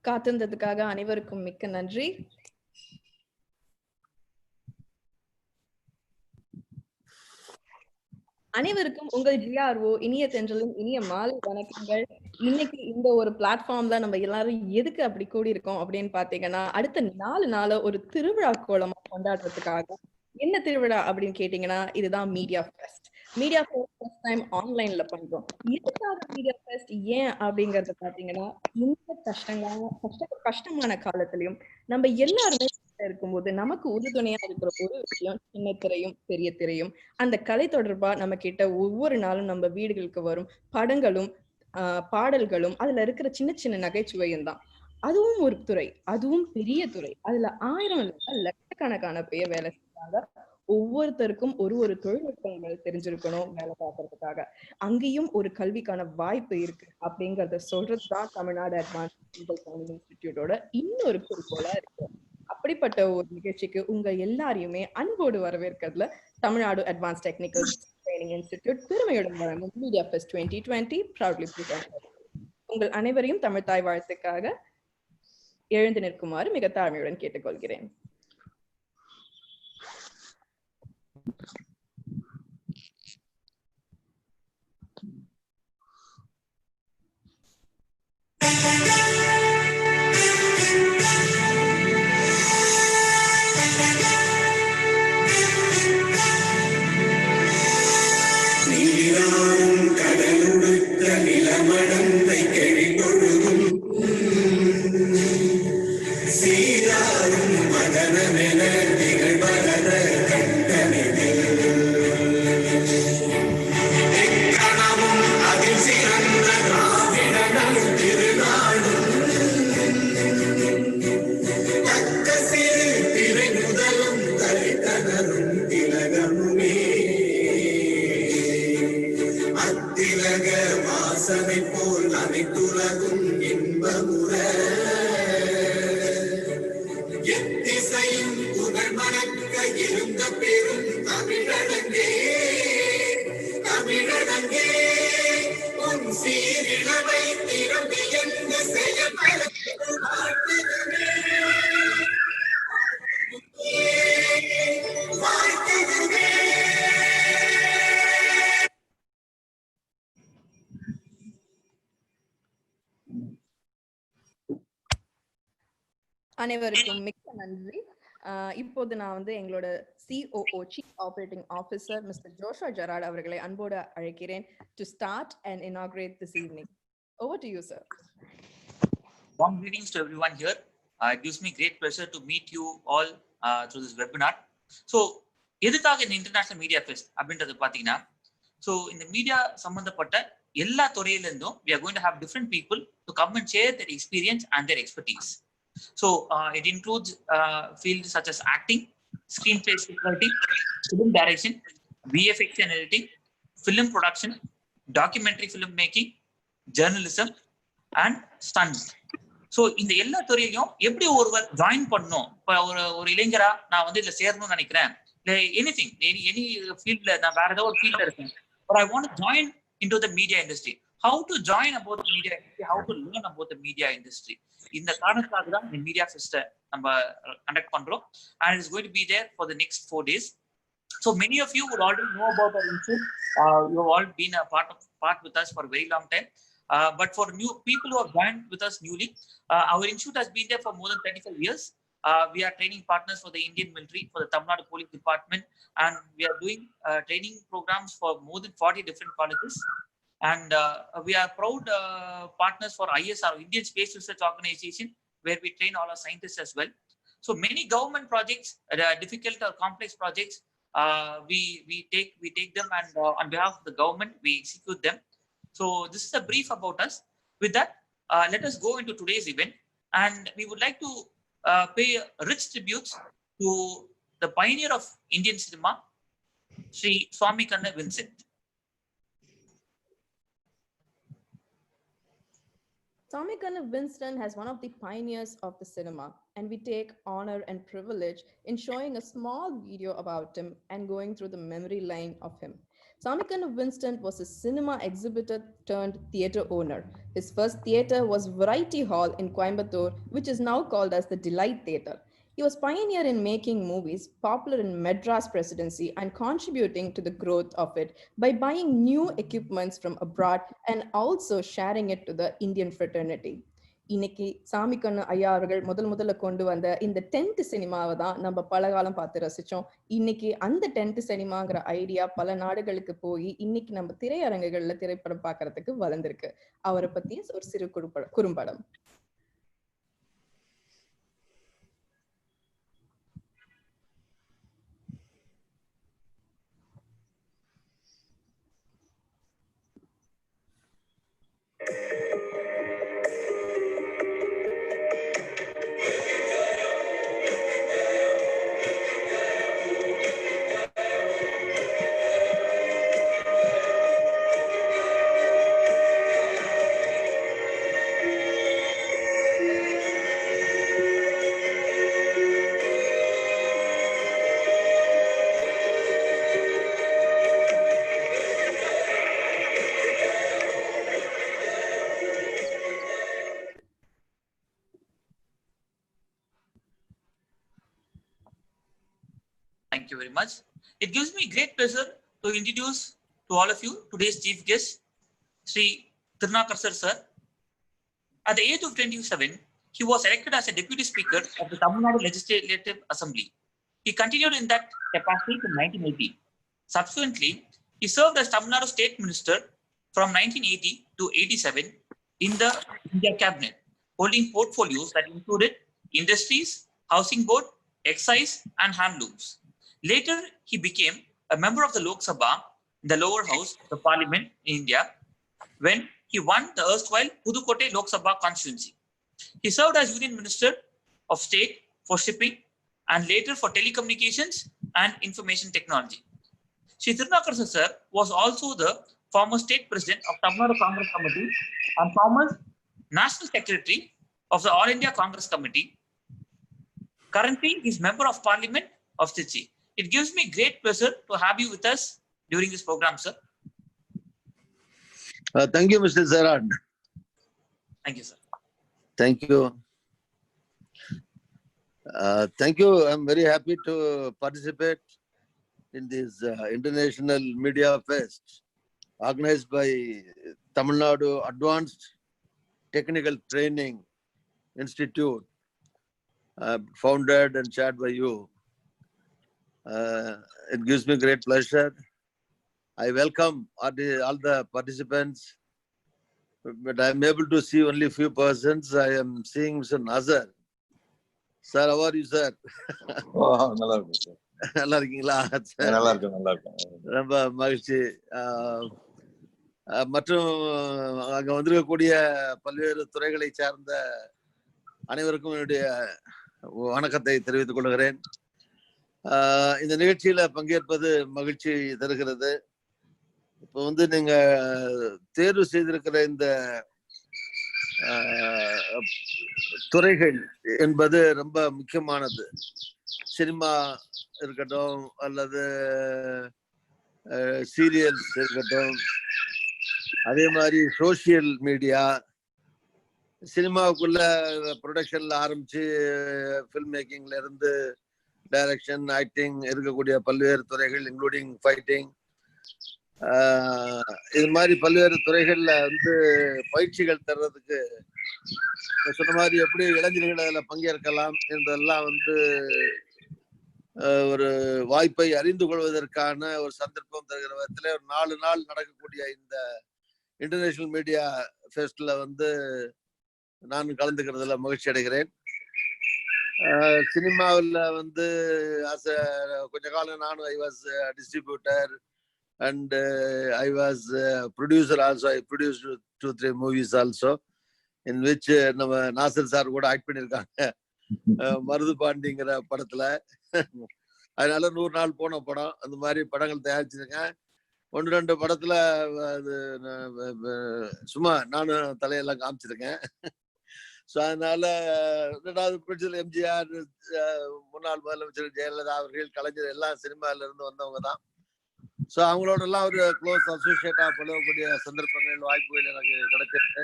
காத்திருந்ததுக்காக அனைவருக்கும் மிக்க நன்றி. அனைவருக்கும் உங்கள் GRO இனிய தென்றலும் இனிய மாலை வணக்கங்கள். இன்னைக்கு இந்த ஒரு பிளாட்ஃபார்ம்ல நம்ம எல்லாரும் எதுக்கு அப்படி கூடி இருக்கோம் அப்படின்னு பாத்தீங்கன்னா, அடுத்த 4 நாள ஒரு திருவிழா கோலமா கொண்டாடுறதுக்காக. என்ன திருவிழா அப்படின்னு கேட்டீங்கன்னா, இதுதான் media fest. Media fest first time ஆன்லைன்ல பண்றோம். எதுக்காக மீடியா ஃபெஸ்ட் ஏன் அப்படிங்கறத பாத்தீங்கன்னா, இந்த கஷ்டமான காலத்திலயும் நம்ம எல்லாருமே இருக்கும்போது நமக்கு உறுதுணையா இருக்கிற ஒரு விஷயம் சின்ன திரையும் பெரிய திரையும். அந்த கலை தொடர்பா நம்ம கிட்ட ஒவ்வொரு நாளும் நம்ம வீடுகளுக்கு வரும் படங்களும் பாடல்களும் அதுல இருக்கிற சின்ன சின்ன நகைச்சுவையும் தான். அதுவும் ஒரு துறை, அதுவும் பெரிய துறை. அதுல 1000 லட்சக்கணக்கான பேர் வேலை செய்றாங்க. ஒவ்வொருத்தருக்கும் ஒரு தொழில்நுட்பங்கள் தெரிஞ்சிருக்கணும் வேலை பார்க்கறதுக்காக. அங்கேயும் ஒரு கல்விக்கான வாய்ப்பு இருக்கு அப்படிங்கறத சொல்றதுதான் தமிழ்நாடு அட்வான்ஸ்ட் இன்ஸ்டிடியூட்டோட இன்னொரு குறிக்கோளா இருக்கு. அப்படிப்பட்ட ஒரு நிகழ்ச்சிக்கு உங்க எல்லாரையுமே அன்போடு வரவேற்கிறதுல Tamil Nadu advance technical training institute பெருமையுடன் வழங்கும் மீடியா ஃபெஸ்ட் 2020 proudly presented. உங்கள் அனைவரையும் தமிழ் தாய் வாழ்த்துக்காக எழுந்து நிற்குமாறு மிக தாழ்மையுடன் கேட்டுக்கொள்கிறேன். நிலமடந்தை கெழிகொழுகும் சீராரும் மதனமென திகழ்வரத கண்டனிதில் எக்கணமும் அதில் சிறந்த திராவிடர்கள் திருநாடும் தக்க சிறு திரை முதலும் தலைத்தனரும் திலகமுமே அத்திலக வாசனை போல் அனைத்துலகும் இன்பமுற எத்திசையும் புகழ் மணக்க இருந்த பெரும் தமிழடங்கே தமிழடங்கே உன் சீரிழமை திறமை என்ற செயல்படுத்த வாழ்த்துகிறே வாழ்த்துகிறே. அனைவருக்கும் மிக்க நன்றி. இப்போது நான் எங்களோட COO Chief Operating Officer Mr. Joshua Gerard அவர்களை அன்போடு அழைக்கிறேன் to start and inaugurate this evening. Over to you, sir. Warm greetings to everyone here. It gives me great pleasure to meet you all through this webinar. So, எதுக்காக இந்த international media fest அப்படின்றது பார்த்தீங்கன்னா, so இந்த media சம்பந்தப்பட்ட எல்லா துறையிலிருந்தும் we are going to have different people to come and share their experience and their expertise. So it includes fields such as acting, screenplay scriptwriting, film direction, VFX and editing, film production, documentary filmmaking, journalism, and stunts. So இந்த எல்லா துறையிலையும் எப்படி ஒருவர் join பண்ணணும்? இப்போ ஒரு இளைஞரா நான் இதுல சேரணும்னு நினைக்கிறேன், இல்லை எனிதிங் எனி ஃபீல்ட்ல நான் வேற ஏதோ ஒரு ஃபீல்ட்ல இருக்கேன், but I want to join into the media industry. How to join about the media industry? How to learn about the media industry? இந்த காரணத்துக்காக தான் இந்த மீடியா ஃபெஸ்ட்டை நம்ம கண்டக்ட் பண்றோம், and it's going to be there for the next 4 days. So many of you would already know about our institute. You have all been a part with us for a very long time. But for new people who have joined with us newly, our institute has been there for more than 35 years. We are training partners for the Indian military, for the Tamil Nadu Police Department, and we are doing training programs for more than 40 different colleges. And we are proud partners for ISR, Indian Space Research Organization, where we train all our scientists as well. So many government projects, difficult or complex projects, we take them, and on behalf of the government, we execute them. So this is a brief about us. With that, let us go into today's event, and we would like to pay rich tributes to the pioneer of Indian cinema, Sri Swamikanna Winston. Swamikanna Winston has one of the pioneers of the cinema, and we take honor and privilege in showing a small video about him and going through the memory lane of him. Samikanna Winston was a cinema exhibitor turned theatre owner. His first theatre was Variety Hall in Coimbatore, which is now called as the Delight Theatre. He was pioneer in making movies popular in Madras Presidency and contributing to the growth of it by buying new equipments from abroad and also sharing it to the Indian fraternity. இன்னைக்கு சாமிக்கண்ணு ஐயா அவர்கள் முதல்ல கொண்டு வந்த இந்த tent சினிமாவை தான் நம்ம பல காலம் பார்த்து ரசிச்சோம். இன்னைக்கு அந்த டென்ட் சினிமாங்கிற ஐடியா பல நாடுகளுக்கு போய் இன்னைக்கு நம்ம திரையரங்குகள்ல திரைப்படம் பார்க்கறதுக்கு வளர்ந்திருக்கு. அவரை பத்தி ஒரு சிறு குறும்படம். Thank you very much. It gives me great pleasure to introduce to all of you today's chief guest, Sri THIRUNAVUKKARASAR sir. At the age of 27, he was elected as a deputy speaker of the Tamil Nadu Legislative Assembly. He continued in that capacity from 1980. Subsequently, he served as Tamil Nadu State Minister from 1980 to 87 in the India Cabinet, holding portfolios that included industries, housing board, excise, and handlooms. Later, he became a member of the Lok Sabha, the lower house of the parliament in India, when he won the erstwhile Pudukkottai Lok Sabha constituency. He served as Union Minister of State for Shipping and later for Telecommunications and Information Technology. Sri THIRUNAVUKKARASAR sir was also the former State President of Tamil Nadu Congress Committee and former National Secretary of the All India Congress Committee. Currently, he is Member of Parliament of Trichy. It gives me great pleasure to have you with us during this program, sir. Thank you, Mr. Zarad. Thank you, sir. Thank you. Thank you. I'm very happy to participate in this International Media Fest organized by Tamil Nadu Advanced Technical Training Institute, founded and chaired by you. It gives me great pleasure. I welcome all the participants, but I'm able to see only few persons. I am seeing Mr. NASSAR. Sir, how are you, sir? நல்லா இருக்கும் sir. நல்லா இருக்கீங்களா? நல்லா இருக்கும். ரொம்ப மகிழ்ச்சி. மற்றும் அங்க வந்திருக்கக்கூடிய பல்வேறு துறைகளை சார்ந்த அனைவருக்கும் என்னுடைய வணக்கத்தை தெரிவித்துக் கொள்கிறேன். இந்த நிகழ்ச்சியில பங்கேற்பது மகிழ்ச்சி தருகிறது. இப்போ நீங்க தேர்வு செய்திருக்கிற இந்த துறைகள் என்பது ரொம்ப முக்கியமானது. சினிமா இருக்கட்டும் அல்லது சீரியல்ஸ் இருக்கட்டும், அதே மாதிரி சோசியல் மீடியா, சினிமாவுக்குள்ள ப்ரொடக்ஷன்ல ஆரம்பிச்சு ஃபில்ம் மேக்கிங்ல இருந்து டைரக்ஷன், ஆக்டிங் இருக்கக்கூடிய பல்வேறு துறைகள், இன்க்ளூடிங் ஃபைட்டிங், இது மாதிரி பல்வேறு துறைகள்ல பயிற்சிகள் தர்றதுக்கு சொன்ன மாதிரி எப்படி இளைஞர்கள் அதில் பங்கேற்கலாம் என்றெல்லாம் ஒரு வாய்ப்பை அறிந்து கொள்வதற்கான ஒரு சந்தர்ப்பம் தருகிற விதத்துல ஒரு 4 நாள் நடக்கக்கூடிய இந்த இன்டர்நேஷனல் மீடியா ஃபெஸ்ட்ல நான் கலந்துக்கிறதுல மகிழ்ச்சி அடைகிறேன். சினிமாவில் கொஞ்ச காலம் நானும் I was distributor and I was producer also. I produced 2-3 movies also in which நம்ம நாசர் சார் கூட ஆக்ட் பண்ணியிருக்காங்க மருது பாண்டிங்கிற படத்துல. அதனால 100 நாள் போன படம், அந்த மாதிரி படங்கள் தயாரிச்சிருக்கேன். 1-2 படத்துல சும்மா நானும் தலையெல்லாம் காமிச்சிருக்கேன். ஸோ அதனால 2வது பட்சத்தில் எம்ஜிஆர், முன்னாள் முதலமைச்சர் ஜெயலலிதா அவர்கள், கலைஞர் எல்லாம் சினிமால இருந்து வந்தவங்க தான். ஸோ அவங்களோட எல்லாம் ஒரு க்ளோஸ் அசோசியேட்டா பழகக்கூடிய சந்தர்ப்பங்கள் வாய்ப்புகள் எனக்கு கிடைச்சிருக்கு.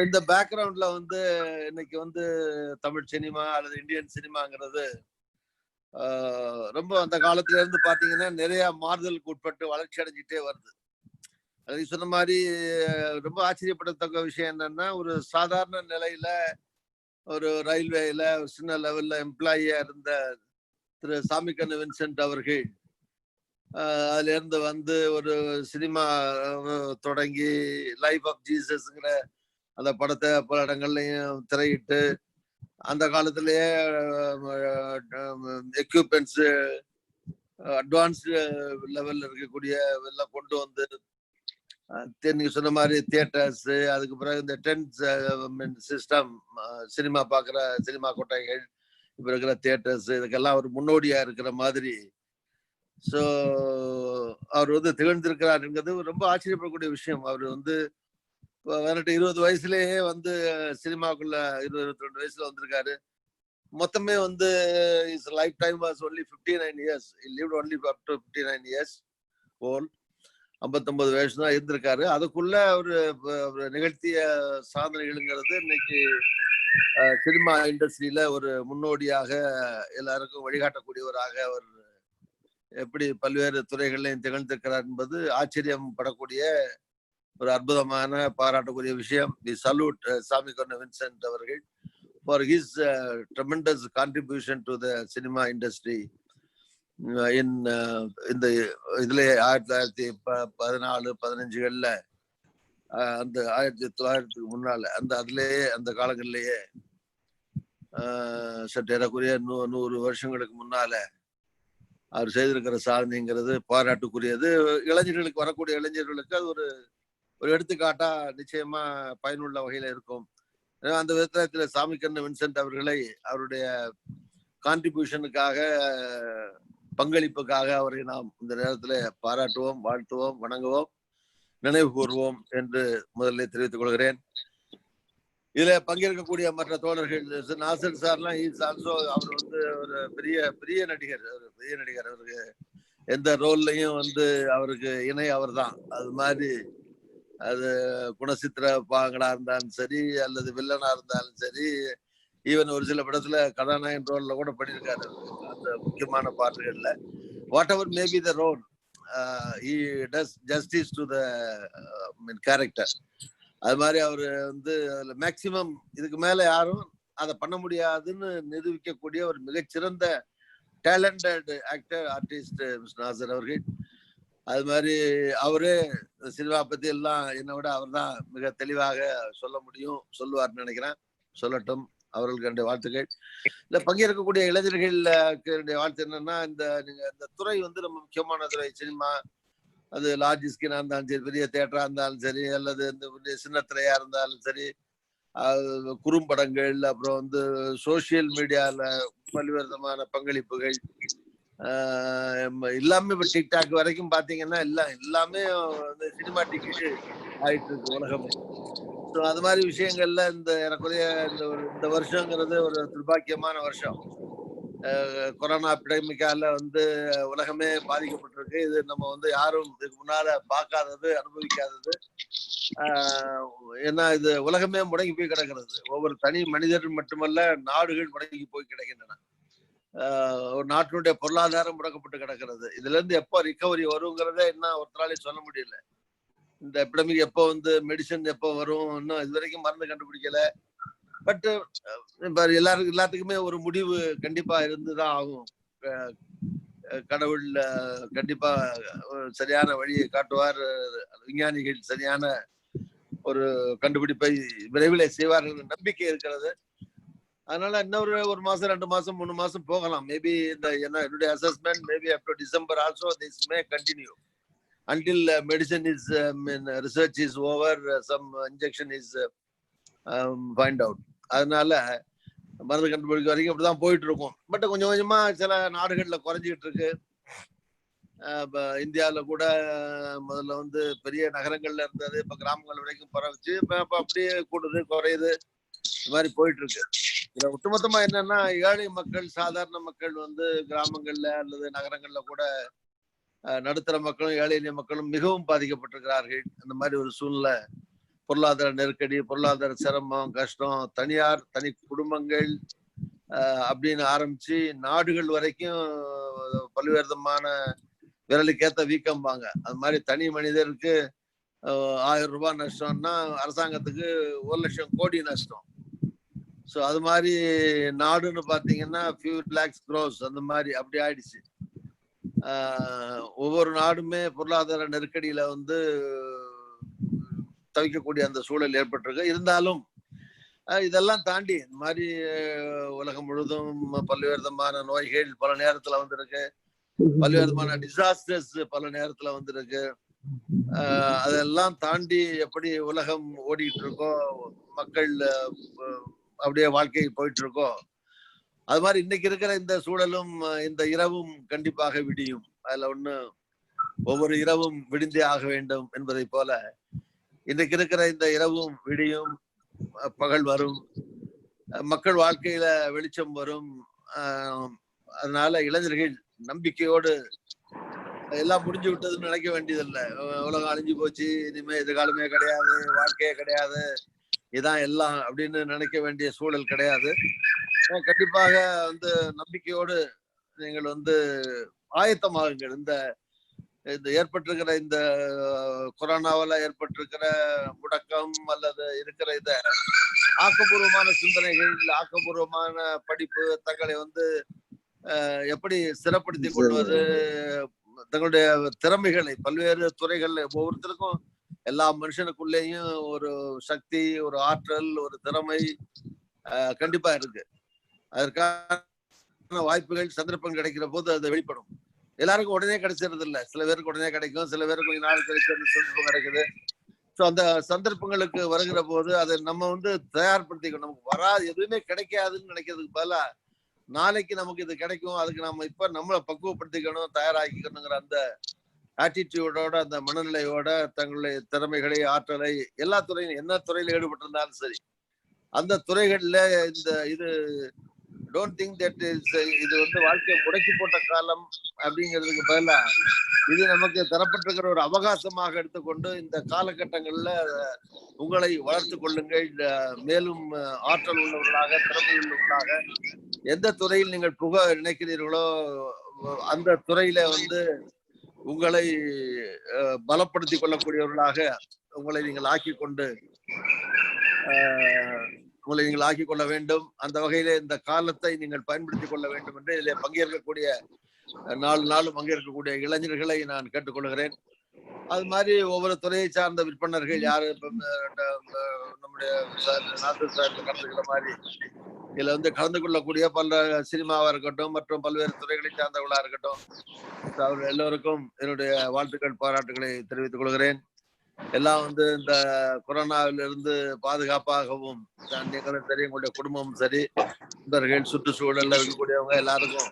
இந்த பேக்ரவுண்ட்ல வந்து இன்னைக்கு வந்து தமிழ் சினிமா அல்லது இந்தியன் சினிமாங்கிறது ரொம்ப அந்த காலத்துல இருந்து பாத்தீங்கன்னா நிறைய மாறுதலுக்கு உட்பட்டு வளர்ச்சி அடைஞ்சிட்டே வருது. அது சொன்ன மாதிரி ரொம்ப ஆச்சரியப்படத்தக்க விஷயம் என்னன்னா, ஒரு சாதாரண நிலையில ஒரு ரயில்வேல ஒரு சின்ன லெவல்ல எம்ப்ளாயியா இருந்த திரு சாமிக்கண்ணு வின்சென்ட் அவர்கள் அதுல இருந்து வந்து ஒரு சினிமா தொடங்கி லைஃப் ஆஃப் ஜீசஸ்ங்கிற அந்த படத்தை பல இடங்கள்லயும் திரையிட்டு அந்த காலத்திலேயே எக்யூப்மெண்ட்ஸ் அட்வான்ஸ்டு லெவல்ல இருக்கக்கூடிய எல்லாம் கொண்டு வந்து நீங்க சொன்ன மாதிரி தியேட்டர்ஸ், அதுக்கு பிறகு இந்த டென்ட் சிஸ்டம், சினிமா பார்க்குற சினிமா கொட்டைகள், இப்ப இருக்கிற தியேட்டர்ஸ், இதுக்கெல்லாம் ஒரு முன்னோடியா இருக்கிற மாதிரி. ஸோ அவர் வந்து திகழ்ந்திருக்கிறாருங்கிறது ரொம்ப ஆச்சரியப்படக்கூடிய விஷயம். அவர் வந்து 20 வயசுலயே வந்து சினிமாக்குள்ள 22 வயசுல வந்திருக்காரு. மொத்தமே வந்து his lifetime was only 59 years. He lived only up to 59 years old. 59 வயசு தான் இருந்திருக்காரு. அதுக்குள்ள அவரு நிகழ்த்திய சாதனைகள்ங்கிறது இன்னைக்கு சினிமா இண்டஸ்ட்ரியில ஒரு முன்னோடியாக எல்லாருக்கும் வழிகாட்டக்கூடியவராக அவர் எப்படி பல்வேறு துறைகளையும் திகழ்ந்திருக்கிறார் என்பது ஆச்சரியம் படக்கூடிய ஒரு அற்புதமான பாராட்டக்கூடிய விஷயம். வி சல்யூட் சாமிக்கண்ணு வின்சென்ட் அவர்கள் for his tremendous contribution to the cinema industry in இந்த இதுல 1914-15 அந்த 1900 முன்னால அந்த அதுலயே அந்த காலங்கள்லயே சற்றேறக்குரிய 100 வருஷங்களுக்கு முன்னால அவர் செய்திருக்கிற சாதனைங்கிறது பாராட்டுக்குரியது. இளைஞர்களுக்கு, வரக்கூடிய இளைஞர்களுக்கு அது ஒரு எடுத்துக்காட்டா நிச்சயமா பயனுள்ள வகையில இருக்கும். அந்த விதத்துல சாமிக்கண்ணு வின்சென்ட் அவர்களை அவருடைய கான்ட்ரிபியூஷனுக்காக, பங்களிப்புக்காக அவரை நாம் இந்த நேரத்துல பாராட்டுவோம், வாழ்த்துவோம், வணங்குவோம், நினைவு கூறுவோம் என்று முதலில் தெரிவித்துக் கொள்கிறேன். இதுல பங்கேற்கக்கூடிய மற்ற தோழர்கள், நாசர் சார்லாம் அவர் வந்து ஒரு பெரிய நடிகர். அவருக்கு எந்த ரோல்லையும் வந்து அவருக்கு இணை அவர் தான். அது மாதிரி அது குணசித்திர பாங்களா இருந்தாலும் சரி, அல்லது வில்லனா இருந்தாலும் சரி, ஈவன் ஒரு சில படத்துல கதாநாயகன் ரோல்ல கூட பண்ணியிருக்காரு. அந்த முக்கியமான பாட்டுகள்ல whatever maybe the role, he does justice to the character. அது மாதிரி அவரு வந்து அதுல மேக்சிமம் இதுக்கு மேல யாரும் அதை பண்ண முடியாதுன்னு நிரூபிக்கக்கூடிய ஒரு மிகச்சிறந்த talented actor, artist miss Nassar அவர்கள். அது மாதிரி அவரே சினிமா பத்தி எல்லாம் என்னை விட அவர் தான் மிக தெளிவாக சொல்ல முடியும், சொல்லுவார்னு நினைக்கிறேன். சொல்லட்டும், அவர்களுக்கு என்னுடைய வாழ்த்துக்கள். இல்ல பங்கேற்கக்கூடிய இளைஞர்களுக்கு வாழ்த்து என்னன்னா, இந்த துறை வந்து நம்ம முக்கியமான துறை. சினிமா அது லார்ஜ் ஸ்கிரீனா இருந்தாலும் சரி, பெரிய தியேட்டரா இருந்தாலும் சரி, அல்லது இந்த சின்ன திரையா இருந்தாலும் சரி, குறும்படங்கள், அப்புறம் வந்து சோசியல் மீடியால பல்வேறு விதமான பங்களிப்புகள் எல்லாமே இப்ப டிக்டாக் வரைக்கும் பாத்தீங்கன்னா எல்லாமே வந்து சினிமாட்டிக் ஆயிட்டு இருக்கு உலகமே. ஸோ அது மாதிரி விஷயங்கள்ல இந்த ஏறக்குறைய இந்த வருஷங்கிறது ஒரு துர்பாக்கியமான வருஷம். கொரோனா எபிடமிக்கால வந்து உலகமே பாதிக்கப்பட்டிருக்கு. இது நம்ம வந்து யாரும் இதுக்கு முன்னால பார்க்காதது, அனுபவிக்காதது. ஏன்னா இது உலகமே முடங்கி போய் கிடக்கிறது. ஒவ்வொரு தனி மனிதர் மட்டுமல்ல, நாடுகள் முடங்கி போய் கிடக்கின்றன. ஒரு நாட்டினுடைய பொருளாதாரம் முடக்கப்பட்டு கிடக்கிறது. இதுல இருந்து எப்போ ரிகவரி வருங்கிறத என்ன ஒருத்தராலே சொல்ல முடியல. இந்த எபிடமிக் எப்போ வந்து மெடிசன் எப்போ வரும், இன்னும் இது வரைக்கும் மருந்து கண்டுபிடிக்கல. பட் எல்லாத்துக்குமே ஒரு முடிவு கண்டிப்பா இருந்துதான் ஆகும். கடவுள் கண்டிப்பா சரியான வழியை காட்டுவார். விஞ்ஞானிகள் சரியான ஒரு கண்டுபிடிப்பை விரைவில் செய்வார்கள் நம்பிக்கை இருக்கிறது. அதனால இன்னொரு மாசம், 2 மாசம், 3 மாசம் போகலாம். மேபி என்னுடைய assessment maybe after December also this may continue until medicine is research is over, some injection is find out. அதனால மருந்து கண்டுபிடிக்க வரைக்கும் அப்படிதான் போயிட்டு இருக்கும். பட் கொஞ்சம் கொஞ்சமா சில நாடுகள்ல குறைஞ்சிட்டு இருக்கு. இந்தியாவில கூட முதல்ல வந்து பெரிய நகரங்கள்ல இருந்தது, இப்ப கிராமங்கள் வரைக்கும் பரவுச்சு. இப்ப அப்படியே கூடுது, குறையுது, இது மாதிரி போயிட்டு இருக்கு. இதுல ஒட்டுமொத்தமா என்னன்னா, ஏழை மக்கள், சாதாரண மக்கள் வந்து கிராமங்கள்ல அல்லது நகரங்கள்ல கூட நடுத்தர மக்களும் ஏழை எளிய மக்களும் மிகவும் பாதிக்கப்பட்டிருக்கிறார்கள். அந்த மாதிரி ஒரு சூழ்நிலை, பொருளாதார நெருக்கடி, பொருளாதார சிரமம், கஷ்டம், தனி குடும்பங்கள் அப்படின்னு ஆரம்பிச்சு நாடுகள் வரைக்கும் பல்வேறு விதமான விரலுக்கேத்த வீக்கம்பாங்க. அது மாதிரி தனி மனிதருக்கு 1000 ரூபாய் நஷ்டம்னா அரசாங்கத்துக்கு 1 லட்சம் கோடி நஷ்டம். ஸோ அது மாதிரி நாடுன்னு பார்த்தீங்கன்னா ஃபியூ லேக்ஸ் க்ரோஸ் அந்த மாதிரி அப்படி ஆயிடுச்சு. ஒவ்வொரு நாடுமே பொருளாதார நெருக்கடியில வந்து தவிக்கக்கூடிய அந்த சூழல் ஏற்பட்டிருக்கு. இருந்தாலும் இதெல்லாம் தாண்டி இந்த மாதிரி உலகம் முழுதும் பல்வேறு விதமான நோய்கள் பல நேரத்துல வந்திருக்கு, பல்வேறு விதமான டிசாஸ்டர்ஸ் பல நேரத்துல வந்திருக்கு. அதெல்லாம் தாண்டி எப்படி உலகம் ஓடிட்டு இருக்கோ, மக்கள் அப்படியே வாழ்க்கை போயிட்டு இருக்கோ, அது மாதிரி இன்னைக்கு இருக்கிற இந்த சூழலும் இந்த இரவும் கண்டிப்பாக விடியும். அதுல ஒண்ணு, ஒவ்வொரு இரவும் விடிந்தே ஆக வேண்டும் என்பதை போல இன்றைக்கு இருக்கிற இந்த இரவும் விடியும், பகல் வரும், மக்கள் வாழ்க்கையில வெளிச்சம் வரும். அதனால இளைஞர்கள் நம்பிக்கையோடு எல்லாம் முடிஞ்சு விட்டதுன்னு நினைக்க வேண்டியதில்லை. உலகம் அழிஞ்சு போச்சு, இனிமே எதிர்காலமே கிடையாது, வாழ்க்கையே கிடையாது, இதான் எல்லாம் அப்படின்னு நினைக்க வேண்டிய சூழல் கிடையாது. கண்டிப்பாக வந்து நம்பிக்கையோடு நீங்கள் வந்து ஆயத்தமாகுங்கள். இந்த ஏற்பட்டிருக்கிற இந்த கொரோனாவால ஏற்பட்டிருக்கிற முடக்கம் அல்லது இருக்கிற இத ஆக்கப்பூர்வமான சிந்தனைகள், ஆக்கப்பூர்வமான படிப்பு, தங்களை வந்து எப்படி சிறப்படுத்திக் கொள்வது, தங்களுடைய திறமைகளை பல்வேறு துறைகள்ல ஒவ்வொருத்தருக்கும் எல்லா மனுஷனுக்குள்ளேயும் ஒரு சக்தி, ஒரு ஆற்றல், ஒரு திறமை கண்டிப்பா இருக்கு. அதற்கான வாய்ப்புகள், சந்தர்ப்பம் கிடைக்கிற போது அது வெளிப்படும். எல்லாருக்கும் உடனே கிடைச்சிருது இல்லை, சில பேருக்கு உடனே கிடைக்கும், சில பேருக்கு கொஞ்ச நாள் கழிச்சு அந்த சந்தர்ப்பம் கிடைக்குது. ஸோ அந்த சந்தர்ப்பங்களுக்கு வருகிற போது அதை நம்ம வந்து தயார்படுத்திக்கணும். நமக்கு வராது, எதுவுமே கிடைக்காதுன்னு நினைக்கிறதுக்கு பதிலா நாளைக்கு நமக்கு இது கிடைக்கும், அதுக்கு நம்ம இப்ப நம்மளை பக்குவப்படுத்திக்கணும், தயாராகிக்கணுங்கிற அந்த ஆட்டிடியூடோட, அந்த மனநிலையோட தங்களுடைய திறமைகளை, ஆற்றலை எல்லா துறையிலும் என்ன துறையில ஈடுபட்டிருந்தாலும் சரி, அந்த துறைகள்ல இந்த இது டோன்ட் திங்க் தட் இது வந்து வாழ்க்கையை முடக்கி போட்ட காலம் அப்படிங்கிறதுக்கு பதிலா இது நமக்கு தரப்பட்டிருக்கிற ஒரு அவகாசமாக எடுத்துக்கொண்டு இந்த காலகட்டங்கள்ல உங்களை வளர்த்து கொள்ளுங்கள். மேலும் ஆற்றல் உள்ளவர்களாக, திறமை உள்ளவர்களாக எந்த துறையில் நீங்கள் புக நினைக்கிறீர்களோ அந்த துறையில வந்து உங்களை பலப்படுத்திக் கொள்ளக்கூடியவர்களாக உங்களை நீங்கள் ஆக்கிக் கொள்ள வேண்டும். அந்த வகையில இந்த காலத்தை நீங்கள் பயன்படுத்திக் கொள்ள வேண்டும் என்று இதில் பங்கேற்கக்கூடிய நாளும் பங்கேற்கக்கூடிய இளைஞர்களை நான் கேட்டுக்கொள்கிறேன். அது மாதிரி ஒவ்வொரு துறையை சார்ந்த விற்பனர்கள் யாரு, நம்முடைய நாசர் சார் கலந்துக்கிற மாதிரி இதுல வந்து கலந்து கொள்ளக்கூடிய பல சினிமாவா இருக்கட்டும் மற்றும் பல்வேறு துறைகளை சார்ந்தவர்களா இருக்கட்டும், அவர்கள் எல்லோருக்கும் என்னுடைய வாழ்த்துக்கள், பாராட்டுகளை தெரிவித்துக் கொள்கிறேன். எல்லாம் வந்து இந்த கொரோனாவிலிருந்து பாதுகாப்பாகவும் நீங்களும் சரி, உங்களுடைய குடும்பமும் சரி, நண்பர்கள், சுற்றுச்சூழல்ல இருக்கக்கூடியவங்க எல்லாருக்கும்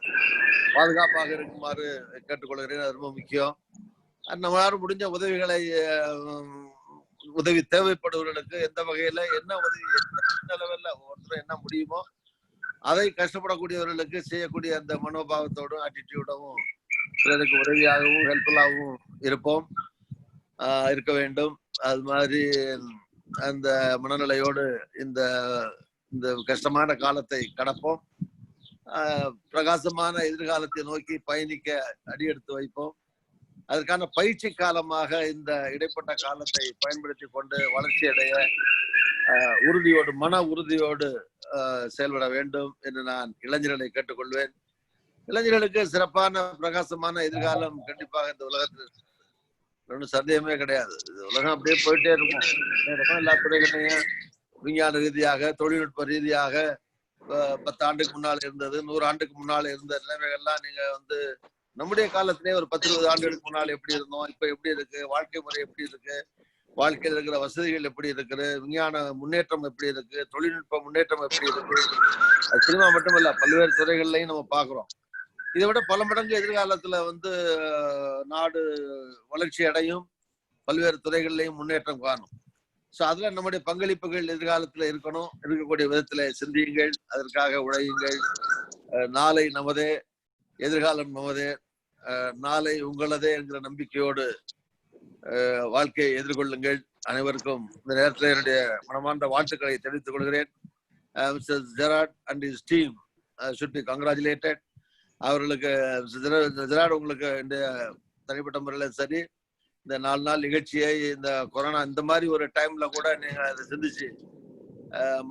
பாதுகாப்பாக இருக்குமாறு கேட்டுக்கொள்கிறேன். அது ரொம்ப முக்கியம். நம்மளால முடிஞ்ச உதவி தேவைப்படுவர்களுக்கு எந்த வகையில என்ன உதவி, என்ன லெவல்ல ஒவ்வொருத்தரும் என்ன முடியுமோ அதை கஷ்டப்படக்கூடியவர்களுக்கு செய்யக்கூடிய அந்த மனோபாவத்தோடும் ஆட்டிடியூடவும் பிறருக்கு உதவியாகவும் ஹெல்ப்ஃபுல்லாகவும் இருக்க வேண்டும். அது மாதிரி அந்த மனநிலையோடு இந்த கஷ்டமான காலத்தை கடப்போம். பிரகாசமான எதிர்காலத்தை நோக்கி பயணிக்க அடியெடுத்து வைப்போம். அதற்கான பயிற்சி காலமாக இந்த இடைப்பட்ட காலத்தை பயன்படுத்தி கொண்டு வளர்ச்சி அடைய மன உறுதியோடு செயல்பட வேண்டும் என்று நான் இளைஞர்களை கேட்டுக்கொள்வேன். இளைஞர்களுக்கு சிறப்பான பிரகாசமான எதிர்காலம் கண்டிப்பாக இந்த உலகத்தில் ஒன்றும் சந்தேகமே கிடையாது. உலகம் அப்படியே போயிட்டே இருக்கும். எல்லா துறைகளையும் விஞ்ஞான ரீதியாக, தொழில்நுட்ப ரீதியாக 10 ஆண்டுக்கு முன்னால் இருந்தது, 100 ஆண்டுக்கு முன்னால் இருந்த நிலைமைகள்லாம் நீங்க வந்து நம்முடைய காலத்திலே ஒரு 10-20 ஆண்டுகளுக்கு முன்னால் எப்படி இருந்தோம், இப்ப எப்படி இருக்கு, வாழ்க்கை முறை எப்படி இருக்கு, வாழ்க்கையில் இருக்கிற வசதிகள் எப்படி இருக்குது, விஞ்ஞான முன்னேற்றம் எப்படி இருக்கு, தொழில்நுட்ப முன்னேற்றம் எப்படி இருக்கு, அது சினிமா மட்டுமல்ல பல்வேறு துறைகள்லையும் நம்ம பாக்குறோம். இதை விட பல மடங்கு எதிர்காலத்துல வந்து நாடு வளர்ச்சி அடையும், பல்வேறு துறைகள்லையும் முன்னேற்றம் காணும். ஸோ அதுல நம்முடைய பங்களிப்புகள் எதிர்காலத்துல இருக்கக்கூடிய விதத்துல சிந்தியுங்கள், அதற்காக உழையுங்கள். நாளை நமதே, எதிர்காலம் நமதே. நாளை உங்களதே என்கிற நம்பிக்கையோடு வாழ்க்கையை எதிர்கொள்ளுங்கள். அனைவருக்கும் இந்த நேரத்தில் என்னுடைய மனமார்ந்த வாழ்த்துக்களை தெரிவித்துக் கொள்கிறேன். Mister Gerard and his team should be congratulated. அவர்களுக்கு ஜெராட் உங்களுக்கு இந்த தனிப்பட்ட முறையில் சரி, இந்த 4 நாள் நிகழ்ச்சியை இந்த கொரோனா இந்த மாதிரி ஒரு டைம்ல கூட நீங்க அதை சிந்திச்சு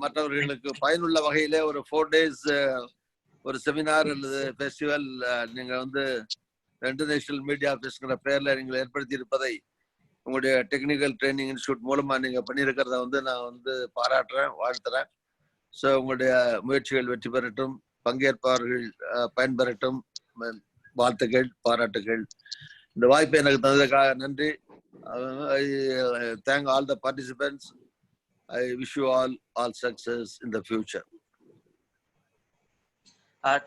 மற்றவர்களுக்கு பயனுள்ள வகையிலே ஒரு 4 days ஒரு செமினார் அல்லது ஃபெஸ்டிவல் நீங்க வந்து இன்டர்நேஷனல் மீடியா ஃபெஸ்ட்ங்கிற பேர்ல நீங்கள் ஏற்படுத்தி இருப்பதை உங்களுடைய டெக்னிக்கல் ட்ரைனிங் இன்ஸ்டியூட் மூலமா நீங்க பண்ணியிருக்கிறத வந்து நான் வந்து பாராட்டுறேன், வாழ்த்துறேன். ஸோ உங்களுடைய முயற்சிகள் வெற்றி பெறட்டும், பங்கேற்பாளர்கள் பயன்பெறட்டும். வாழ்த்துக்கள், பாராட்டுகள். இந்த வாய்ப்பை எனக்கு தந்ததுக்காக நன்றி. I thank all the participants. I wish you all success in the future.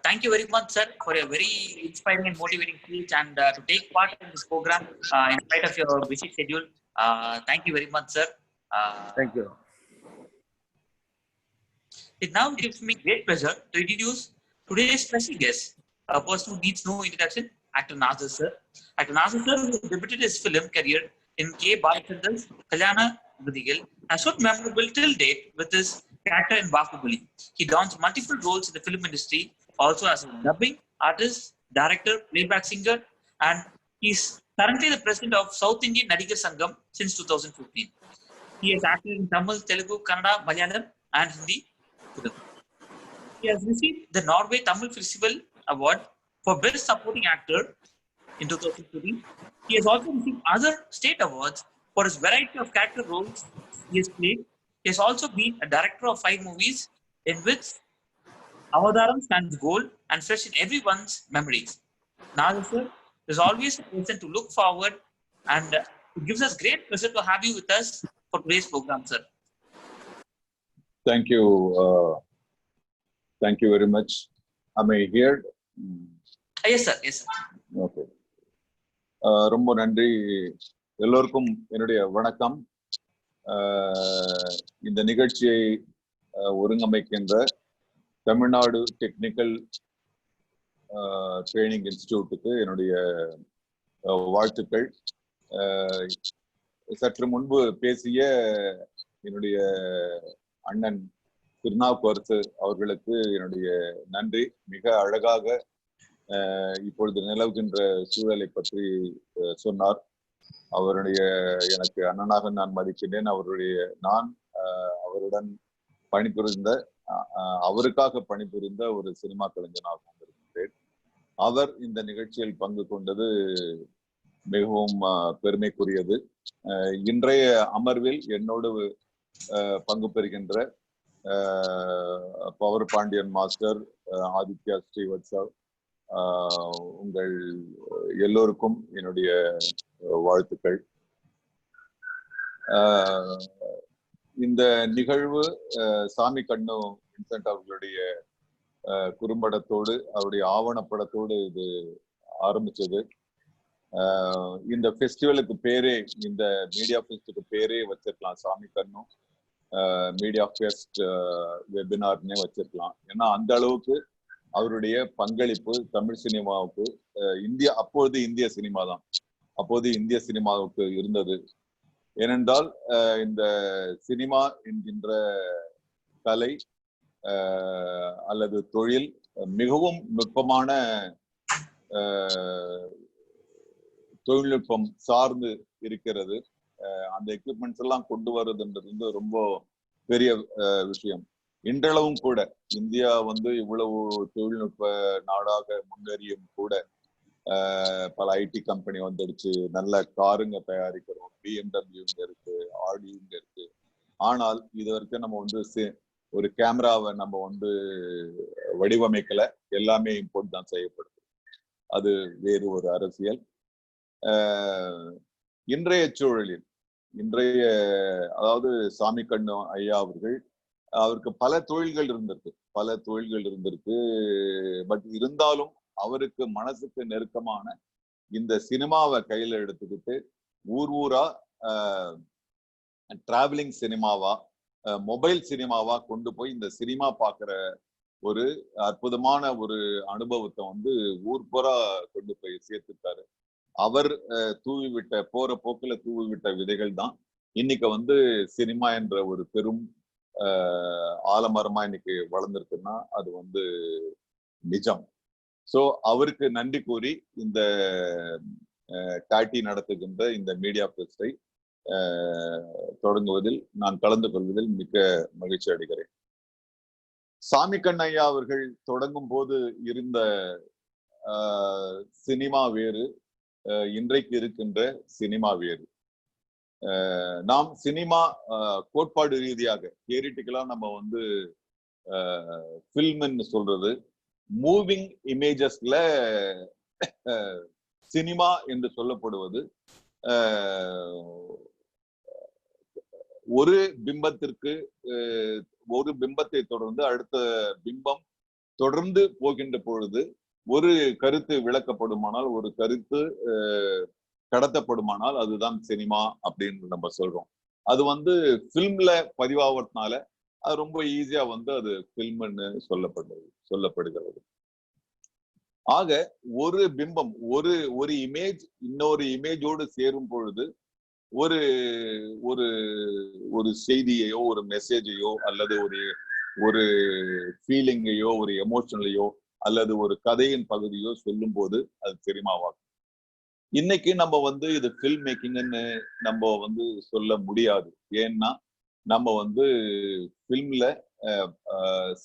Thank you very much, sir, for a very inspiring and motivating speech and to take part in this program in spite of your busy schedule. Thank you very much, sir. Thank you. It now gives me great pleasure to introduce today's special guest, a person who needs no introduction, actor NASSAR, sir. Actor NASSAR, sir, who debuted his film career in K. Balachandra's Kalyana Gudigal, has shown memorable till date with his character in Bahubali. He dons multiple roles in the film industry, also as a dubbing artist, director, playback singer, and he's currently the president of South Indian Nadigar Sangam since 2015. He has acted in Tamil, Telugu, Kannada, Malayalam, and Hindi. He has received the Norway Tamil Festival Award for Best Supporting Actor in 2013. He has also received other state awards for his variety of character roles he has played. He has also been a director of 5 movies in which Avadaram stands gold and fresh in everyone's memories. NASSAR, sir, is always a person to look forward, and it gives us great pleasure to have you with us for today's program, sir. Thank you. Thank you very much. Am I here? Yes, sir. Yes, sir. Okay. ரொம்ப நன்றி. எல்லோருக்கும் என்னுடைய வணக்கம். இந்த நிகழ்ச்சியை ஒருங்கமைக்கின்ற Tamil Nadu technical training இன்ஸ்டிடியூட்டுக்கு என்னுடைய வாழ்த்துக்கள். சற்று முன்பு பேசிய என்னுடைய அண்ணன் திருநாவுக்கரசு அவர்களுக்கு என்னுடைய நன்றி. மிக அழகாக இப்பொழுது நிலவுகின்ற சூழலை பற்றி சொன்னார். அவருடைய எனக்கு அண்ணனாக நான் மதிக்கின்றேன். நான் அவருடன் பணிபுரிந்த அவருக்காக பணிபுரிந்த ஒரு சினிமா கலைஞனாக இருக்கின்றேன். அவர் இந்த நிகழ்ச்சியில் பங்கு கொண்டது மிகவும் பெருமைக்குரியது. இன்றைய அமர்வில் என்னோடு பங்கு பெறுகின்ற பவர் பாண்டியன் மாஸ்டர், ஆதித்யா ஸ்ரீவத்சவ், உங்கள் எல்லோருக்கும் என்னுடைய வாழ்த்துக்கள். இந்த நிகழ்வு சாமி கண்ணு வின்சென்ட் அவர்களுடைய குறும்படத்தோடு அவருடைய ஆவணப்படத்தோடு இது ஆரம்பிச்சது. இந்த ஃபெஸ்டிவலுக்கு பேரே, இந்த மீடியா ஃபெஸ்டுக்கு பேரே வச்சிருக்கலாம், சாமி கண்ணு மீடியா ஃபெஸ்ட் வெபினார்னே வச்சிருக்கலாம். ஏன்னா அந்த அளவுக்கு அவருடைய பங்களிப்பு தமிழ் சினிமாவுக்கு, அப்போது இந்திய சினிமா தான், அப்போது இந்திய சினிமாவுக்கு இருந்தது. ஏனென்றால் இந்த சினிமா என்கின்ற கலை அல்லது தொழில் மிகவும் நுட்பமான தொழில்நுட்பம் சார்ந்து இருக்கிறது. அந்த எக்யூப்மெண்ட்ஸ் எல்லாம் கொண்டு வருதுன்றது ரொம்ப பெரிய விஷயம். இன்றளவும் கூட இந்தியா இவ்வளவு தொழில்நுட்ப நாடாக முன்னேறியும் கூட பல ஐடி கம்பெனி வந்துடுச்சு, நல்ல காருங்க தயாரிக்கிறோம், BMW இருக்கு, ஆடி இருக்கு. ஆனால் இது வரைக்கும் நம்ம ஒரு கேமராவை நம்ம வடிவமைக்கல, எல்லாமே இம்போர்ட் தான் செய்யப்படுது. அது வேறு ஒரு அரசியல். இன்றைய சூழலில் அதாவது சாமி கண்ணு ஐயா அவருக்கு பல தொழில்கள் இருந்திருக்கு. பட் இருந்தாலும் அவருக்கு மனசுக்கு நெருக்கமான இந்த சினிமாவை கையில எடுத்துக்கிட்டு ஊரா டிராவலிங் சினிமாவா, மொபைல் சினிமாவா கொண்டு போய் இந்த சினிமா பார்க்குற ஒரு அற்புதமான ஒரு அனுபவத்தை வந்து ஊர்புறா கொண்டு போய் சேர்த்துட்டாரு. அவர் தூவி விட்ட போற போக்குல தூவி விட்ட விதைகள் தான் இன்னைக்கு வந்து சினிமா என்ற ஒரு பெரும் ஆலமரமா இன்னைக்கு வளர்ந்துருக்குன்னா அது வந்து நிஜம். சோ அவருக்கு நன்றி கூறி இந்த டாட்டி நடத்துகின்ற இந்த மீடியா ஃபெஸ்டை தொடங்குவதில் நான் கலந்து கொள்வதில் மிக்க மகிழ்ச்சி அடைகிறேன். சாமி கண்ணையா அவர்கள் தொடங்கும் போது இருந்த சினிமா வேறு, இன்றைக்கு இருக்கின்ற சினிமா வேறு. நாம் சினிமா கோட்பாடு ரீதியாக தியரிட்டிக்கலா நம்ம வந்து ஃபில்ம்னு சொல்றது மூவிங் இமேஜஸ்ல சினிமா என்று சொல்லப்படுவது ஒரு பிம்பத்திற்கு ஒரு பிம்பத்தை தொடர்ந்து அடுத்த பிம்பம் தொடர்ந்து போகின்ற பொழுது ஒரு கருத்து விளக்கப்படுமானால் ஒரு கருத்து கடத்தப்படுமானால் அதுதான் சினிமா அப்படின்னு நம்ம சொல்றோம். அது வந்து ஃபில்ம்ல பதிவாகிறதுனால அது ரொம்ப ஈஸியா வந்து அது ஃபில்ம்னு சொல்லப்படுகிறது. ஆக ஒரு பிம்பம் ஒரு இமேஜ் இன்னொரு இமேஜோடு சேரும் பொழுது ஒரு ஒரு ஒரு செய்தியையோ ஒரு மெசேஜையோ அல்லது ஒரு ஃபீலிங்கையோ ஒரு எமோஷனலையோ அல்லது ஒரு கதையின் பகுதியோ சொல்லும் போது அது சினிமாவாகும். இன்னைக்கு நம்ம வந்து இது ஃபில்ம் மேக்கிங்னு நம்ம வந்து சொல்ல முடியாது. ஏன்னா நம்ம வந்து ஃபில்ம்ல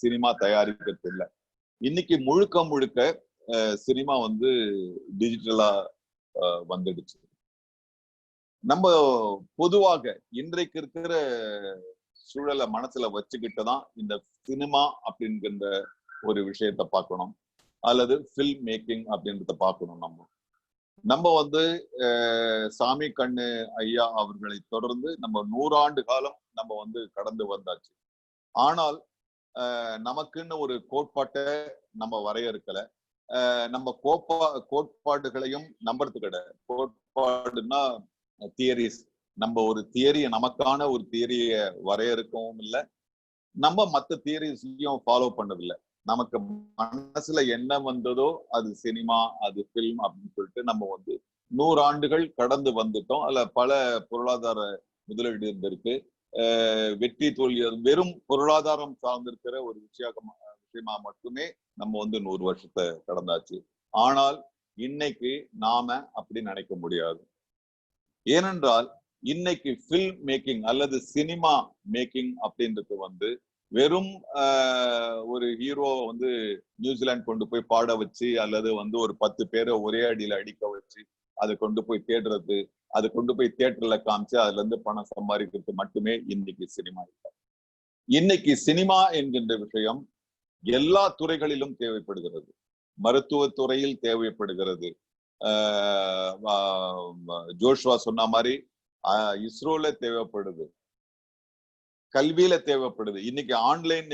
சினிமா தயாரிக்கிறது இல்லை. இன்னைக்கு முழுக்க சினிமா வந்து டிஜிட்டலா வந்துடுச்சு. நம்ம பொதுவாக இன்றைக்கு இருக்கிற சூழலை மனசுல வச்சுக்கிட்டு தான் இந்த சினிமா அப்படிங்கிற ஒரு விஷயத்த பார்க்கணும் அல்லது ஃபில்ம் மேக்கிங் அப்படின்றத பார்க்கணும். நம்ம வந்து சாமி கண்ணு ஐயா அவர்களை தொடர்ந்து நம்ம 100 ஆண்டு காலம் நம்ம வந்து கடந்து வந்தாச்சு. ஆனால் நமக்குன்னு ஒரு கோட்பாட்டை நம்ம வரையறுக்கல. நம்ம கோட்பாடுகளையும் நம்புறது கிடையாது. கோட்பாடுன்னா தியரிஸ். நம்ம ஒரு தியரிய நமக்கான ஒரு தியரிய வரையறுக்கவும் இல்லை, நம்ம மற்ற தியரிஸையும் ஃபாலோ பண்ணதில்லை. நமக்கு மனசுல என்ன வந்ததோ அது சினிமா அது ஃபில்ம் அப்படின்னு சொல்லிட்டு நம்ம வந்து 100 ஆண்டுகள் கடந்து வந்துட்டோம். அதுல பல பொருளாதார முதலீடு இருந்திருக்கு. வெற்றி தோல்வி வெறும் பொருளாதாரம் சார்ந்திருக்கிற ஒரு விஷயமா மட்டுமே நம்ம வந்து 100 வருஷத்தை கடந்தாச்சு. ஆனால் இன்னைக்கு நாம அப்படி நினைக்க முடியாது. ஏனென்றால் இன்னைக்கு ஃபில்ம் மேக்கிங் அல்லது சினிமா மேக்கிங் அப்படின்றது வந்து வெறும் ஒரு ஹீரோ வந்து நியூசிலாந்து கொண்டு போய் பாட வச்சு அல்லது வந்து ஒரு 10 பேரை ஒரே அடியில அடிக்க வச்சு அதை கொண்டு போய் தேடுறது, அதை கொண்டு போய் தியேட்டர்ல காமிச்சு அதுல இருந்து பணம் சம்பாதிக்கிறது மட்டுமே இன்னைக்கு சினிமா இல்லை. இன்னைக்கு சினிமா என்கின்ற விஷயம் எல்லா துறைகளிலும் தேவைப்படுகிறது. மருத்துவத்துறையில் தேவைப்படுகிறது. ஜோஷ்வா சொன்ன மாதிரி இஸ்ரோல தேவைப்படுது, கல்வியில தேவைப்படுது. இன்னைக்கு ஆன்லைன்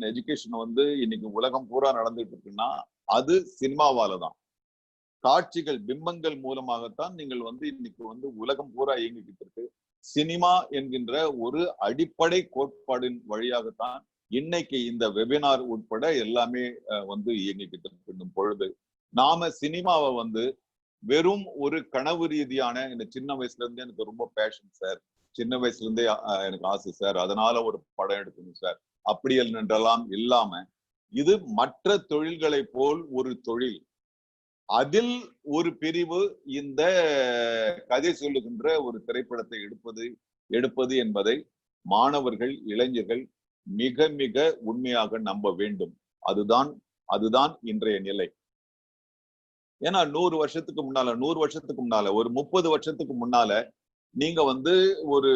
எஜுகேஷன் வந்து இன்னைக்கு உலகம் பூரா நடந்துட்டு இருக்குன்னா அது சினிமாவால தான். காட்சிகள் பிம்பங்கள் மூலமாகத்தான் நீங்கள் வந்து இன்னைக்கு வந்து உலகம் பூரா இயங்கிக்கிட்டு இருக்கு. சினிமா என்கின்ற ஒரு அடிப்படை கோட்பாடின் வழியாகத்தான் இன்னைக்கு இந்த வெபினார் உட்பட எல்லாமே வந்து இயங்கிக்கிட்டு இருக்கும் பொழுது நாம சினிமாவை வந்து வெறும் ஒரு கனவு ரீதியான இந்த சின்ன வயசுல இருந்தே எனக்கு ரொம்ப பேஷன் சார், சின்ன வயசுல இருந்தே எனக்கு ஆசை சார், அதனால ஒரு படம் எடுக்கணும் சார் அப்படி என்றெல்லாம் இல்லாம இது மற்ற தொழில்களை போல் ஒரு தொழில். அதில் ஒரு பிரிவு இந்த கதை சொல்லுகின்ற ஒரு திரைப்படத்தை எடுப்பது என்பதை மாணவர்கள் இளைஞர்கள் மிக மிக உண்மையாக நம்ப வேண்டும். அதுதான் இன்றைய நிலை. ஏன்னா 100 வருஷத்துக்கு முன்னால ஒரு 30 வருஷத்துக்கு முன்னால நீங்க வந்து ஒரு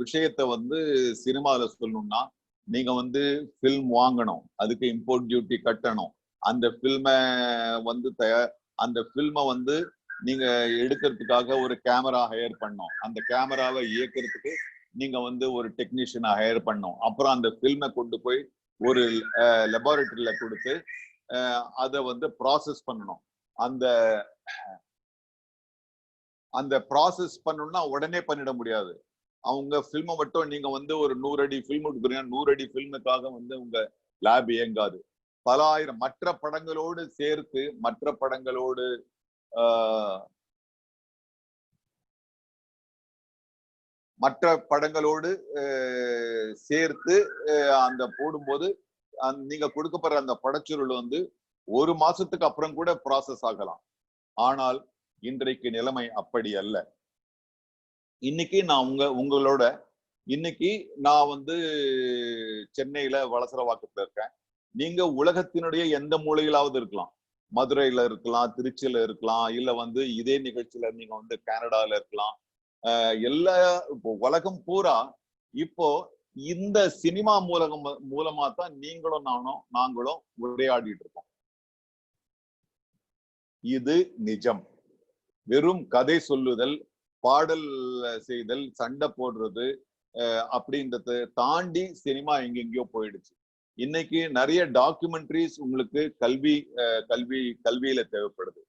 விஷயத்த வந்து சினிமால சொல்லணும்னா நீங்க வந்து ஃபில்ம் வாங்கணும், அதுக்கு இம்போர்ட் டியூட்டி கட்டணும், அந்த ஃபில்மை வந்து அந்த ஃபில்மை வந்து நீங்க எடுக்கிறதுக்காக ஒரு கேமரா ஹையர் பண்ணணும், அந்த கேமராவை இயக்கிறதுக்கு நீங்க வந்து ஒரு டெக்னீஷியனை ஹையர் பண்ணணும், அப்புறம் அந்த ஃபில்மை கொண்டு போய் ஒரு லெபார்டரியில கொடுத்து அதை வந்து ப்ராசஸ் பண்ணணும். அந்த ப்ராசஸ் பண்ணணும்னா உடனே பண்ணிட முடியாது. அவங்க ஃபில்மை மட்டும் நீங்க வந்து ஒரு 100 அடி ஃபில்ம் எடுக்கிறீங்க, 100 அடி ஃபில்முக்காக வந்து உங்க லேப் இயங்காது. பல ஆயிரம் மற்ற படங்களோடு சேர்த்து மற்ற படங்களோடு சேர்த்து அந்த போடும்போது நீங்க கொடுக்கப்படுற அந்த படச்சுருள் வந்து 1 மாசத்துக்கு அப்புறம் கூட ப்ராசஸ் ஆகலாம். ஆனால் இன்றைக்கு நிலைமை அப்படி அல்ல. இன்னைக்கு நான் உங்களோட இன்னைக்கு நான் வந்து சென்னையில வலசரவாக்கத்துல இருக்கேன். நீங்க உலகத்தினுடைய எந்த மூலையிலாவது இருக்கலாம். மதுரையில இருக்கலாம், திருச்சியில இருக்கலாம், இல்ல வந்து இதே நிகழ்ச்சியில நீங்க வந்து கனடால இருக்கலாம். எல்லா இப்போ உலகம் பூரா இப்போ இந்த சினிமா மூலமா தான் நீங்களும் நாங்களும் உரையாடிட்டு இருக்கோம். இது நிஜம். வெறும் கதை சொல்லுதல், பாடல் செய்தல், சண்டை போடுறது அப்படின்றத தாண்டி சினிமா எங்கெங்கயோ போயிடுச்சு. இன்னைக்கு நிறைய டாக்குமெண்ட்ரிஸ் உங்களுக்கு கல்வியில தேவைப்படுது,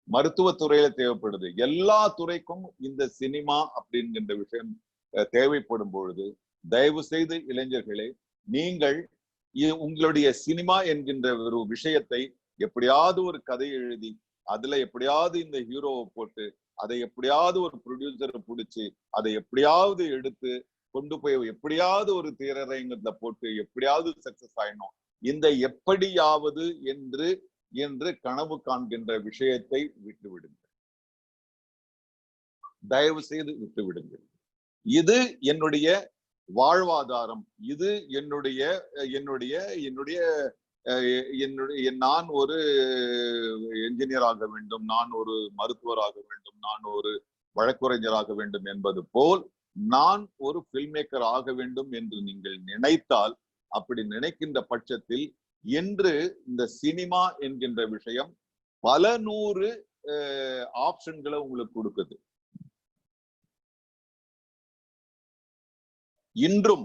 மருத்துவத்துறையில தேவைப்படுது. எல்லா துறைக்கும் இந்த சினிமா அப்படிங்கிற விஷயம் தேவைப்படும் பொழுது தயவு செய்து இளைஞர்களே, நீங்கள் உங்களுடைய சினிமா என்கின்ற ஒரு விஷயத்தை எப்படியாவது ஒரு கதை எழுதி அதுல எப்படியாவது இந்த ஹீரோவை போட்டு அதை எப்படியாவது ஒரு ப்ரொடியூசரை பிடிச்சி அதை எப்படியாவது எடுத்து கொண்டு போய் எப்படியாவது ஒரு திரையரங்கத்துல போட்டு எப்படியாவது சக்சஸ் ஆயிடணும். இந்த எப்படியாவது என்று கனவு காண்கின்ற விஷயத்தை விட்டுவிடுங்கள். தயவு செய்து விட்டுவிடுங்கள். இது என்னுடைய வாழ்வாதாரம். இது நான் ஒரு என்ஜினியர் ஆக வேண்டும், நான் ஒரு மருத்துவராக வேண்டும், நான் ஒரு வழக்குரைஞராக வேண்டும் என்பது போல் நான் ஒரு ஃபில்ம் மேக்கர் ஆக வேண்டும் என்று நீங்கள் நினைத்தால், அப்படி நினைக்கின்ற பட்சத்தில் இன்று இந்த சினிமா என்கின்ற விஷயம் பல 100 ஆப்ஷன்களை உங்களுக்கு கொடுக்குது. இன்றும்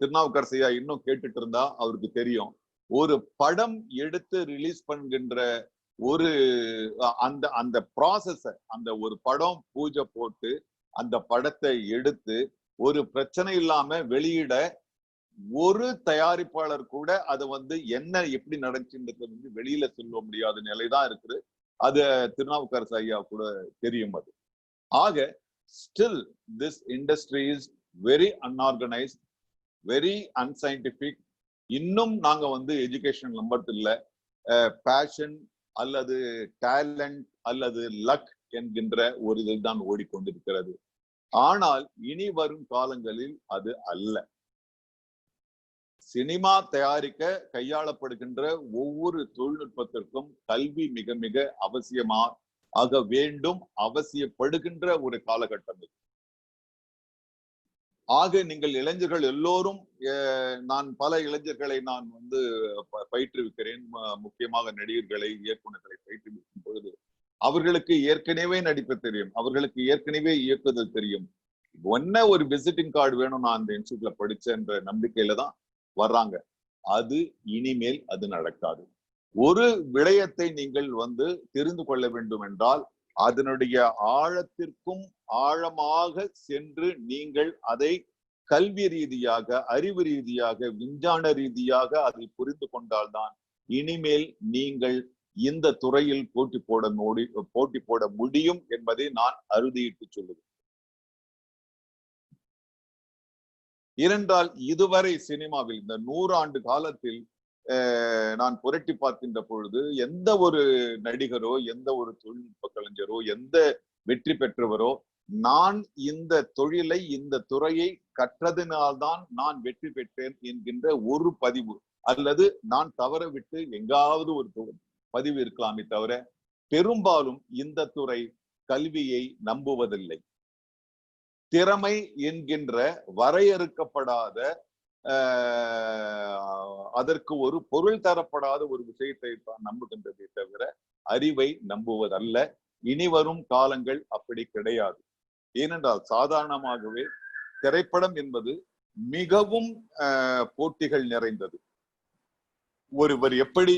திருநாவுக்கரசையா இன்னும் கேட்டுட்டு இருந்தா அவருக்கு தெரியும், ஒரு படம் எடுத்து ரிலீஸ் பண்ணுகின்ற ஒரு அந்த ப்ராசஸ, அந்த ஒரு படம் பூஜை போட்டு அந்த படத்தை எடுத்து ஒரு பிரச்சனை இல்லாம வெளியிட ஒரு தயாரிப்பாளர் கூட அதை வந்து என்ன எப்படி நடந்துச்சுன்றது வந்து வெளியில சொல்ல முடியாத நிலைதான் இருக்குது. அது திருநாவுக்கரசு ஐயா கூட தெரியும். அது ஆக still this industry is very unorganised, very unscientific. இன்னும் நாங்க வந்து எஜுகேஷன் நம்பர் இல்ல, பேஷன் அல்லது டேலண்ட் அல்லது லக் என்கின்ற ஒரு இதில் தான் ஓடிக்கொண்டிருக்கிறது. ஆனால் இனி வரும் காலங்களில் அது அல்ல. சினிமா தயாரிக்க கையாளப்படுகின்ற ஒவ்வொரு தொழில்நுட்பத்திற்கும் கல்வி மிக மிக அவசியமாக வேண்டும், அவசியப்படுகின்ற ஒரு காலகட்டம் இது. ஆக நீங்கள் இளைஞர்கள் எல்லோரும், நான் பல இளைஞர்களை நான் வந்து பயிற்றுவிக்கிறேன், முக்கியமாக நடிகர்களை, இயக்குநர்களை பயிற்றுவிக்கும் பொழுது அவர்களுக்கு ஏற்கனவே நடிப்பு தெரியும், அவர்களுக்கு ஏற்கனவே இயக்குதல் தெரியும். ஒன்ன ஒரு விசிட்டிங் கார்டு வேணும், நான் அந்த இன்ஸ்டியூட்ல படிச்சேன்ற நம்பிக்கையில தான் வர்றாங்க. அது இனிமேல் அது நடக்காது. ஒரு விடயத்தை நீங்கள் வந்து தெரிந்து கொள்ள வேண்டும் என்றால் அதனுடைய ஆழத்திற்கும் ஆழமாக சென்று நீங்கள் அதை கல்வி ரீதியாக, அறிவு ரீதியாக, விஞ்ஞான ரீதியாக அதை புரிந்து கொண்டால்தான் இனிமேல் நீங்கள் இந்த துறையில் போட்டி போட முடியும் என்பதை நான் அறுதியிட்டு சொல்லுவேன். ஏனென்றால் இதுவரை சினிமாவில் இந்த 100 ஆண்டு காலத்தில் நான் புரட்டி பார்க்கின்ற பொழுது எந்த ஒரு நடிகரோ, எந்த ஒரு தொழில்நுட்ப கலைஞரோ, எந்த வெற்றி பெற்றவரோ, நான் இந்த தொழிலை, இந்த துறையை கற்றதினால்தான் நான் வெற்றி பெற்றேன் என்கின்ற ஒரு பதிவு அல்லது நான் தவற விட்டு எங்காவது ஒரு பதிவு இருக்கலாமே தவிர பெரும்பாலும் இந்த துறை கல்வியை நம்புவதில்லை. திறமை என்கின்ற வரையறுக்கப்படாத, அதற்கு ஒரு பொருள் தரப்படாத ஒரு விஷயத்தை தான் நம்புகின்றதை தவிர அறிவை நம்புவதல்ல. இனி வரும் காலங்கள் அப்படி கிடையாது. ஏனென்றால் சாதாரணமாகவே திரைப்படம் என்பது மிகவும் போட்டிகள் நிறைந்தது. ஒருவர் எப்படி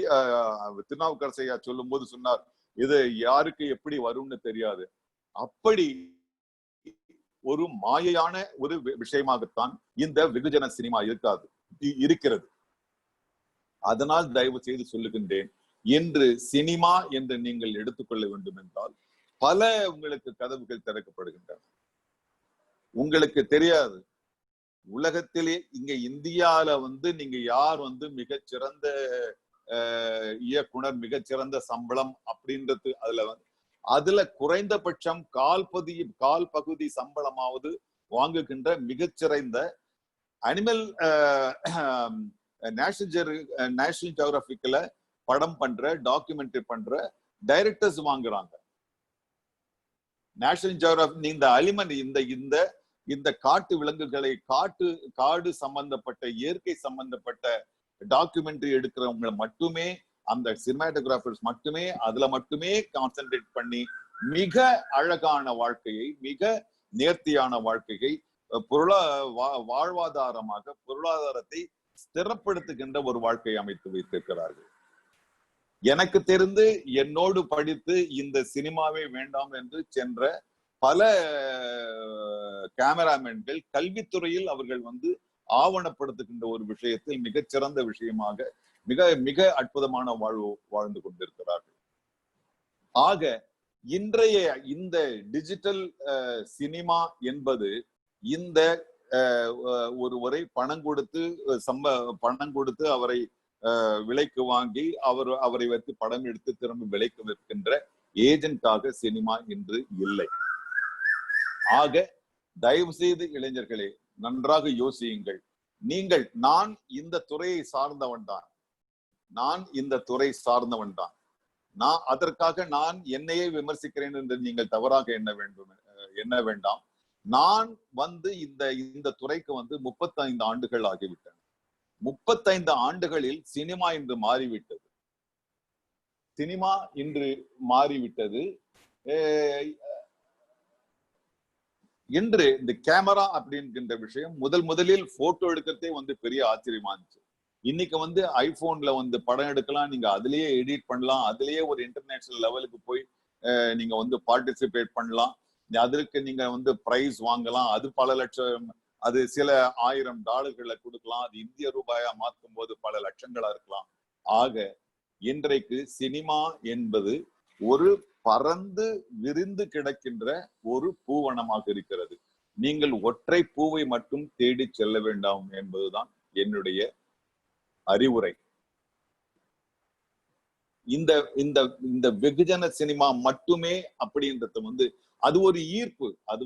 திருநாவுக்கரசையா சொல்லும் போது சொன்னார், இது யாருக்கு எப்படி வரும்னு தெரியாது. அப்படி ஒரு மாயையான ஒரு விஷயமாகத்தான் இந்த வெகுஜன சினிமா இருக்கிறது. அதனால் தயவு செய்து சொல்லுகின்றேன், என்று சினிமா என்று நீங்கள் எடுத்துக்கொள்ள வேண்டும் என்றால் பல உங்களுக்கு கதவுகள் திறக்கப்படுகின்றன. உங்களுக்கு தெரியாது, உலகத்திலே இங்க இந்தியால நீங்க யார் மிகச்சிறந்த இயக்குனர், மிகச்சிறந்த சம்பளம் அப்படின்றது அதுல குறைந்தபட்சம் கால் பகுதி சம்பளமாவது வாங்குகின்ற மிகச்சிறந்த அனிமல் நேஷனல் ஜியோகிராபிக்ல படம் பண்ற, டாக்குமெண்ட்ரி பண்ற டைரக்டர்ஸ் வாங்குறாங்க. நேஷனல் ஜியோகிராபி இந்த அலிமன் இந்த காட்டு விலங்குகளை காடு சம்பந்தப்பட்ட இயற்கை சம்பந்தப்பட்ட டாக்குமெண்ட்ரி எடுக்கிறவங்க மட்டுமே, அந்த சினிமாட்டோகிராஃபர்ஸ் மட்டுமே அதுல மட்டுமே கான்சென்ட்ரேட் பண்ணி மிக அழகான வாழ்க்கையை, மிக நேர்த்தியான வாழ்க்கையை, வாழ்வாதாரமாக பொருளாதாரத்தை ஸ்திரப்படுத்துகின்ற ஒரு வாழ்க்கையை அமைத்து வைத்திருக்கிறார்கள். எனக்கு தெரிந்து என்னோடு படித்து இந்த சினிமாவே வேண்டாம் என்று சென்ற பல கேமராமேன்கள் கல்வித்துறையில் அவர்கள் ஆவணப்படுத்துகின்ற ஒரு விஷயத்தில் மிகச்சிறந்த விஷயமாக மிக மிக அற்புதமான வாழ்ந்து கொண்டிருக்கிறார்கள். ஆக இன்றைய இந்த டிஜிட்டல் சினிமா என்பது இந்த ஒருவரை பணம் கொடுத்து அவரை விலைக்கு வாங்கி அவரை வைத்து படம் எடுத்து திரும்ப விலைக்கு விற்கின்ற ஏஜென்டாக சினிமா இன்று இல்லை. ஆக தயவு செய்து இளைஞர்களே நன்றாக யோசியுங்கள். நான் இந்த துறையை சார்ந்தவன் தான், நான் அதற்காக நான் என்னையே விமர்சிக்கிறேன் என்று நீங்கள் தவறாக எண்ண வேண்டாம். நான் இந்த துறைக்கு 35 ஆண்டுகள் ஆகிவிட்டன. 35 ஆண்டுகளில் சினிமா இன்று மாறிவிட்டது. இன்று இந்த கேமரா அப்படிங்கிற விஷயம் முதலில் போட்டோ எடுக்கிறதே பெரிய ஆச்சரியமா இருந்துச்சு. இன்னைக்கு ஐபோன்ல படம் எடுக்கலாம், நீங்க அதுலயே எடிட் பண்ணலாம், அதுலயே ஒரு இன்டர்நேஷனல் லெவலுக்கு போய் நீங்க பார்ட்டிசிபேட் பண்ணலாம், அதற்கு நீங்க பிரைஸ் வாங்கலாம், அது பல லட்சம், அது சில $1000 கொடுக்கலாம், அது இந்திய ரூபாயா மாற்றும் போது பல லட்சங்களா இருக்கலாம். ஆக இன்றைக்கு சினிமா என்பது ஒரு பறந்து விரிந்து கிடக்கின்ற ஒரு பூவனமாக இருக்கிறது. நீங்கள் ஒற்றை பூவை மட்டும் தேடி செல்ல வேண்டாம் என்பதுதான் என்னுடைய அறிவுரை. இந்த வெகுஜன சினிமா மட்டுமே அப்படின்றது அது ஒரு ஈர்ப்பு, அது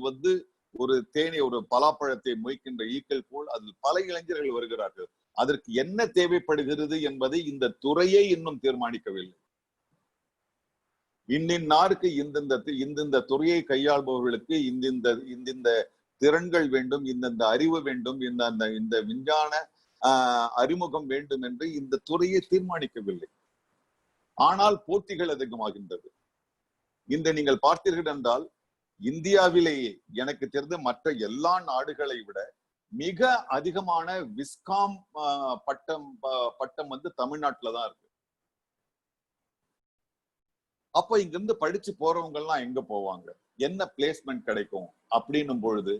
ஒரு ஒரு பலாப்பழத்தை மொய்க்கின்ற ஈக்கள் போல் அதில் பல இளைஞர்கள் வருகிறார்கள். அதற்கு என்ன தேவைப்படுகிறது என்பதை இந்த துறையே இன்னும் தீர்மானிக்கவில்லை. இந்நாருக்கு இந்த துறையை கையாள்பவர்களுக்கு இந்த திறன்கள் வேண்டும், இந்த அறிவு வேண்டும், இந்த விஞ்ஞான அறிமுகம் வேண்டும் என்று இந்த துறையை தீர்மானிக்கவில்லை. ஆனால் போட்டிகள் அதிகமாகின்றது. நீங்கள் பார்த்தீர்கள் என்றால் இந்தியாவிலேயே எனக்கு தெரிந்த மற்ற எல்லா நாடுகளை விட மிக அதிகமான விஸ்காம் பட்டம் தமிழ்நாட்டுல தான் இருக்கு. அப்ப இங்கிருந்து படிச்சு போறவங்க எல்லாம் எங்க போவாங்க, என்ன பிளேஸ்மெண்ட் கிடைக்கும் அப்படின்னும் பொழுது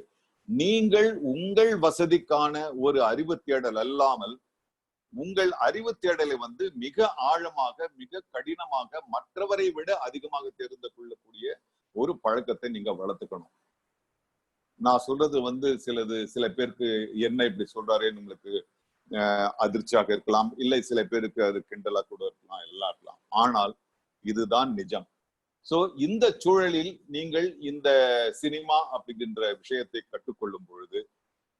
நீங்கள் உங்கள் வசதிக்கான ஒரு அறிவு தேடல் அல்லாமல் உங்கள் அறிவு தேடலை மிக ஆழமாக, மிக கடினமாக, மற்றவரை விட அதிகமாக தெரிந்து கொள்ளக்கூடிய ஒரு பழக்கத்தை நீங்க வளர்த்துக்கணும். நான் சொல்றது சில பேருக்கு என்ன இப்படி சொல்றாருன்னு உங்களுக்கு அதிர்ச்சியாக இருக்கலாம், இல்லை சில பேருக்கு அது கிண்டலா கூட இருக்கலாம், எல்லாம் இருக்கலாம். ஆனால் இதுதான் நிஜம். சோ இந்த சூழலில் நீங்கள் இந்த சினிமா அப்படிங்கிற விஷயத்தை கற்றுக்கொள்ளும் பொழுது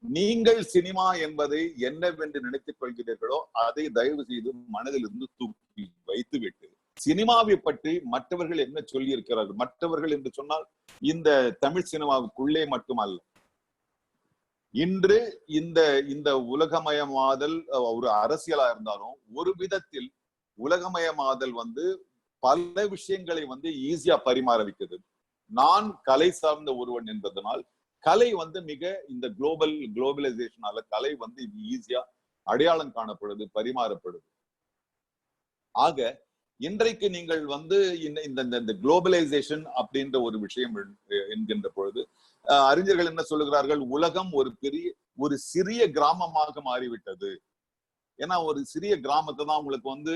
நீங்கள் சினிமா என்பதை என்னவென்று நினைத்துக் கொள்கிறீர்களோ அதை தயவு செய்து மனதில் இருந்து தூக்கி வைத்துவிட்டு சினிமாவை பற்றி மற்றவர்கள் என்ன சொல்லி இருக்கிறார்கள், மற்றவர்கள் என்று சொன்னால் இந்த தமிழ் சினிமாவுக்குள்ளே மட்டுமல்ல, இன்று இந்த உலகமயமாதல் ஒரு அரசியலா இருந்தாலும் ஒரு விதத்தில் உலகமயமாதல் பல விஷயங்களை ஈஸியா பரிமாற வைக்கிறது. நான் கலை சார்ந்த ஒருவன் என்பதனால் கலை மிக இந்த குளோபலைசேஷனால கலை ஈஸியா அடையாளம் காணப்படுது, பரிமாறப்படுது. ஆக இன்றைக்கு நீங்கள் இந்த குளோபலைசேஷன் அப்படின்ற ஒரு விஷயம் என்கின்ற பொழுது அறிஞர்கள் என்ன சொல்லுகிறார்கள்? உலகம் ஒரு சிறிய கிராமமாக மாறிவிட்டது. ஏன்னா ஒரு சிறிய கிராமத்தை தான் உங்களுக்கு வந்து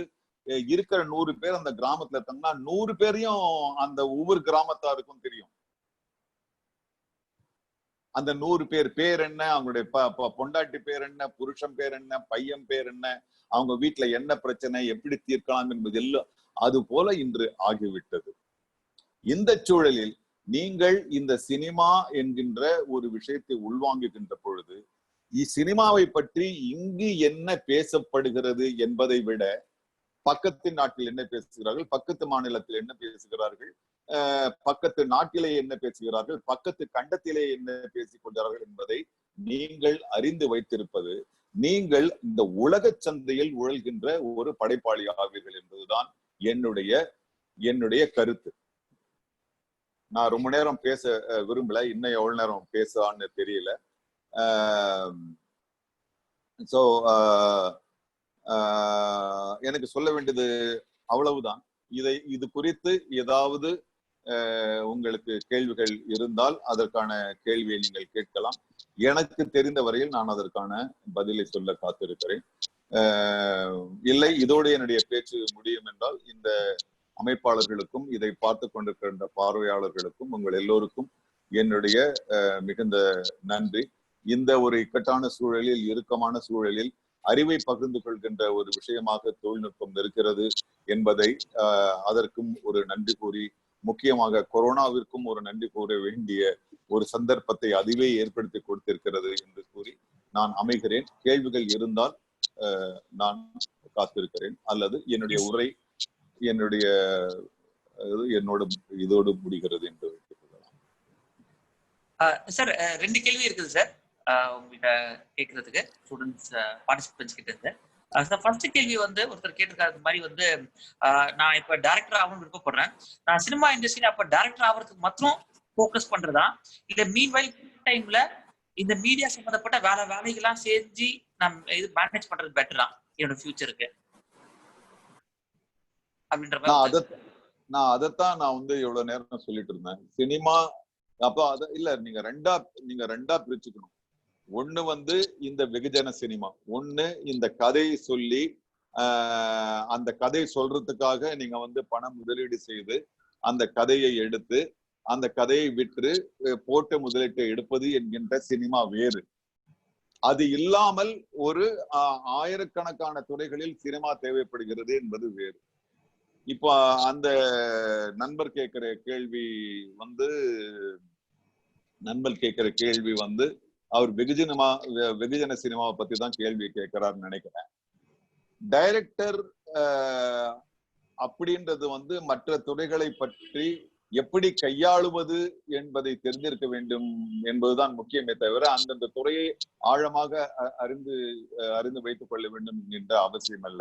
இருக்கிற 100 பேர் அந்த கிராமத்துல தங்கினா 100 பேரையும் அந்த ஒவ்வொரு கிராமத்தாருக்கும் தெரியும். அந்த 100 பேர் என்ன, அவங்களுடைய பொண்டாட்டி பேர் என்ன, புருஷன் பேர் என்ன, பையன் பேர் என்ன, அவங்க வீட்டுல என்ன பிரச்சனை, எப்படி தீர்க்கலாம் என்பது எல்லாம் அது போல இன்று ஆகிவிட்டது. இந்த சூழலில் நீங்கள் இந்த சினிமா என்கின்ற ஒரு விஷயத்தை உள்வாங்குகின்ற பொழுது சினிமாவை பற்றி இங்கு என்ன பேசப்படுகிறது என்பதை விட பக்கத்து நாட்டில் என்ன பேசுகிறார்கள், பக்கத்து மாநிலத்தில் என்ன பேசுகிறார்கள், பக்கத்து நாட்டிலே என்ன பேசுகிறார்கள், பக்கத்து கண்டத்திலே என்ன பேசிக் கொண்டார்கள் என்பதை நீங்கள் அறிந்து வைத்திருப்பது நீங்கள் இந்த உலக சந்தையில் உழல்கின்ற ஒரு படைப்பாளி ஆவீர்கள் என்பதுதான் என்னுடைய கருத்து. நான் ரொம்ப நேரம் பேச விரும்பல, இன்னும் எவ்வளவு நேரம் பேசலான்னு தெரியல. சோ எனக்கு சொல்ல வேண்டியது அவ்வளவுதான். இது குறித்து ஏதாவது உங்களுக்கு கேள்விகள் இருந்தால் அதற்கான கேள்வியை நீங்கள் கேட்கலாம். எனக்கு தெரிந்த வரையில் நான் அதற்கான பதிலை சொல்ல காத்திருக்கிறேன். இல்லை இதோடு என்னுடைய பேச்சு முடியும் என்றால் இந்த அமைப்பாளர்களுக்கும் இதை பார்த்து கொண்டிருக்கின்ற பார்வையாளர்களுக்கும் உங்கள் எல்லோருக்கும் என்னுடைய மிகுந்த நன்றி. இந்த ஒரு இக்கட்டான சூழலில், இறுக்கமான சூழலில் அறிவை பகிர்ந்து கொள்கின்ற ஒரு விஷயமாக தொழில்நுட்பம் இருக்கிறது என்பதை அதற்கும் ஒரு நன்றி கூறி, முக்கியமாக கொரோனாவிற்கும் ஒரு நன்றி கூற வேண்டிய ஒரு சந்தர்ப்பத்தை அதுவே ஏற்படுத்தி கொடுத்திருக்கிறது என்று கூறி நான் அமைகிறேன். கேள்விகள் இருந்தால் நான் காத்திருக்கிறேன், அல்லது என்னுடைய உரை என்னோட இதோடு முடிகிறது என்று வைத்துக் கொள்ளலாம். சார் 2 கேள்வி இருக்குது சார் உங்ககிட்ட கேட்கறதுக்கு, ஸ்டூடெண்ட்ஸ் பார்ட்டிசிபென்ட்ஸ் கிட்ட இருந்து. ஃபர்ஸ்ட் கேள்வி வந்து ஒருத்தர் கேட்டிருக்காரு மாதிரி வந்து நான் இப்ப டைரக்டர் ஆகணும்னு விருப்பப்படுறேன். நான் சினிமா இண்டஸ்ட்ரியில அப்ப டைரக்டர் ஆகிறதுக்கு மாத்திரம் போக்கஸ் பண்றதா, இல்ல மீன்வைல் டைம்ல இந்த மீடியா சம்பந்தப்பட்ட வேலைகள்லாம் செஞ்சு நம்ம இது மேனேஜ் பண்றது பெட்டரா என்னோட ஃபியூச்சருக்கு அப்படின்ற மாதிரி? நான் அதைத்தான் நான் வந்து எவ்வளவு நேரம் சொல்லிட்டு இருந்தேன். சினிமா அப்போ இல்ல, நீங்க ரெண்டா பிரிச்சுக்கணும். ஒண்ணு வந்து இந்த வெகுஜன சினிமா, ஒண்ணு இந்த கதையை சொல்லி அந்த கதை சொல்றதுக்காக நீங்க வந்து பணம் முதலீடு செய்து அந்த கதையை எடுத்து அந்த கதையை விற்று போட்ட முதலீட்டை எடுப்பது என்கின்ற சினிமா வேறு. அது இல்லாமல் ஒரு ஆயிரக்கணக்கான துறைகளில் சினிமா தேவைப்படுகிறது என்பது வேறு. இப்போ அந்த நண்பர் கேட்கிற கேள்வி வந்து அவர் வெகுஜன சினிமாவை பத்தி தான் கேள்வி கேட்கிறாருன்னு நினைக்கிறேன். டைரக்டர் அப்படின்றது வந்து மற்ற துறைகளை பற்றி எப்படி கையாளுவது என்பதை தெரிந்திருக்க வேண்டும் என்பதுதான் முக்கியமே தவிர அந்தந்த துறையை ஆழமாக அறிந்து வைத்துக் கொள்ள வேண்டும் என்கின்ற அவசியம் அல்ல.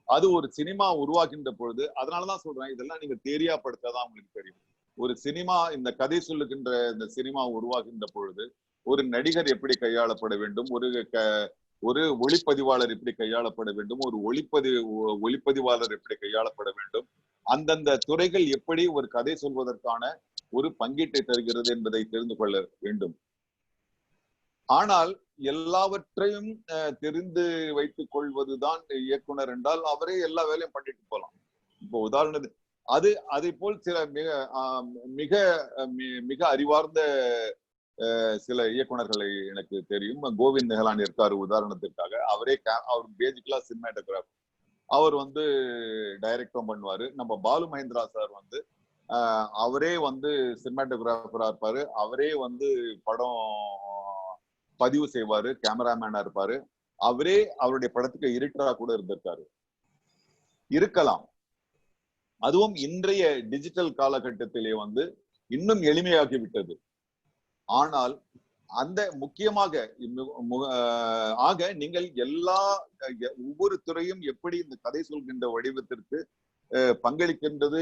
அது ஒரு சினிமா உருவாகின்ற பொழுது, அதனாலதான் சொல்றேன், இதெல்லாம் நீங்க தேரியா படுத்தாதான் உங்களுக்கு தெரியும். ஒரு சினிமா, இந்த கதை சொல்லுகின்ற இந்த சினிமா உருவாகின்ற பொழுது ஒரு நடிகர் எப்படி கையாளப்பட வேண்டும், ஒரு ஒளிப்பதிவாளர் எப்படி கையாளப்பட வேண்டும், ஒரு ஒளிப்பதிவாளர் எப்படி கையாளப்பட வேண்டும், அந்தந்த துறைகள் எப்படி ஒரு கதை சொல்வதற்கான ஒரு பங்கீட்டை தருகிறது என்பதை தெரிந்து கொள்ள வேண்டும். ஆனால் எல்லாவற்றையும் தெரிந்து வைத்துக் கொள்வதுதான் இயக்குனர் என்றால் அவரே எல்லா வேலையும் பண்ணிட்டு போலாம். இப்போ உதாரணத்துக்கு அதை போல் சில மிக மிக அறிவார்ந்த சில இயக்குனர்களை எனக்கு தெரியும். கோவிந்த் நிகலானி இருக்காரு உதாரணத்திற்காக. அவர் பேசிக்கலா சினிமாட்டோகிராஃபர், அவர் வந்து டைரக்டும் பண்ணுவாரு. நம்ம பாலு மகேந்திரா சார் வந்து அவரே வந்து சினிமாட்டோகிராஃபரா இருப்பாரு, அவரே வந்து படம் பதிவு செய்வாரு, கேமராமேனா இருப்பாரு, அவரே அவருடைய படத்துக்கு எடிட்டரா கூட இருக்கலாம். அதுவும் இன்றைய டிஜிட்டல் காலகட்டத்திலே வந்து இன்னும் எளிமையாகி விட்டது. ஆனால் அந்த முக்கியமாக நீங்கள் ஒவ்வொரு துறையும் எப்படி இந்த கதை சொல்கின்ற வடிவத்திற்கு பங்களிக்கின்றது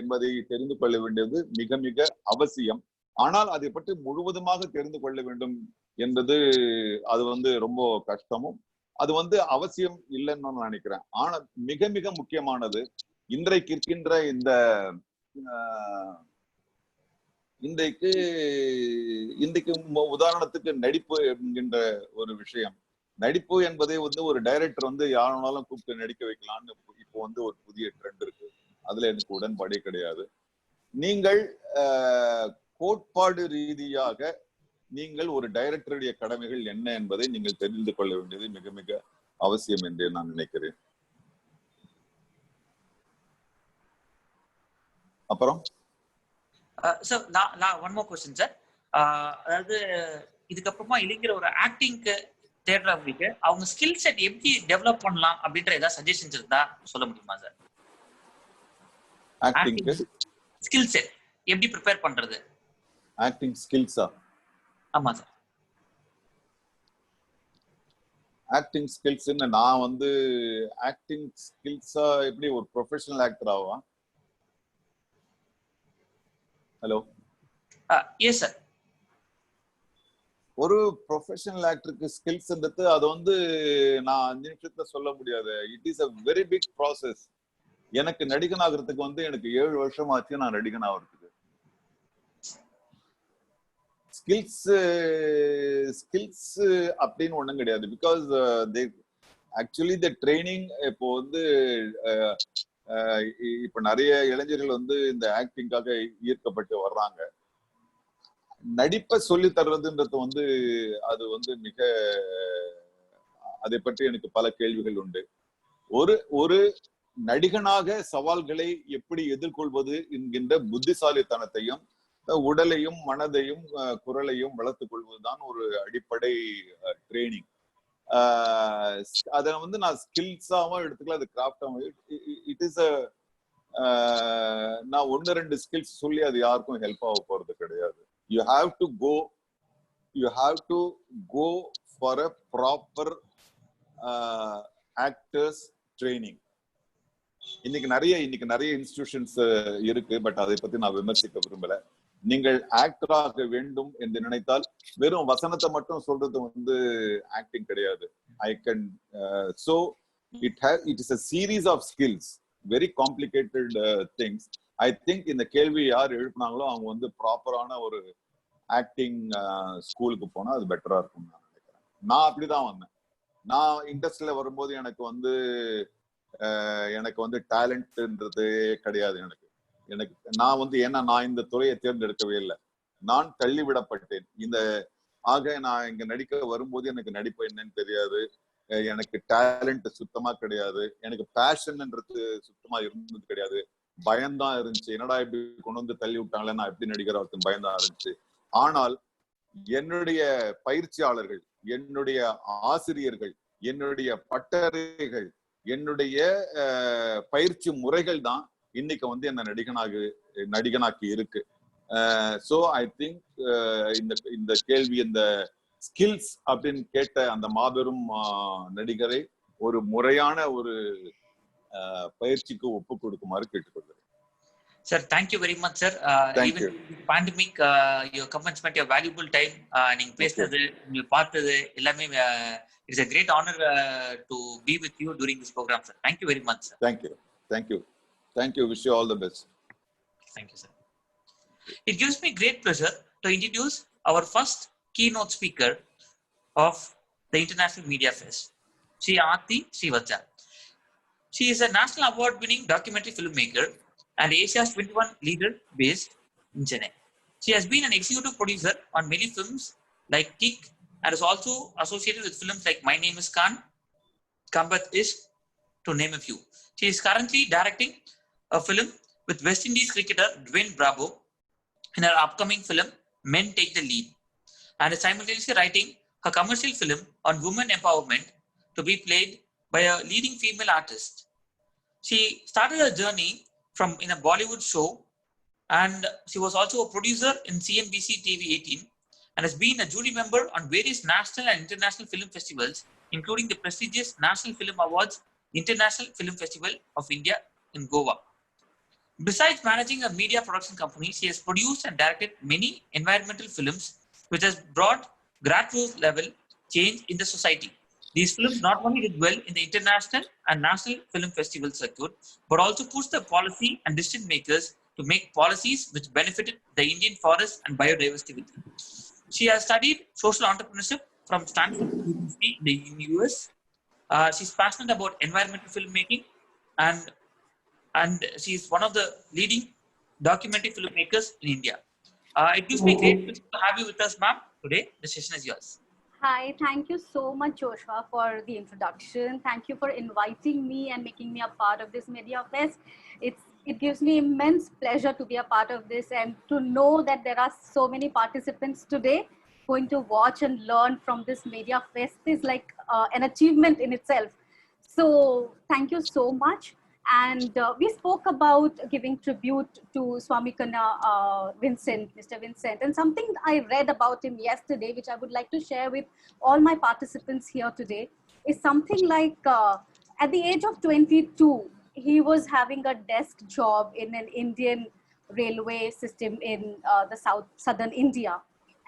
என்பதை தெரிந்து கொள்ள வேண்டியது மிக மிக அவசியம். ஆனால் அதை பற்றி முழுவதுமாக தெரிந்து கொள்ள வேண்டும் என்பது அது வந்து ரொம்ப கஷ்டமும் அது வந்து அவசியம் இல்லைன்னு நான் நினைக்கிறேன். ஆனால் மிக மிக முக்கியமானது இன்றைக்கு இருக்கின்ற இந்த இன்றைக்கு உதாரணத்துக்கு நடிப்பு என்கின்ற ஒரு விஷயம், நடிப்பு என்பதை வந்து ஒரு டைரக்டர் வந்து யாருனாலும் கூப்பிட்டு நடிக்க வைக்கலாம்னு இப்போ வந்து ஒரு புதிய ட்ரெண்ட் இருக்கு. அதுல எனக்கு உடன்பாடே கிடையாது. நீங்கள் கோட்பாடு ரீதியாக நீங்கள் ஒரு டைரக்டருடைய கடமைகள் என்ன என்பதை நீங்கள் தெரிந்து கொள்ள வேண்டியது மிக மிக அவசியம் என்று நான் நினைக்கிறேன். அப்புறம் சார் நான் ஒன் மோர் क्वेश्चन சார். அதாவது இதுக்கப்புறமா இளைஞர் ஒரு ஆக்டிங்க்கு தேடுறவங்களுக்கு அவங்க ஸ்கில் செட் எப்படி டெவலப் பண்ணலாம் அப்படின்ற ஏதாவது சஜஷன்ஸ் இருந்தா சொல்ல முடியுமா சார்? ஆக்டிங்க்கு ஸ்கில் செட் எப்படி ப்ரிப்பேர் பண்றது? ஆக்டிங் ஸ்கில்ஸா? ஆமா சார். ஆக்டிங் ஸ்கில்ஸ் நான் வந்து ஆக்டிங் ஸ்கில்ஸா எப்படி ஒரு ப்ரொஃபஷனல் ஆக்டர் ஆவா? ஹலோ. Yes sir. ஒரு ப்ரொஃபஷனல் ஆக்டருக்கு ஸ்கில்ஸ்ன்றது அது வந்து நான் 5 நிமிஷத்துல சொல்ல முடியாது. It is a very big process. எனக்கு நடிகன் ஆகிறதுக்கு வந்து எனக்கு 7 வருஷம் ஆச்சு நான் நடிகன் ஆகிறதுக்கு. ஸ்கில்ஸ் அப்படின்னு ஒண்ணும் கிடையாது. பிகாஸ் ஆக்சுவலி த ட்ரைனிங் இப்போ வந்து இப்ப நிறைய இளைஞர்கள் வந்து இந்த ஆக்டிங்காக ஈர்க்கப்பட்டு வர்றாங்க. நடிப்பை சொல்லி தர்றதுன்றது வந்து அது வந்து மிக அதை பற்றி எனக்கு பல கேள்விகள் உண்டு. ஒரு நடிகனாக சவால்களை எப்படி எதிர்கொள்வது என்கின்ற புத்திசாலித்தனத்தையும் உடலையும் மனதையும் குரலையும் வளர்த்துக் கொள்வதுதான் ஒரு அடிப்படை ட்ரைனிங். அதை வந்து நான் ஸ்கில்ஸாவும் எடுத்துக்கலாம், அது கிராஃப்டாவும். இட் இஸ் நான் 1-2 ஸ்கில்ஸ் சொல்லி அது யாருக்கும் ஹெல்ப் ஆக போறது கிடையாது. You have to go for a proper actors training. இன்னைக்கு நிறைய இன்ஸ்டிடியூஷன்ஸ் இருக்கு, பட் அதை பத்தி நான் விமர்சிக்க விரும்பல. நீங்கள் ஆக்டராக வேண்டும் என்று நினைத்தால் வெறும் வசனத்தை மட்டும் சொல்றது வந்து ஆக்டிங் கிடையாது. It is a series of skills, very complicated things. I think இந்த கேள்வி யார் எழுப்பினாங்களோ அவங்க வந்து ப்ராப்பரான ஒரு ஆக்டிங் ஸ்கூலுக்கு போனா அது பெட்டரா இருக்கும்னு நான் நினைக்கிறேன். நான் அப்படிதான் வந்தேன். நான் இண்டஸ்ட்ரியில வரும்போது எனக்கு வந்து டேலண்ட்ன்றது கிடையாது. நான் வந்து ஏன்னா நான் இந்த துறையை தேர்ந்தெடுக்கவே இல்லை, நான் தள்ளிவிடப்பட்டேன். நான் இங்க நடிக்க வரும்போது எனக்கு நடிப்பு என்னன்னு தெரியாது, எனக்கு டேலண்ட் சுத்தமா கிடையாது, எனக்கு பேஷன்ன்றது சுத்தமா இருந்தது கிடையாது. பயம்தான் இருந்துச்சு. என்னடா இப்படி கொண்டு வந்து தள்ளி விட்டாங்களே, நான் எப்படி நடிக்கிறவருக்கு பயம்தான் இருந்துச்சு. ஆனால் என்னுடைய பயிற்சியாளர்கள், என்னுடைய ஆசிரியர்கள், என்னுடைய பட்டறைகள், என்னுடைய பயிற்சி முறைகள் தான் இன்னைக்கு வந்து என்ன நடிகனாக்கி இருக்கு. சோ ஐ திங்க் இந்த கேள்வி, இந்த ஸ்கில்ஸ் அப்படின்னு கேட்ட அந்த மாபெரும் நடிகரை ஒரு முறையான ஒரு பயிற்சிக்கு ஒப்பு கொடுக்குமாறு கேட்டுக்கொள்கிறேன். Sir, thank you very much, sir. Thank you. Pandemic, your comments spent your valuable time. நீங்க பேசுறது, நீங்க பார்த்தது எல்லாமே, it's a great honor to be with you during this program, sir. Thank you very much, sir. Thank you. Wish you all the best. Thank you, sir. It gives me great pleasure to introduce our first keynote speaker of the International Media Fest, Sri Tatti. She is a national award-winning documentary filmmaker and Asia's 21 leader based in Chennai. She has been an executive producer on many films like Kick and is also associated with films like My Name is Khan, Kambat Ishq, to name a few. She is currently directing a film with West Indies cricketer Dwayne Bravo in her upcoming film Men Take the Lead, and is simultaneously writing her commercial film on women empowerment to be played by a leading female artist. She started her journey in a Bollywood show, and she was also a producer in CNBC TV 18 and has been a jury member on various national and international film festivals, including the prestigious National Film Awards, International Film Festival of India in Goa. Besides managing a media production company, she has produced and directed many environmental films which has brought grassroots level change in the society. These films not only did well in the international and national film festival circuit, but also pushed the policy and decision makers to make policies which benefited the Indian forest and biodiversity with it. She has studied social entrepreneurship from Stanford University in the US. She's passionate about environmental filmmaking, and she's one of the leading documentary filmmakers in India. It gives me great pleasure to have you with us, ma'am. Today, the session is yours. Hi, thank you so much, Joshua, for the introduction. Thank you for inviting me and making me a part of this Media Fest. It gives me immense pleasure to be a part of this and to know that there are so many participants today going to watch and learn from this Media Fest is like an achievement in itself. So thank you so much. And we spoke about giving tribute to Swami Vincent, Mr. Vincent, and something I read about him yesterday, which I would like to share with all my participants here today, is something like at the age of 22, he was having a desk job in an Indian railway system in the southern India.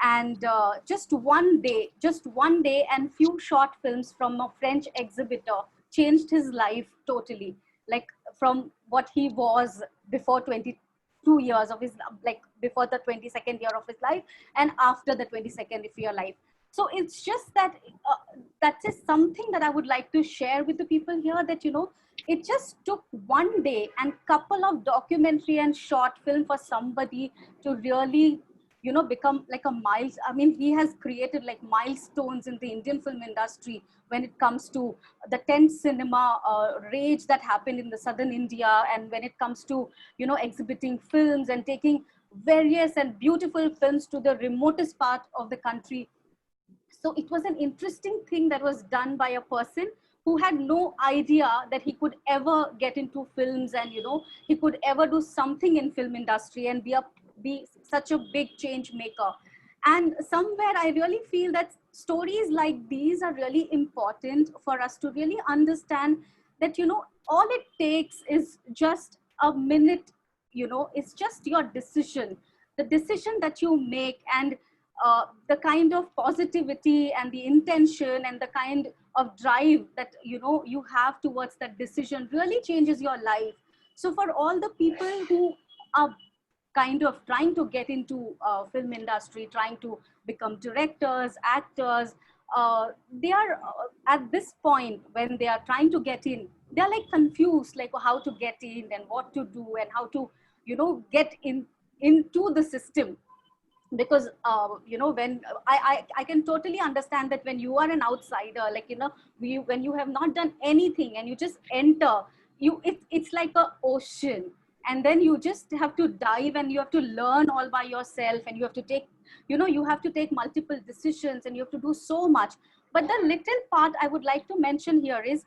And just one day and few short films from a French exhibitor changed his life totally. Like from what he was before 22 years of his, like before the 22nd year of his life and after the 22nd year life. So it's just that that is something that I would like to share with the people here, that, you know, it just took one day and couple of documentary and short film for somebody to really, you know, become like a he has created like milestones in the Indian film industry when it comes to the tent cinema rage that happened in the southern India, and when it comes to, you know, exhibiting films and taking various and beautiful films to the remotest part of the country. So it was an interesting thing that was done by a person who had no idea that he could ever get into films and, you know, he could ever do something in film industry and be such a big change maker. And somewhere I really feel that stories like these are really important for us to really understand that, you know, all it takes is just a minute, you know, it's just your decision, the decision that you make, and the kind of positivity and the intention and the kind of drive that, you know, you have towards that decision really changes your life. So for all the people who are kind of trying to get into film industry, trying to become directors, actors, they are at this point when they are trying to get in, they're like confused, like how to get in and what to do and how to, you know, get into the system. Because you know, when I can totally understand that when you are an outsider, like, you know, when you have not done anything and you just enter, it's like an ocean, and then you just have to dive and you have to learn all by yourself, and you have to take, you know, you have to take multiple decisions and you have to do so much. But the little part I would like to mention here is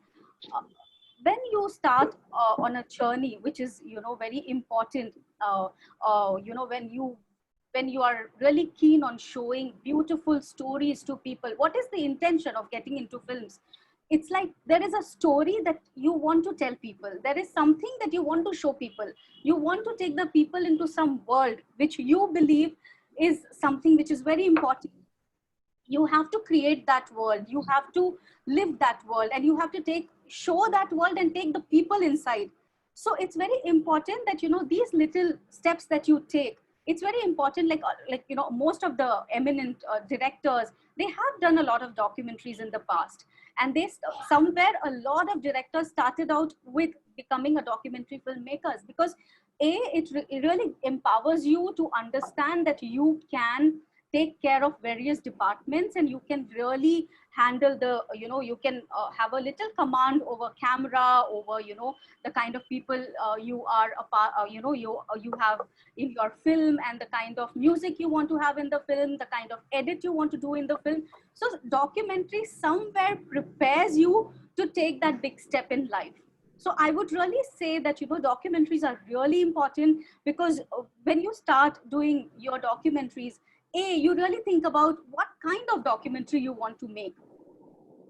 when you start on a journey, which is, you know, very important, you know, when you are really keen on showing beautiful stories to people, what is the intention of getting into films? It's like there is a story that you want to tell people. There is something that you want to show people. You want to take the people into some world which you believe is something which is very important. You have to create that world. You have to live that world, and you have to show that world and take the people inside. So it's very important that, you know, these little steps that you take, it's very important. Like you know, most of the eminent directors, they have done a lot of documentaries in the past, and somewhere a lot of directors started out with becoming a documentary filmmakers, because it really empowers you to understand that you can take care of various departments, and you can really handle the, you know, you can have a little command over camera, over, you know, the kind of people you are you know, you have in your film, and the kind of music you want to have in the film, the kind of edit you want to do in the film. So documentary somewhere prepares you to take that big step in life. So I would really say that, you know, documentaries are really important, because when you start doing your documentaries, you really think about what kind of documentary you want to make.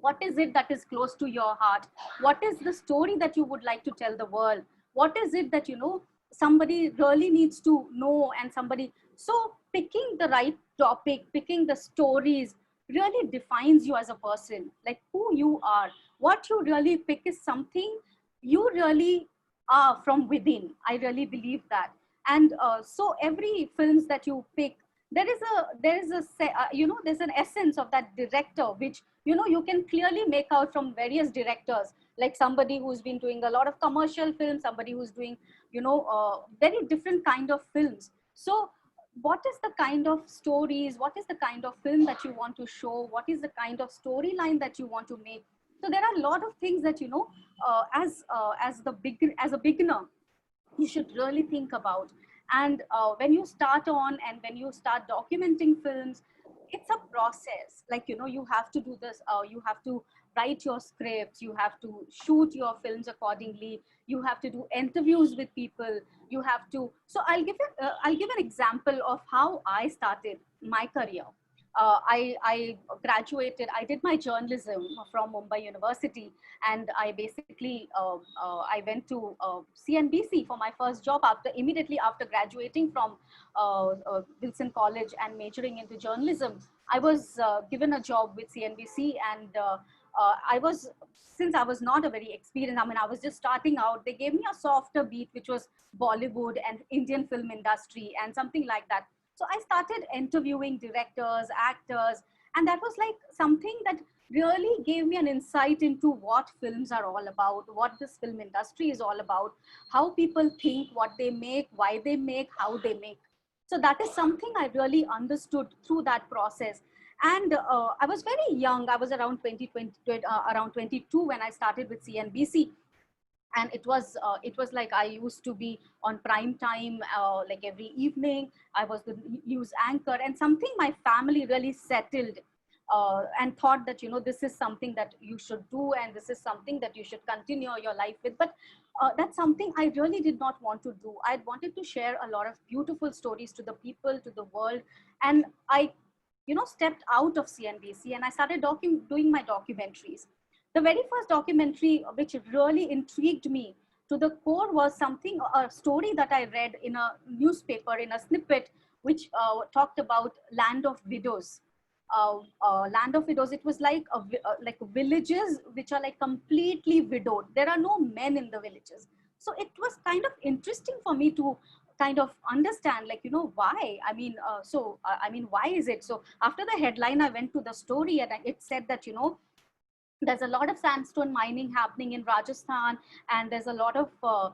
What is it that is close to your heart? What is the story that you would like to tell the world? What is it that, you know, somebody really needs to know, and somebody, so picking the right topic, picking the stories really defines you as a person, like who you are. What you really pick is something you really are from within. I really believe that. And so every films that you pick, there's an essence of that director, which, you can clearly make out from various directors, like somebody who's been doing a lot of commercial films, somebody who's doing, very different kind of films. So what is the kind of stories, what is the kind of film that you want to show, what is the kind of storyline that you want to make? So there are a lot of things that, as a beginner, you should really think about. And when you start on and when you start documenting films, it's a process. Like, you have to do this, you have to write your scripts, you have to shoot your films accordingly, you have to do interviews with people, you have to. So I'll give an example of how I started my career. I graduated, I did my journalism from Mumbai University, and I basically, I went to CNBC for my first job immediately after graduating from Wilson College and majoring into journalism. I was given a job with CNBC, and since I was not a very experienced, I mean, I was just starting out, they gave me a softer beat, which was Bollywood and Indian film industry and something like that. So I started interviewing directors, actors, and that was like something that really gave me an insight into what films are all about, what this film industry is all about, how people think, what they make, why they make, how they make. So that is something I really understood through that process. And I was very young. I was around 22 when I started with CNBC. And it was like I used to be on prime time, like every evening. I was the news anchor, and something my family really settled and thought that, this is something that you should do, and this is something that you should continue your life with. But that's something I really did not want to do. I wanted to share a lot of beautiful stories to the people, to the world. And I, stepped out of CNBC and I started doing my documentaries. The very first documentary which really intrigued me to the core was a story that I read in a newspaper, in a snippet, which talked about Land of Widows. Land of Widows, it was like like villages which are like completely widowed. There are no men in the villages. So it was kind of interesting for me to kind of understand, like, why? I mean, why is it? So after the headline, I went to the story, and it said that, there's a lot of sandstone mining happening in Rajasthan, and there's a lot of, the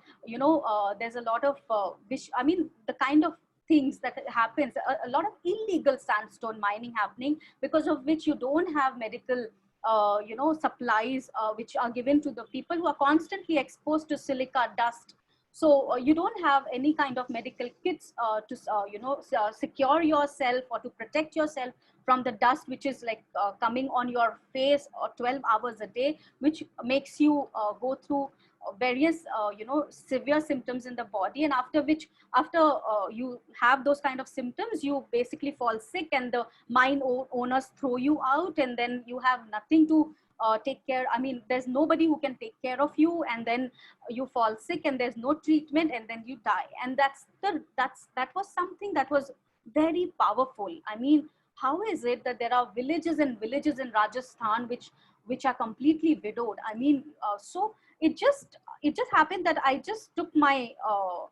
kind of things that happens, a lot of illegal sandstone mining happening, because of which you don't have medical, supplies, which are given to the people who are constantly exposed to silica dust. So you don't have any kind of medical kits to secure yourself or to protect yourself from the dust, which is like coming on your face 12 hours a day, which makes you go through various severe symptoms in the body. And after you have those kind of symptoms, you basically fall sick, and the mine owners throw you out, and then you have nothing to take care. I mean, there's nobody who can take care of you, and then you fall sick, and there's no treatment, and then you die. And that was something that was very powerful. I mean, how is it that there are villages and villages in Rajasthan which are completely widowed? I mean, so it just happened that I just took my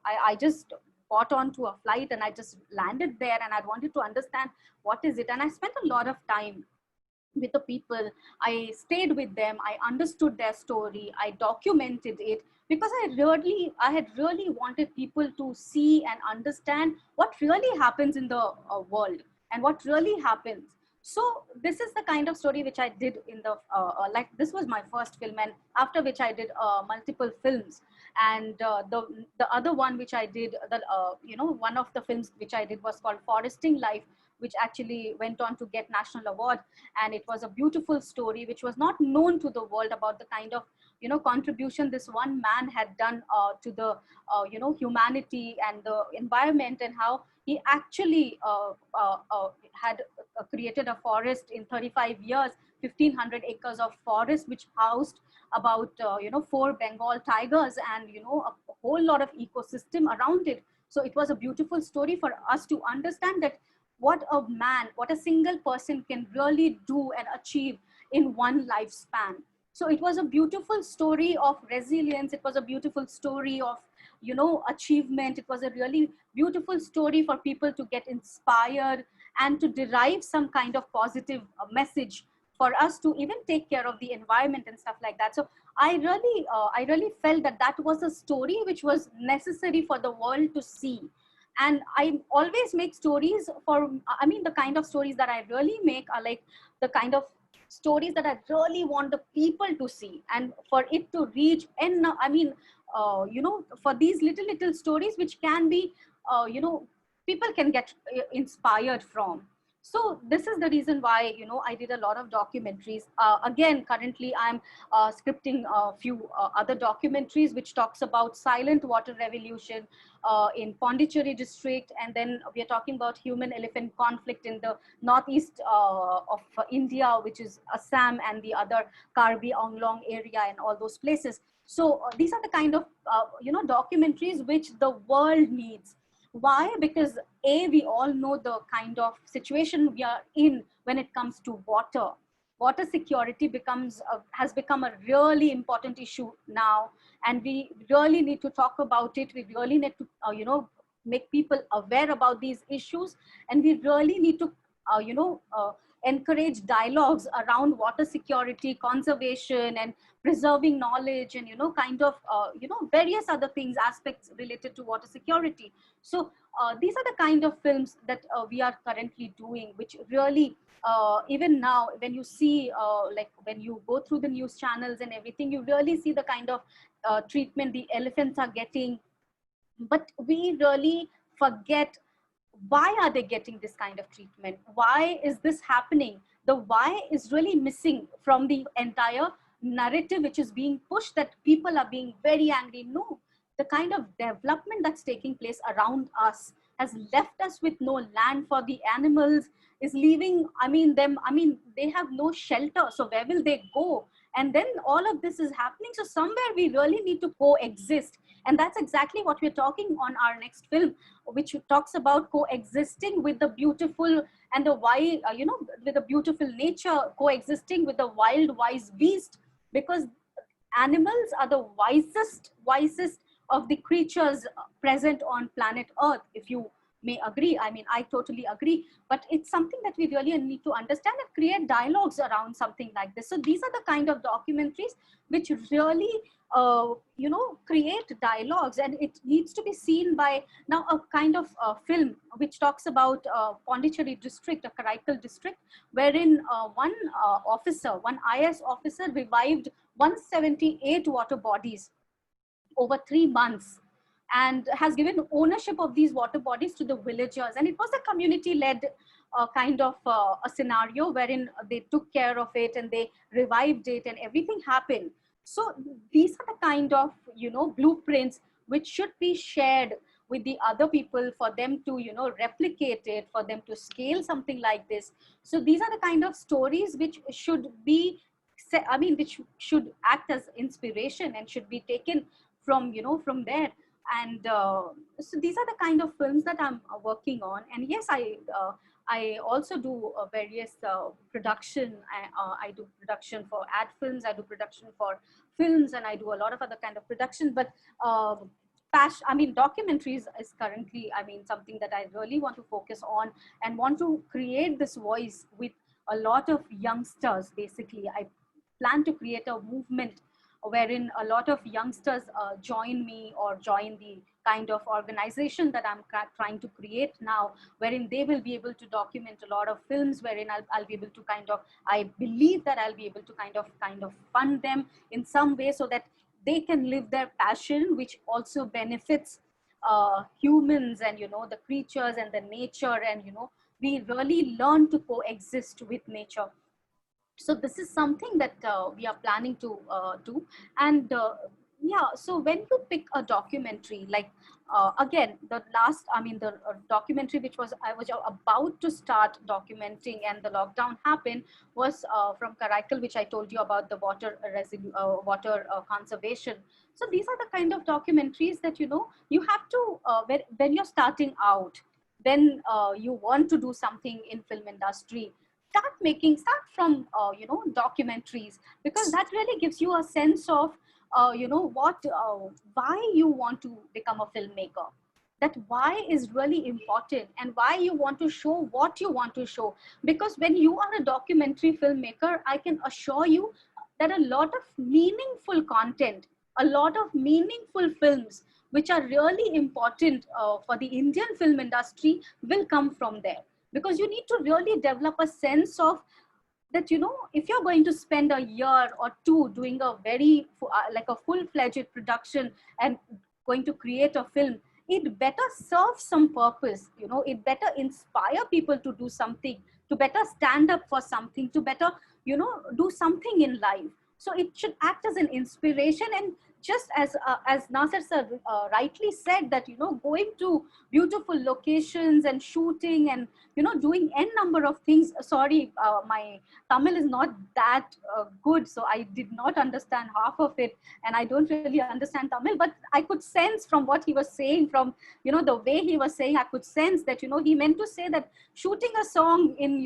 I just got onto a flight, and I just landed there, and I wanted to understand what is it. And I spent a lot of time with the people. I stayed with them, I understood their story, I documented it, because I had really wanted people to see and understand what really happens in the world, and what really happens. So this is the kind of story which I did in the like, this was my first film, and after which I did multiple films. And the other one which I did, one of the films which I did was called Foresting Life, which actually went on to get national award. And it was a beautiful story which was not known to the world, about the kind of contribution this one man had done to the humanity and the environment, and how he actually had created a forest in 35 years, 1,500 acres of forest, which housed about 4 Bengal tigers, and a whole lot of ecosystem around it. So it was a beautiful story for us to understand that what a single person can really do and achieve in one lifespan. So it was a beautiful story of resilience. It was a beautiful story of achievement. It was a really beautiful story for people to get inspired and to derive some kind of positive message for us to even take care of the environment and stuff like that. So I really felt that that was a story which was necessary for the world to see. And I always make stories for, I mean, the kind of stories that I really make are like the kind of stories that I really want the people to see, and for it to reach. And I mean, for these little stories which can be, people can get inspired from. So this is the reason why, I did a lot of documentaries. Again, currently I'm scripting a few other documentaries which talks about silent water revolution in Pondicherry district. And then we are talking about human elephant conflict in the northeast of India, which is Assam and the other Karbi Anglong area and all those places. So these are the kind of, documentaries which the world needs. Why? Because we all know the kind of situation we are in when it comes to water. Water security has become a really important issue now, and we really need to talk about it. We really need to, make people aware about these issues, and we really need to, encourage dialogues around water security, conservation, and preserving knowledge, and kind of various other things, aspects related to water security. So these are the kind of films that we are currently doing, which really even now when you see like when you go through the news channels and everything, you really see the kind of treatment the elephants are getting. But we really forget, why are they getting this kind of treatment? Why is this happening? The why is really missing from the entire narrative which is being pushed, that people are being very angry. No, the kind of development that's taking place around us has left us with no land for the animals, is leaving, they have no shelter. So where will they go? And then all of this is happening. So somewhere we really need to coexist. And that's exactly what we're talking on our next film, which talks about coexisting with the beautiful and the wild, with the beautiful nature, coexisting with the wild, wise beast, because animals are the wisest of the creatures present on planet Earth, if you may agree. I mean, I totally agree, but it's something that we really need to understand and create dialogues around something like this. So these are the kind of documentaries which really, create dialogues, and it needs to be seen by now a kind of film which talks about Pondicherry district, a Karaikal district, wherein one IS officer revived 178 water bodies over 3 months, and has given ownership of these water bodies to the villagers. And it was a community-led kind of a scenario wherein they took care of it and they revived it and everything happened. So these are the kind of, blueprints which should be shared with the other people for them to, replicate it, for them to scale something like this. So these are the kind of stories which should be, which should act as inspiration and should be taken from, from there. And so these are the kind of films that I'm working on. And yes, I also do various production. I do production for ad films, I do production for films, and I do a lot of other kind of production. But documentaries is currently, something that I really want to focus on and want to create this voice with a lot of youngsters. Basically, I plan to create a movement wherein a lot of youngsters join me or join the kind of organization that I'm trying to create now, wherein they will be able to document a lot of films, wherein I'll be able to I believe that I'll be able to kind of fund them in some way so that they can live their passion, which also benefits humans and, the creatures and the nature. And, we really learn to coexist with nature. So this is something that we are planning to do. And yeah, so when you pick a documentary, like again, the documentary which I was about to start documenting and the lockdown happened was from Karaikal, which I told you about, the water conservation. So these are the kind of documentaries that, you have to, when you're starting out, when you want to do something in film industry, start from documentaries, because that really gives you a sense of why you want to become a filmmaker. That why is really important, and why you want to show what you want to show. Because when you are a documentary filmmaker, I can assure you that a lot of meaningful content, a lot of meaningful films which are really important for the Indian film industry will come from there. Because you need to really develop a sense of that, if you're going to spend a year or two doing a very like a full-fledged production and going to create a film, it better serve some purpose. It better inspire people to do something, to better stand up for something, to better do something in life. So it should act as an inspiration. And just as NASSAR sir rightly said, that going to beautiful locations and shooting and doing n number of things. Sorry, my Tamil is not that good, so I did not understand half of it, and I don't really understand Tamil, but I could sense from what he was saying, from the way he was saying, I could sense that he meant to say that shooting a song in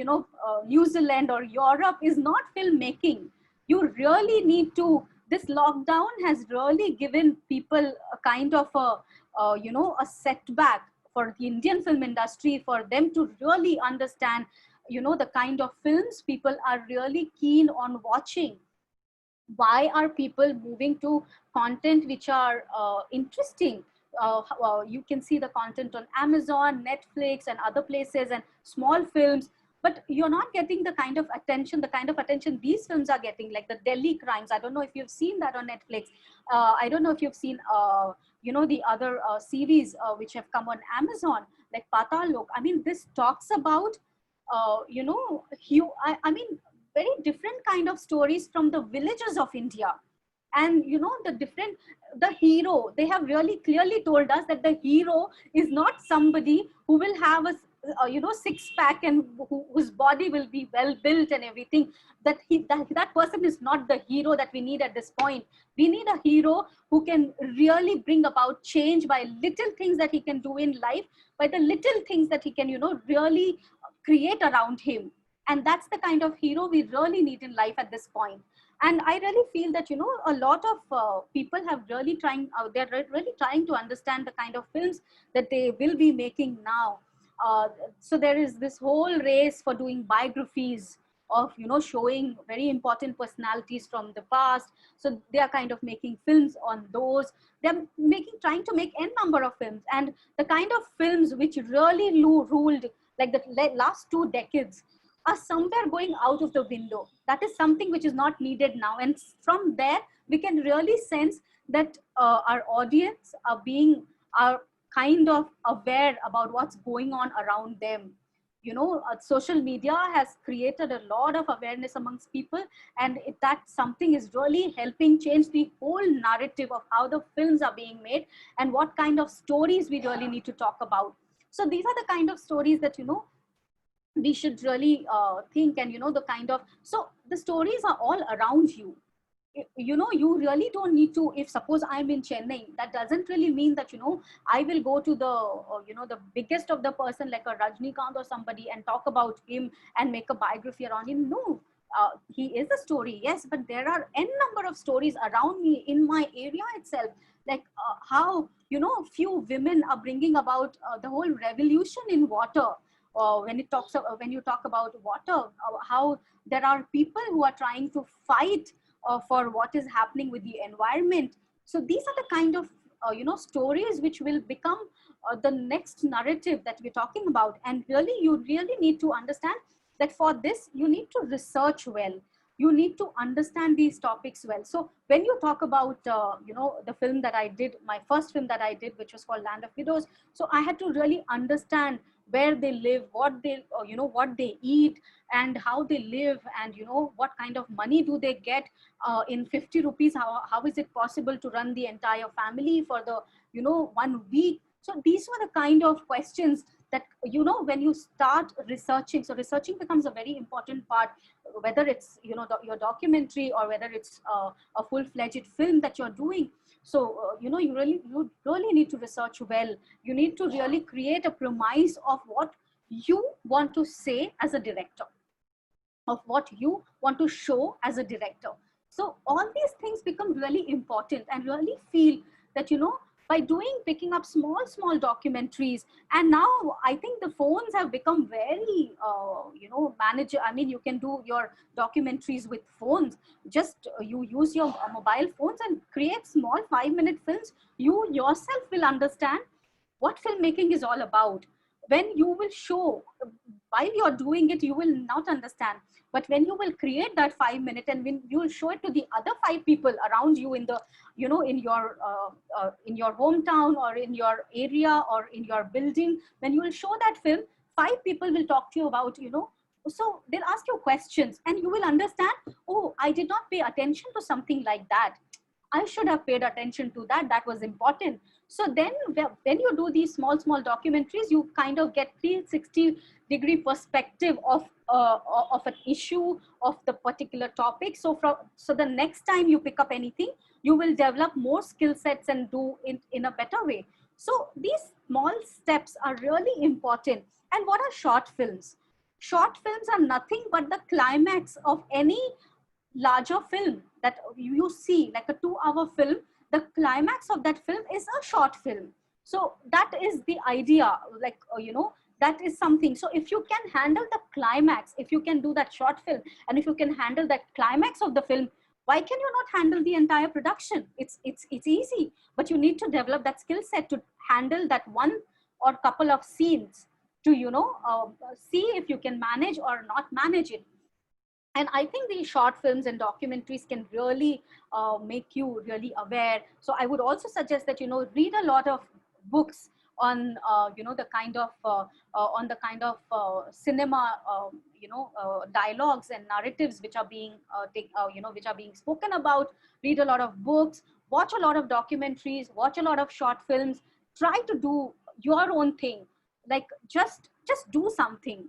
New Zealand or Europe is not filmmaking. You really need to. This lockdown has really given people a kind of a setback for the Indian film industry, for them to really understand the kind of films people are really keen on watching. Why are people moving to content which are interesting? You can see the content on Amazon, Netflix, and other places, and small films, but you're not getting the kind of attention these films are getting, like the Delhi Crimes. I don't know if you've seen that on Netflix. I don't know if you've seen the other series which have come on Amazon, like Patal Lok. I mean, this talks about I mean, very different kind of stories from the villages of India. And the hero, they have really clearly told us that the hero is not somebody who will have a six pack and whose body will be well built and everything. That person is not the hero that we need at this point. We need a hero who can really bring about change by little things that he can do in life, by the little things that he can really create around him. And that's the kind of hero we really need in life at this point. And I really feel that a lot of people have really they're really trying to understand the kind of films that they will be making now. So there is this whole race for doing biographies of showing very important personalities from the past. So they are kind of making films on those. They're trying to make n number of films, and the kind of films which really ruled like the last 2 decades are somewhere going out of the window. That is something which is not needed now. And from there, we can really sense that our audience are kind of aware about what's going on around them. Social media has created a lot of awareness amongst people, and that something is really helping change the whole narrative of how the films are being made and what kind of stories we really need to talk about. So these are the kind of stories that, we should really think, and the kind of, so the stories are all around you. You really don't need to, if suppose I'm in Chennai, that doesn't really mean that I will go to the the biggest of the person like a Rajnikant or somebody and talk about him and make a biography around him. No, he is a story, yes, but there are n number of stories around me in my area itself, like how few women are bringing about the whole revolution in water. When you talk about water, how there are people who are trying to fight for what is happening with the environment. So these are the kind of stories which will become the next narrative that we're talking about. And really, you really need to understand that for this you need to research well. You need to understand these topics well. So when you talk about the film that I did, my first film that I did, which was called Land of Widows, so I had to really understand where they live, what they what they eat, and how they live, and what kind of money do they get in 50 rupees. How is it possible to run the entire family for the 1 week? So these were the kind of questions that when you start researching, so researching becomes a very important part, whether it's your documentary or whether it's a full-fledged film that you're doing. So you really need to research well. You need to really create a premise of what you want to say as a director, of what you want to show as a director. So all these things become really important, and really feel that, by picking up small documentaries. And now I think the phones have become very, I mean, you can do your documentaries with phones. Just you use your mobile phones and create small 5-minute films. You yourself will understand what filmmaking is all about. When you will show, while you're doing it, you will not understand. But when you will create that 5 minute, and when you will show it to the other 5 people around you in the, in your hometown, or in your area, or in your building, when you will show that film, 5 people will talk to you about, so they'll ask you questions, and you will understand, oh, I did not pay attention to something like that. I should have paid attention to that. That was important. So then when you do these small documentaries, you kind of get 360-degree perspective of an issue, of the particular topic. So the next time you pick up anything, you will develop more skill sets and do it in a better way. So these small steps are really important. And what are short films? Short films are nothing but the climax of any larger film that you see, like a 2-hour film. The climax of that film is a short film. So that is the idea, like, that is something. So if you can handle the climax, if you can do that short film, and if you can handle that climax of the film, why can you not handle the entire production? It's easy, but you need to develop that skill set to handle that one or couple of scenes, to see if you can manage or not manage it. And I think these short films and documentaries can really make you really aware. So I would also suggest that, read a lot of books on, the kind of cinema, dialogues and narratives which are being, which are being spoken about. Read a lot of books, watch a lot of documentaries, watch a lot of short films. Try to do your own thing. Like, just do something.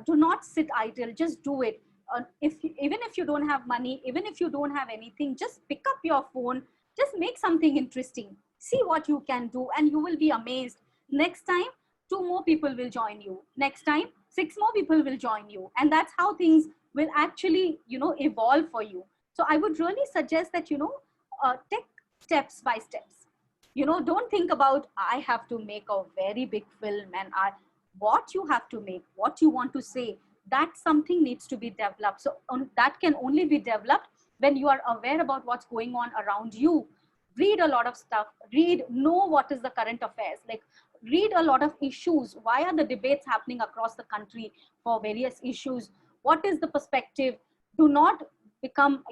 Do not sit idle, just do it. Even if you don't have money, even if you don't have anything, just pick up your phone, just make something interesting, see what you can do, and you will be amazed. Next time 2 more people will join you, next time 6 more people will join you, and that's how things will actually evolve for you. So I would really suggest that take steps by steps. Don't think about, I have to make a very big film, and what you have to make, what you want to say, that something needs to be developed. So that can only be developed when you are aware about what's going on around you. Read a lot of stuff, know what is the current affairs, like read a lot of issues. Why are the debates happening across the country for various issues? What is the perspective? Do not become,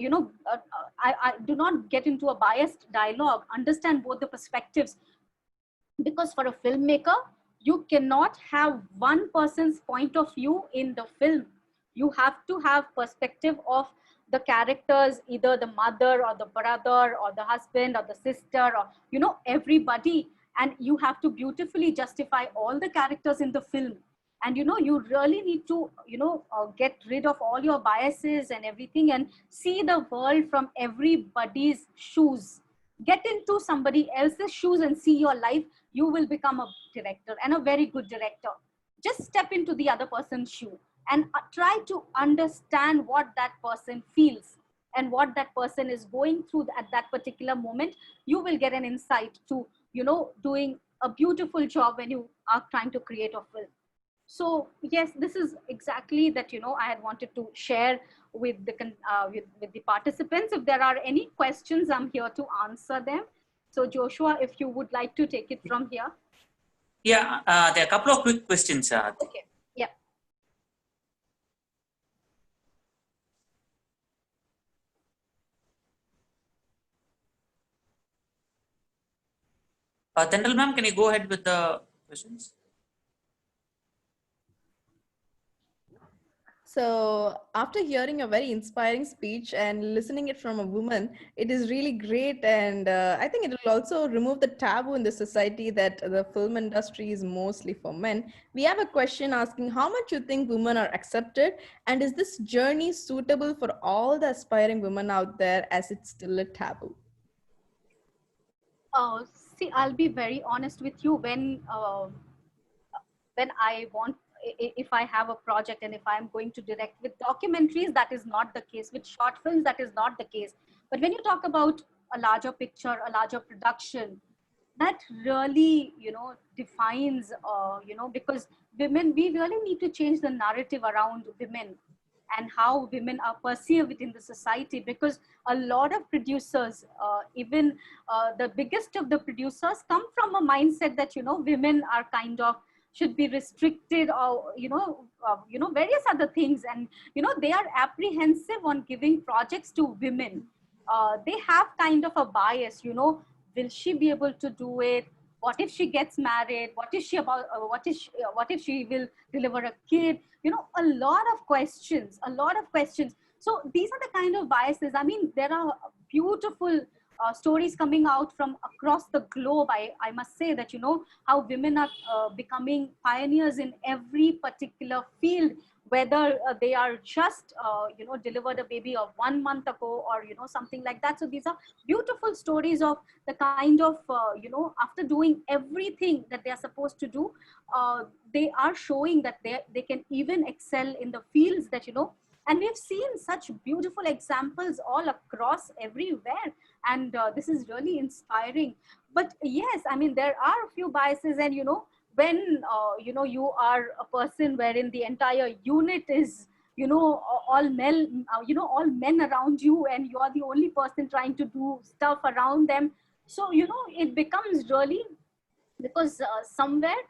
I do not get into a biased dialogue. Understand both the perspectives, because for a filmmaker, you cannot have one person's point of view in the film. You have to have perspective of the characters, either the mother or the brother or the husband or the sister, or everybody, and you have to beautifully justify all the characters in the film. And you really need to get rid of all your biases and everything, and see the world from everybody's shoes. Get into somebody else's shoes and see your life. You will become a director, and a very good director. Just step into the other person's shoe and try to understand what that person feels and what that person is going through at that particular moment. You will get an insight to doing a beautiful job when you are trying to create a film. So yes, this is exactly that I had wanted to share with the with the participants. If there are any questions, I'm here to answer them. So Joshua, if you would like to take it from here. Yeah, there are a couple of quick questions. Okay. Yeah. Tendal ma'am, can you go ahead with the questions? So after hearing a very inspiring speech and listening it from a woman, it is really great. And I think it will also remove the taboo in the society that the film industry is mostly for men. We have a question asking how much you think women are accepted, and is this journey suitable for all the aspiring women out there, as it's still a taboo? See, I'll be very honest with you. When I want, if I have a project and if I'm going to direct. With documentaries, that is not the case. With short films, that is not the case. But when you talk about a larger picture, a larger production, that really, defines, because women, we really need to change the narrative around women and how women are perceived within the society, because a lot of producers, even the biggest of the producers, come from a mindset that, women are kind of should be restricted, or various other things, and they are apprehensive on giving projects to women. They have kind of a bias, will she be able to do it? What if she gets married? What is she about? What if she will deliver a kid? A lot of questions, So these are the kind of biases. I mean, there are beautiful stories coming out from across the globe. I must say that, how women are becoming pioneers in every particular field, whether they are just, delivered a baby of 1 month ago, or, something like that. So these are beautiful stories of the kind of, after doing everything that they are supposed to do, they are showing that they can even excel in the fields that, and we've seen such beautiful examples all across everywhere. And this is really inspiring. But yes, I mean, there are a few biases, and, when, you are a person wherein the entire unit is, all men, all men around you, and you are the only person trying to do stuff around them. So, it becomes really, because somewhere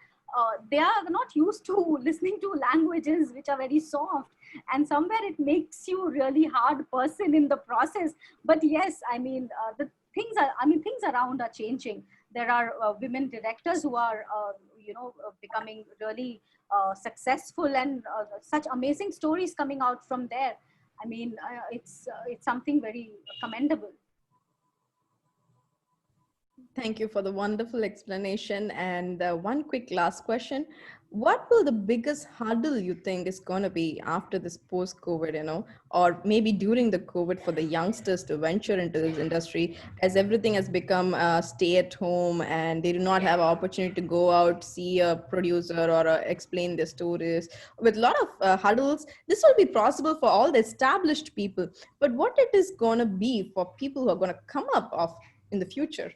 they are not used to listening to languages which are very soft, and somewhere it makes you really hard person in the process. But yes, I mean, things around are changing. There are women directors who are, becoming really successful, and such amazing stories coming out from there. I mean, it's something very commendable. Thank you for the wonderful explanation. And one quick last question. What will the biggest hurdle you think is going to be after this post-COVID, or maybe during the COVID, for the youngsters to venture into this industry, as everything has become stay at home and they do not have an opportunity to go out, see a producer, or explain their stories. With a lot of hurdles, this will be possible for all the established people. But what it is going to be for people who are going to come up in the future?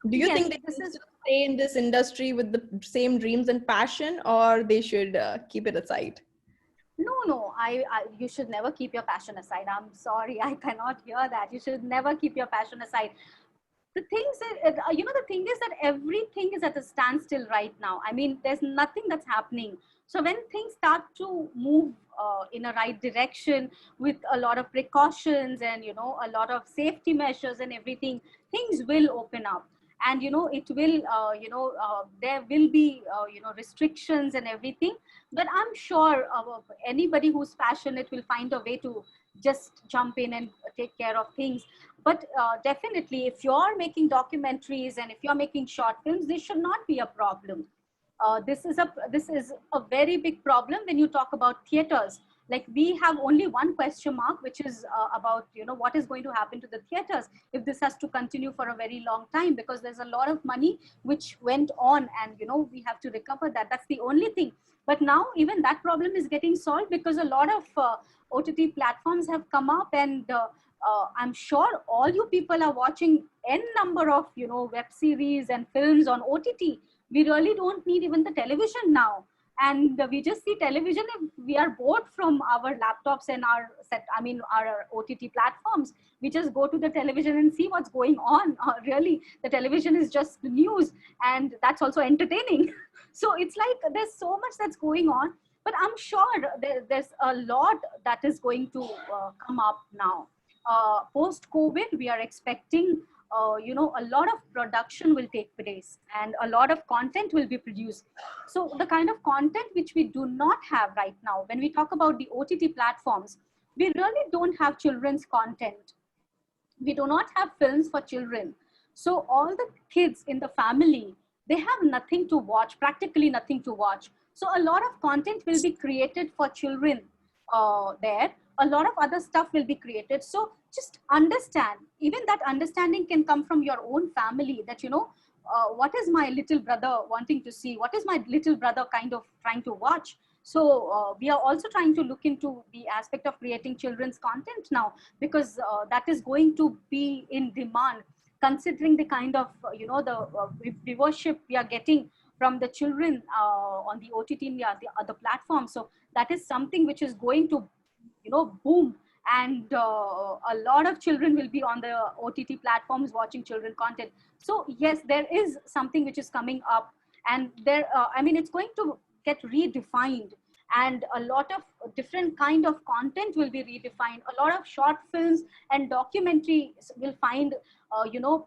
Do you think they should stay in this industry with the same dreams and passion, or they should keep it aside? No, you should never keep your passion aside. I'm sorry, I cannot hear that. You should never keep your passion aside. The thing is that everything is at a standstill right now. I mean, there's nothing that's happening. So when things start to move in a right direction, with a lot of precautions and, a lot of safety measures and everything, things will open up. And, it will, there will be, restrictions and everything. But I'm sure anybody who's passionate will find a way to just jump in and take care of things. But definitely, if you're making documentaries and if you're making short films, this should not be a problem. This is a very big problem when you talk about theaters. Like, we have only one question mark, which is about, what is going to happen to the theaters if this has to continue for a very long time, because there's a lot of money which went on, and, we have to recover that. That's the only thing. But now even that problem is getting solved, because a lot of OTT platforms have come up, and I'm sure all you people are watching n number of, web series and films on OTT. We really don't need even the television now. And we just see television if we are bored from our laptops and our OTT platforms. We just go to the television and see what's going on. Really, the television is just the news, and that's also entertaining. So it's like there's so much that's going on. But I'm sure there's a lot that is going to come up now. Post-COVID, we are expecting a lot of production will take place, and a lot of content will be produced. So the kind of content which we do not have right now, when we talk about the OTT platforms, we really don't have children's content. We do not have films for children. So all the kids in the family, they have nothing to watch, practically nothing to watch. So a lot of content will be created for children there. A lot of other stuff will be created. So just understand, even that understanding can come from your own family, that, what is my little brother wanting to see? What is my little brother kind of trying to watch? So we are also trying to look into the aspect of creating children's content now, because that is going to be in demand, considering the kind of the viewership we are getting from the children on the OTT media, the other platforms. So that is something which is going to boom, and a lot of children will be on the OTT platforms watching children content. So yes, there is something which is coming up, and there I mean, it's going to get redefined, and a lot of different kind of content will be redefined. A lot of short films and documentaries will find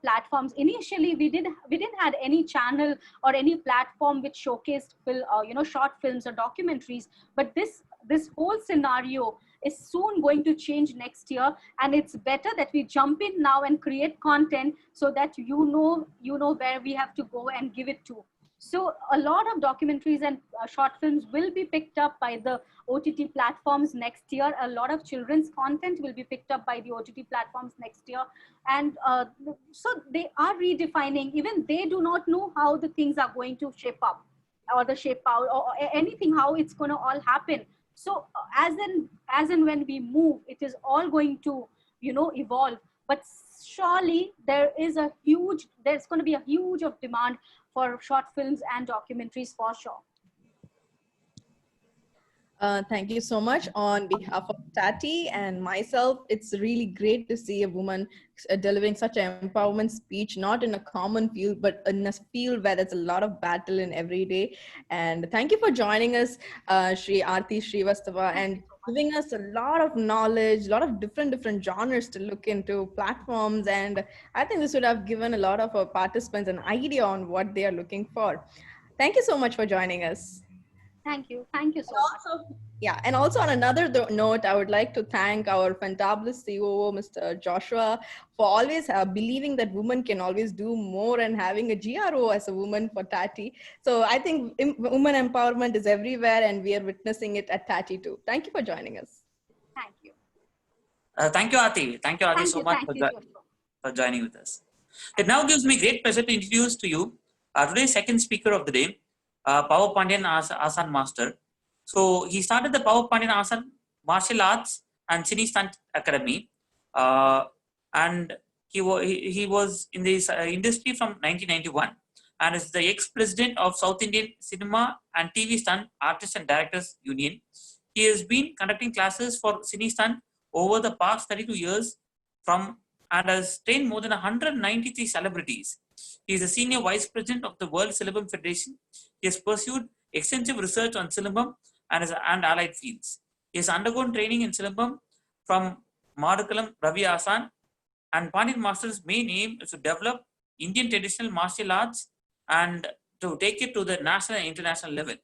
platforms. Initially we didn't had any channel or any platform which showcased short films or documentaries, but this whole scenario is soon going to change next year, and it's better that we jump in now and create content so that you know where we have to go and give it to. So a lot of documentaries and short films will be picked up by the OTT platforms next year. A lot of children's content will be picked up by the OTT platforms next year. And so they are redefining. Even they do not know how the things are going to shape up, or the shape out, or anything, how it's going to all happen. So as and when we move, it is all going to evolve. But surely there's going to be a huge of demand for short films and documentaries, for sure. Thank you so much. On behalf of Tatti and myself, it's really great to see a woman delivering such an empowerment speech, not in a common field, but in a field where there's a lot of battle in every day. And thank you for joining us, Shri Aarti Srivastava, and giving us a lot of knowledge, a lot of different genres to look into, platforms. And I think this would have given a lot of our participants an idea on what they are looking for. Thank you so much for joining us. Thank you so much. Yeah, and also on another note, I would like to thank our fantabulous COO, Mr. Joshua, for always believing that women can always do more, and having a GRO as a woman for Tatti. So I think women empowerment is everywhere, and we are witnessing it at Tatti too. Thank you for joining us. Thank you. Thank you, Aarti. Thank you, Aarti, so much for joining with us. It now gives me great pleasure to introduce to you today's second speaker of the day, Power Pandian Asan Master. So he started the Power Pandian Asan Martial Arts and Cine Stunt Academy, and he was in this industry from 1991, and is the ex-president of South Indian Cinema and TV Stunt Artists and Directors Union. He has been conducting classes for Cine Stunt over the past 32 years and has trained more than 193 celebrities. He is a senior vice president of the World Silibum Federation. He has pursued extensive research on Silibum and allied fields. He has undergone training in Silibum from Madakalam Ravi Asan, and Pandian Master's main aim is to develop Indian traditional martial arts and to take it to the national and international level.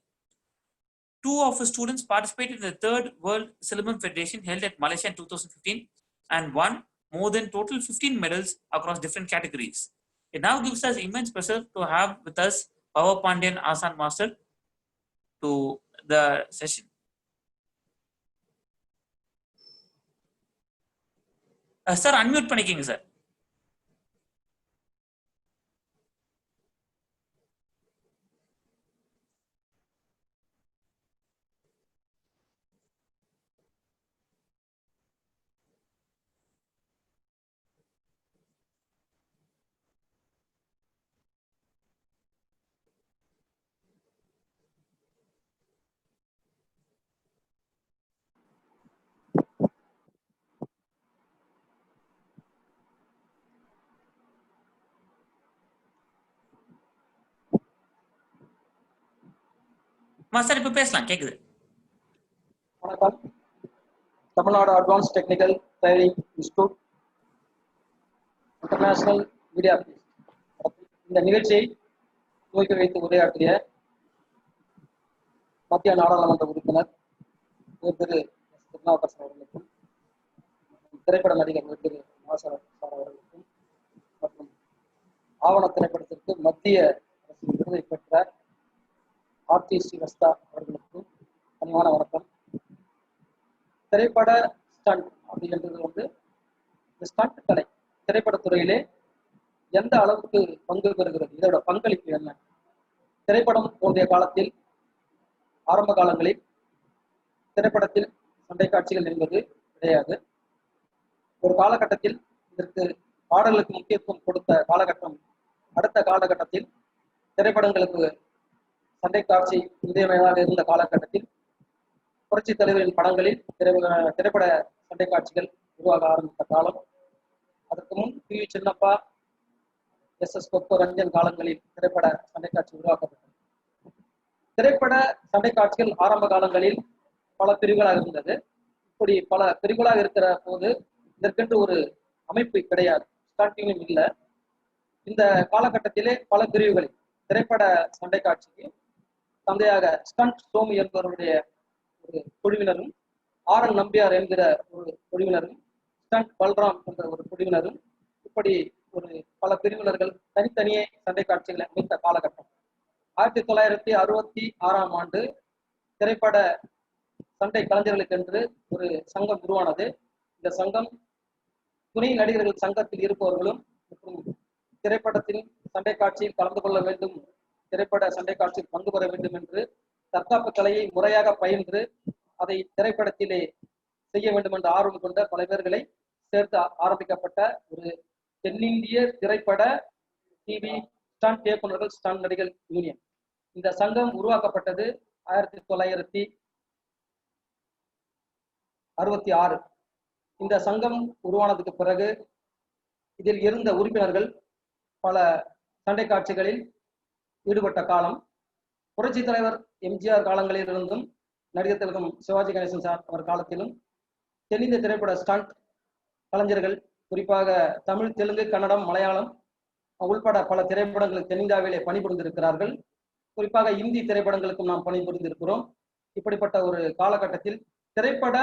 2 of his students participated in the 3rd World Silibum Federation held at Malaysia in 2015 and won more than total 15 medals across different categories. It now gives us immense pleasure to have with us Power Pandian Asan Master to the session. Sir, unmute பண்ணிக்கங்க sir. Master இப்ப பேசலாம், கேக்குது. வணக்கம். Tamil Nadu advance technical training institute international media இந்த நிகழ்ச்சியை துவக்கி வைத்து உரையாற்றிய மத்திய நாடாளுமன்ற உறுப்பினர் திரு திருநாவுக்கரசர் அவர்களுக்கும், திரைப்பட நடிகர் திரு நாசர் அவர்களுக்கும், மற்றும் ஆவண திரைப்படத்திற்கு மத்திய அரசின் விருதை பெற்ற ஆர்த்தி ஸ்ரீவஸ்தா அவர்களுக்கும் பணிவான வணக்கம். திரைப்பட ஸ்டண்ட் அப்படின்றது இந்த ஸ்டண்ட் கலை திரைப்படத்துறையிலே எந்த அளவுக்கு பங்கு பெறுகிறது, இதோட பங்களிப்பு என்ன? திரைப்படம் தோன்றிய காலத்தில், ஆரம்ப காலங்களில் திரைப்படத்தில் சண்டை காட்சிகள் என்பது கிடையாது. ஒரு காலகட்டத்தில் இதற்கு பாடல்களுக்கு முக்கியத்துவம் கொடுத்த காலகட்டம். அடுத்த காலகட்டத்தில் திரைப்படங்களுக்கு சண்டை காட்சி இன்றியமையாத இருந்த காலகட்டத்தில் புரட்சி தலைவரின் படங்களில் திரைப்பட சண்டை காட்சிகள் உருவாக ஆரம்பித்த காலம். அதற்கு முன் பி. சின்னப்பா, எஸ். கொக்கோ, ரஞ்சன் காலங்களில் திரைப்பட சண்டை காட்சி உருவாக்கப்பட்டது. திரைப்பட சண்டை காட்சிகள் ஆரம்ப காலங்களில் பல பிரிவுகளாக இருந்தது. இப்படி பல பிரிவுகளாக இருக்கிற போது இதற்கென்று ஒரு அமைப்பு கிடையாது, ஸ்டார்டிங்கும் இல்லை. இந்த காலகட்டத்திலே பல பிரிவுகளில் திரைப்பட சண்டை காட்சிக்கு தந்தையாக ஸ்டண்ட் சோமு என்பவருடைய ஒரு குழுவினரும், ஆர். என். நம்பியார் என்கிற ஒரு குழுவினரும், ஸ்டண்ட் பல்ராம் என்ற ஒரு குழுவினரும், இப்படி ஒரு பல பிரிவினர்கள் தனித்தனியே சண்டை காட்சிகளை அமைத்த காலகட்டம். 1966ஆம் ஆண்டு திரைப்பட சண்டை கலைஞர்களுக்கென்று ஒரு சங்கம் உருவானது. இந்த சங்கம் துணை நடிகர்கள் சங்கத்தில் இருப்பவர்களும் மற்றும் திரைப்படத்தின் சண்டை காட்சியில் கலந்து கொள்ள வேண்டும், திரைப்பட சண்டை காட்சியில் பங்கு பெற வேண்டும் என்று தற்காப்பு கலையை முறையாக பயின்று அதை திரைப்படத்திலே செய்ய வேண்டும் என்ற ஆர்வம் கொண்ட பல பேர்களை சேர்த்து ஆரம்பிக்கப்பட்ட ஒரு தென்னிந்திய திரைப்பட டிவி ஸ்டண்ட் இயக்குநர்கள் ஸ்டண்ட் நடிகர் யூனியன். இந்த சங்கம் உருவாக்கப்பட்டது 1966. இந்த சங்கம் உருவானதுக்கு பிறகு இதில் இருந்த உறுப்பினர்கள் பல சண்டை காட்சிகளில் ஈடுபட்ட காலம். புரட்சி தலைவர் எம்ஜிஆர் காலங்களில் இருந்தும் நடிகர் திலகம் சிவாஜி கணேசன் சார் அவர் காலத்திலும் தென்னிந்திய திரைப்பட ஸ்டண்ட் கலைஞர்கள், குறிப்பாக தமிழ், தெலுங்கு, கன்னடம், மலையாளம் உள்பட பல திரைப்படங்களுக்கு தென்னிந்தியாவிலே பணிபுரிந்திருக்கிறார்கள். குறிப்பாக இந்தி திரைப்படங்களுக்கும் நாம் பணிபுரிந்திருக்கிறோம். இப்படிப்பட்ட ஒரு காலகட்டத்தில் திரைப்பட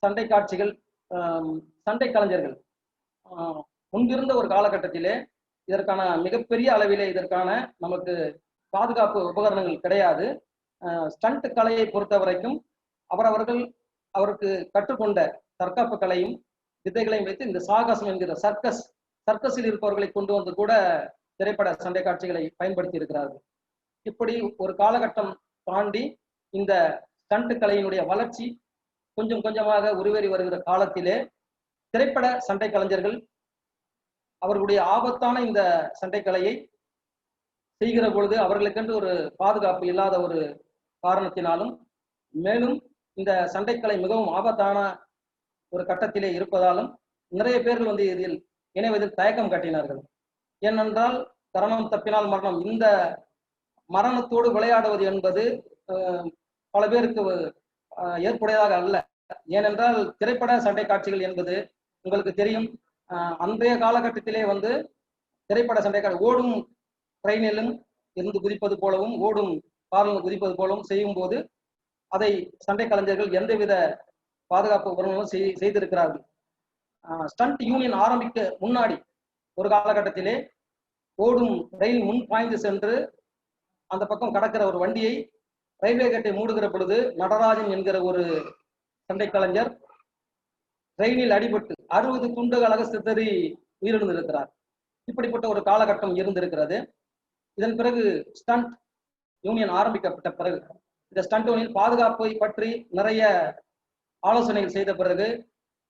சண்டை காட்சிகள், சண்டை கலைஞர்கள் முன்பிருந்த ஒரு காலகட்டத்திலே இதற்கான மிகப்பெரிய அளவிலே இதற்கான நமக்கு பாதுகாப்பு உபகரணங்கள் கிடையாது. ஸ்டண்ட் கலையை பொறுத்த வரைக்கும் அவருக்கு கற்றுக்கொண்ட தற்காப்பு கலையும் வித்தைகளையும் வைத்து இந்த சாகசம் என்கிற சர்க்கஸில் இருப்பவர்களை கொண்டு வந்து கூட திரைப்பட சண்டை காட்சிகளை பயன்படுத்தி இருக்கிறார்கள். இப்படி ஒரு காலகட்டம் தாண்டி இந்த ஸ்டண்ட் கலையினுடைய வளர்ச்சி கொஞ்சம் கொஞ்சமாக உருவேறி வருகிற காலத்திலே திரைப்பட சண்டை கலைஞர்கள் அவர்களுடைய ஆபத்தான இந்த சண்டை கலையை செய்கிற பொழுது அவர்களுக்கென்று ஒரு பாதுகாப்பு இல்லாத ஒரு காரணத்தினாலும், மேலும் இந்த சண்டைக்கலை மிகவும் ஆபத்தான ஒரு கட்டத்திலே இருப்பதாலும் நிறைய பேர்கள் வந்து இதில் இணைவதில் தயக்கம் காட்டினார்கள். ஏனென்றால் கரணம் தப்பினால் மரணம், இந்த மரணத்தோடு விளையாடுவது என்பது பல பேருக்கு ஏற்புடையதாக அல்ல. ஏனென்றால் திரைப்பட சண்டை காட்சிகள் என்பது உங்களுக்கு தெரியும், அன்றைய காலகட்டத்திலே வந்து திரைப்பட சண்டை ஓடும் ட்ரெயினிலும் இருந்து குதிப்பது போலவும் ஓடும் காரிலும் குதிப்பது போலவும் செய்யும் போது அதை சண்டை கலைஞர்கள் எந்தவித பாதுகாப்பு உபகரணங்களும் செய்திருக்கிறார்கள். ஸ்டண்ட் யூனியன் ஆரம்பிக்க முன்னாடி ஒரு காலகட்டத்திலே ஓடும் ரயில் முன் பாய்ந்து சென்று அந்த பக்கம் கடக்கிற ஒரு வண்டியை ரயில்வே கேட்டை மூடுகிற பொழுது நடராஜன் என்கிற ஒரு சண்டை கலைஞர் ட்ரெயினில் அடிபட்டு 60 துண்டுகளாக சிதறி உயிரிழந்திருக்கிறார். இப்படிப்பட்ட ஒரு காலகட்டம் இருந்திருக்கிறது. இதன் பிறகு ஸ்டண்ட் யூனியன் ஆரம்பிக்கப்பட்ட பிறகு இந்த ஸ்டண்ட் யூனியன் பாதுகாப்பை பற்றி நிறைய ஆலோசனைகள் செய்த பிறகு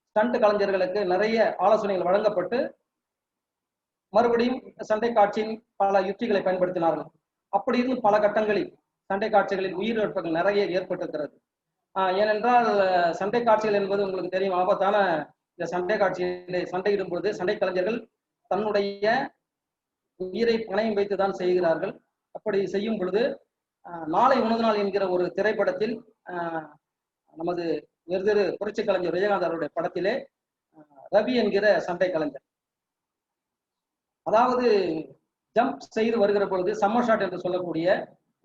ஸ்டண்ட் கலைஞர்களுக்கு நிறைய ஆலோசனைகள் வழங்கப்பட்டு மறுபடியும் சண்டை காட்சியின் பல யுக்திகளை பயன்படுத்தினார்கள். அப்படி இருந்து பல கட்டங்களில் சண்டை காட்சிகளில் உயிரிழப்புகள் நிறைய ஏற்பட்டிருக்கிறது. ஏனென்றால் சண்டை காட்சிகள் என்பது உங்களுக்கு தெரியும், ஆபத்தான இந்த சண்டை காட்சிகளை சண்டையிடும் பொழுது சண்டை கலைஞர்கள் தன்னுடைய உயிரை பணயம் வைத்துதான் செய்கிறார்கள். அப்படி செய்யும் பொழுது நாளை உணவு நாள் என்கிற ஒரு திரைப்படத்தில் நமது வெவ்வேறு புரட்சி கலைஞர் விஜயகாந்த் அவருடைய படத்திலே ரவி என்கிற சண்டை கலைஞர், அதாவது ஜம்ப் செய்து வருகிற பொழுது சம்மர் ஷாட் என்று சொல்லக்கூடிய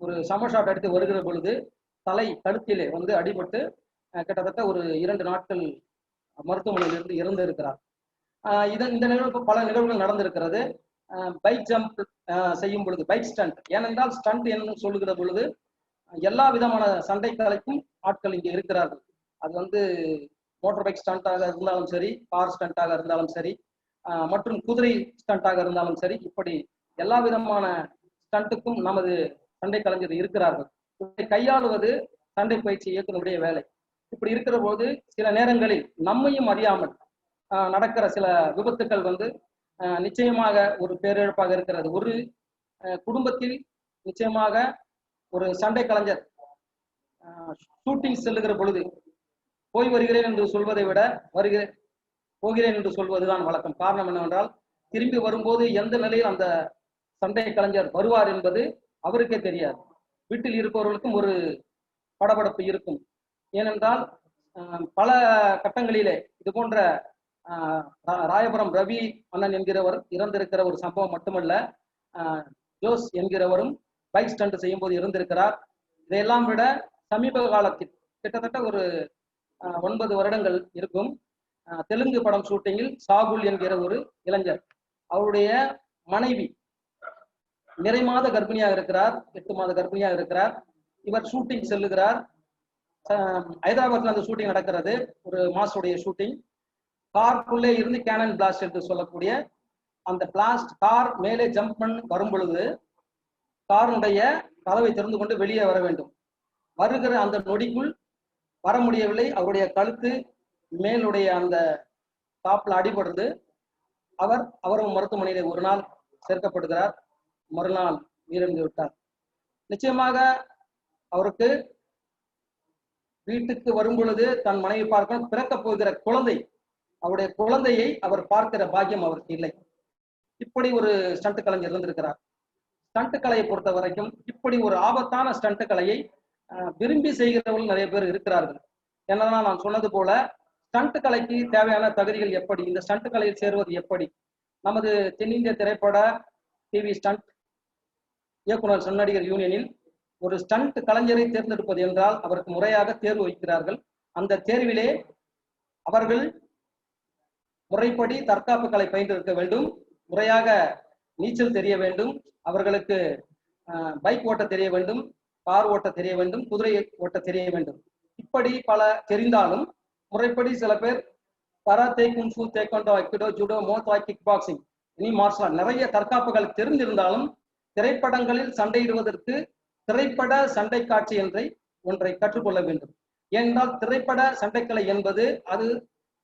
ஒரு சம்மர் ஷாட் அடித்து வருகிற பொழுது தலை கழுத்திலே வந்து அடிபட்டு கிட்டத்தட்ட ஒரு 2 நாட்கள் மருத்துவமனையில் இருந்து இறந்து இருக்கிறார். இந்த நிகழ்வு பல நிகழ்வுகள் நடந்திருக்கிறது. பைக் ஜம்ப் செய்யும் பொழுது பைக் ஸ்டண்ட், ஏனென்றால் ஸ்டண்ட் என்று சொல்லுகிற பொழுது எல்லா விதமான சண்டை கலைக்கும் ஆட்கள் இங்கே இருக்கிறார்கள். அது வந்து மோட்டார் பைக் ஸ்டண்டாக இருந்தாலும் சரி, கார் ஸ்டண்டாக இருந்தாலும் சரி, மற்றும் குதிரை ஸ்டண்டாக இருந்தாலும் சரி, இப்படி எல்லா விதமான ஸ்டண்ட்டுக்கும் நமது சண்டை கலைஞர் இருக்கிறார்கள். இதை கையாளுவது சண்டை பயிற்சி இயக்குநருடைய வேலை. இப்படி இருக்கிற போது சில நேரங்களில் நம்மையும் அறியாமல் நடக்கிற சில விபத்துக்கள் நிச்சயமாக ஒரு பேரிழப்பாக இருக்கிறது. ஒரு குடும்பத்தில் நிச்சயமாக ஒரு சண்டை கலைஞர் ஷூட்டிங் செல்லுகிற பொழுது போய் வருகிறேன் என்று சொல்வதை விட போகிறேன் என்று சொல்வதுதான் வழக்கம். காரணம் என்னவென்றால், திரும்பி வரும்போது எந்த நிலையில் அந்த சண்டை கலைஞர் வருவார் என்பது அவருக்கே தெரியாது. வீட்டில் இருப்பவர்களுக்கும் ஒரு படபடப்பு இருக்கும். ஏனென்றால் பல கட்டங்களிலே இது போன்ற ராயபுரம் ரவி அண்ணன் என்கிறவர் இறந்திருக்கிற ஒரு சம்பவம் மட்டுமல்ல, ஜோஸ் என்கிறவரும் பைக் ஸ்டண்ட் செய்யும் போது இருந்திருக்கிறார். இதையெல்லாம் விட சமீப காலத்தில் கிட்டத்தட்ட ஒரு 9 வருடங்கள் இருக்கும், தெலுங்கு படம் ஷூட்டிங்கில் சாகுல் என்கிற ஒரு இளைஞர், அவருடைய மனைவி நிறை மாத கர்ப்பிணியாக இருக்கிறார், 8 மாத கர்ப்பிணியாக இருக்கிறார். இவர் ஷூட்டிங் செல்லுகிறார். ஹைதராபாத்ல அந்த ஷூட்டிங் நடக்கிறது, ஒரு மாசுடைய ஷூட்டிங். காருக்குள்ளே இருந்து கேனன் பிளாஸ்ட் என்று சொல்லக்கூடிய அந்த பிளாஸ்ட் கார் மேலே ஜம்ப் பண்ணி வரும் பொழுது காருடைய கதவை திறந்து கொண்டு வெளியே வர வேண்டும். வருகிற அந்த நொடிக்குள் வர முடியவில்லை. அவருடைய கழுத்து மேலுடைய அந்த டாப்ல அடிபடுது. அவரும் மருத்துவமனையில ஒரு நாள் சேர்க்கப்படுகிறார். மறுநாள் உயிரிழந்து விட்டார். நிச்சயமாக அவருக்கு வீட்டுக்கு வரும் பொழுது தன் மனைவி பார்க்க பிறக்க போகிற குழந்தை, அவருடைய குழந்தையை அவர் பார்க்கிற பாக்கியம் அவருக்கு இல்லை. இப்படி ஒரு ஸ்டண்ட் கலைஞர் இருந்திருக்கிறார். ஸ்டண்ட் கலையை பொறுத்த வரைக்கும் இப்படி ஒரு ஆபத்தான ஸ்டண்ட் கலையை விரும்பி செய்கிறவர்கள் நிறைய பேர் இருக்கிறார்கள். என்னன்னா, நான் சொன்னது போல ஸ்டண்ட் கலைக்கு தேவையான தகுதிகள் எப்படி, இந்த ஸ்டண்ட் கலையில் சேருவது எப்படி, நமது தென்னிந்திய திரைப்பட டிவி ஸ்டண்ட் இயக்குனர் நடிகர் யூனியனில் ஒரு ஸ்டண்ட் கலைஞரை தேர்ந்தெடுப்பது என்றால் அவருக்கு முறையாக தேர்வு வைக்கிறார்கள். அந்த தேர்விலே அவர்கள் முறைப்படி தற்காப்பு கலை பயின்றிருக்க வேண்டும், முறையாக நீச்சல் தெரிய வேண்டும், அவர்களுக்கு பைக் ஓட்ட தெரிய வேண்டும், கார் ஓட்ட தெரிய வேண்டும், குதிரை ஓட்ட தெரிய வேண்டும். இப்படி பல தெரிந்தாலும் முறைப்படி சில பேர் karate, kung fu, taekwondo, aikido, judo, muay thai, kick boxing, இனி மார்ஷல் ஆர்ட் நிறைய தற்காப்புகள் தெரிந்திருந்தாலும் திரைப்படங்களில் சண்டையிடுவதற்கு திரைப்பட சண்டை காட்சி ஒன்றை கற்றுக்கொள்ள வேண்டும். ஏனென்றால் திரைப்பட சண்டைக்கலை என்பது அது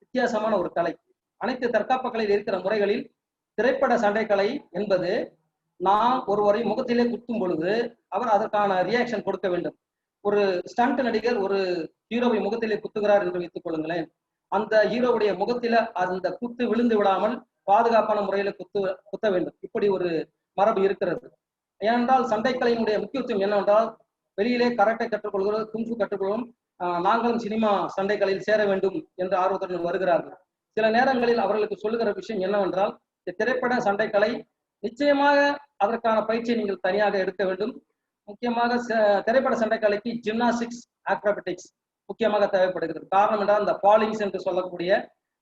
வித்தியாசமான ஒரு கலை. அனைத்து தற்காப்பு கலையில் இருக்கிற முறைகளில் திரைப்பட சண்டைக்கலை என்பது நாம் ஒருவரை முகத்திலே குத்தும் பொழுது அவர் அதற்கான ரியாக்ஷன் கொடுக்க வேண்டும். ஒரு ஸ்டண்ட் நடிகர் ஒரு ஹீரோவை முகத்திலே குத்துகிறார் என்று வைத்துக் கொள்ளுங்களேன். அந்த ஹீரோவுடைய முகத்தில அந்த குத்து விழுந்து விடாமல் பாதுகாப்பான முறையில குத்த வேண்டும். இப்படி ஒரு மரபு இருக்கிறது. ஏனென்றால் சண்டைக்கலையினுடைய முக்கியத்துவம் என்னவென்றால், வெளியிலே கராட்டே கற்றுக்கொள்கிறோம், குங்ஃபு கற்றுக்கொள்கிறோம், நாங்களும் சினிமா சண்டைக்கலையில் சேர வேண்டும் என்ற ஆர்வத்துடன் வருகிறார்கள். சில நேரங்களில் அவர்களுக்கு சொல்லுகிற விஷயம் என்னவென்றால், திரைப்பட சண்டைக்கலை நிச்சயமாக அதற்கான பயிற்சியை நீங்கள் தனியாக எடுக்க வேண்டும். முக்கியமாக திரைப்பட சண்டைக்கலைக்கு ஜிம்னாஸ்டிக்ஸ், ஆக்ரோபாட்டிக்ஸ் முக்கியமாக தேவைப்படுகிறது. காரணம் என்றால் இந்த பாலிங்ஸ் என்று சொல்லக்கூடிய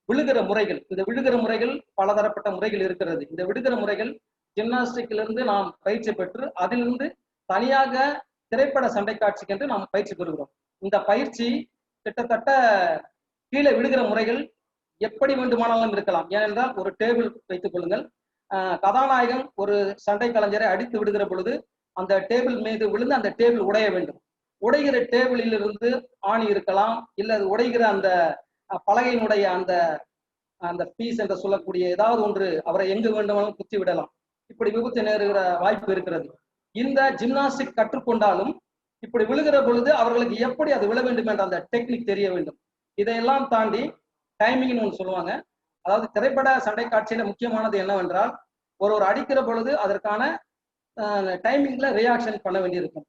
விழுகிற முறைகள், இந்த விழுகிற முறைகள் பலதரப்பட்ட முறைகள் இருக்கிறது. இந்த விழுகிற முறைகள் ஜிம்னாஸ்டிக்கிலிருந்து நாம் பயிற்சி பெற்று அதிலிருந்து தனியாக திரைப்பட சண்டை காட்சிக்கு என்று நாம் பயிற்சி பெறுகிறோம். இந்த பயிற்சி கிட்டத்தட்ட கீழே விழுகிற முறைகள் எப்படி வேண்டுமானாலும் இருக்கலாம். ஏனென்றால் ஒரு டேபிள் வைத்துக் கொள்ளுங்கள், கதாநாயகன் ஒரு சண்டை கலைஞரை அடித்து விடுகிற பொழுது அந்த டேபிள் மீது விழுந்து அந்த டேபிள் உடைய வேண்டும். உடைகிற டேபிளில் இருந்து ஆணி இருக்கலாம், இல்ல உடைகிற அந்த பலகையினுடைய அந்த பீஸ் என்று சொல்லக்கூடிய ஏதாவது ஒன்று அவரை எங்கு வேண்டுமானாலும் குத்தி விடலாம். இப்படி விபத்து நேருகிற வாய்ப்பு இருக்கிறது. இந்த ஜிம்னாஸ்டிக் கற்றுக்கொண்டாலும் இப்படி விழுகிற பொழுது அவர்களுக்கு எப்படி அது விழ வேண்டும் என்ற அந்த டெக்னிக் தெரிய வேண்டும். இதையெல்லாம் தாண்டி டைமிங்னு ஒன்று சொல்லுவாங்க. அதாவது திரைப்பட சண்டை காட்சியில முக்கியமானது என்னவென்றால், ஒரு அடிக்கிற பொழுது அதற்கான டைமிங்ல ரியாக்ஷன் பண்ண வேண்டியிருக்கும்.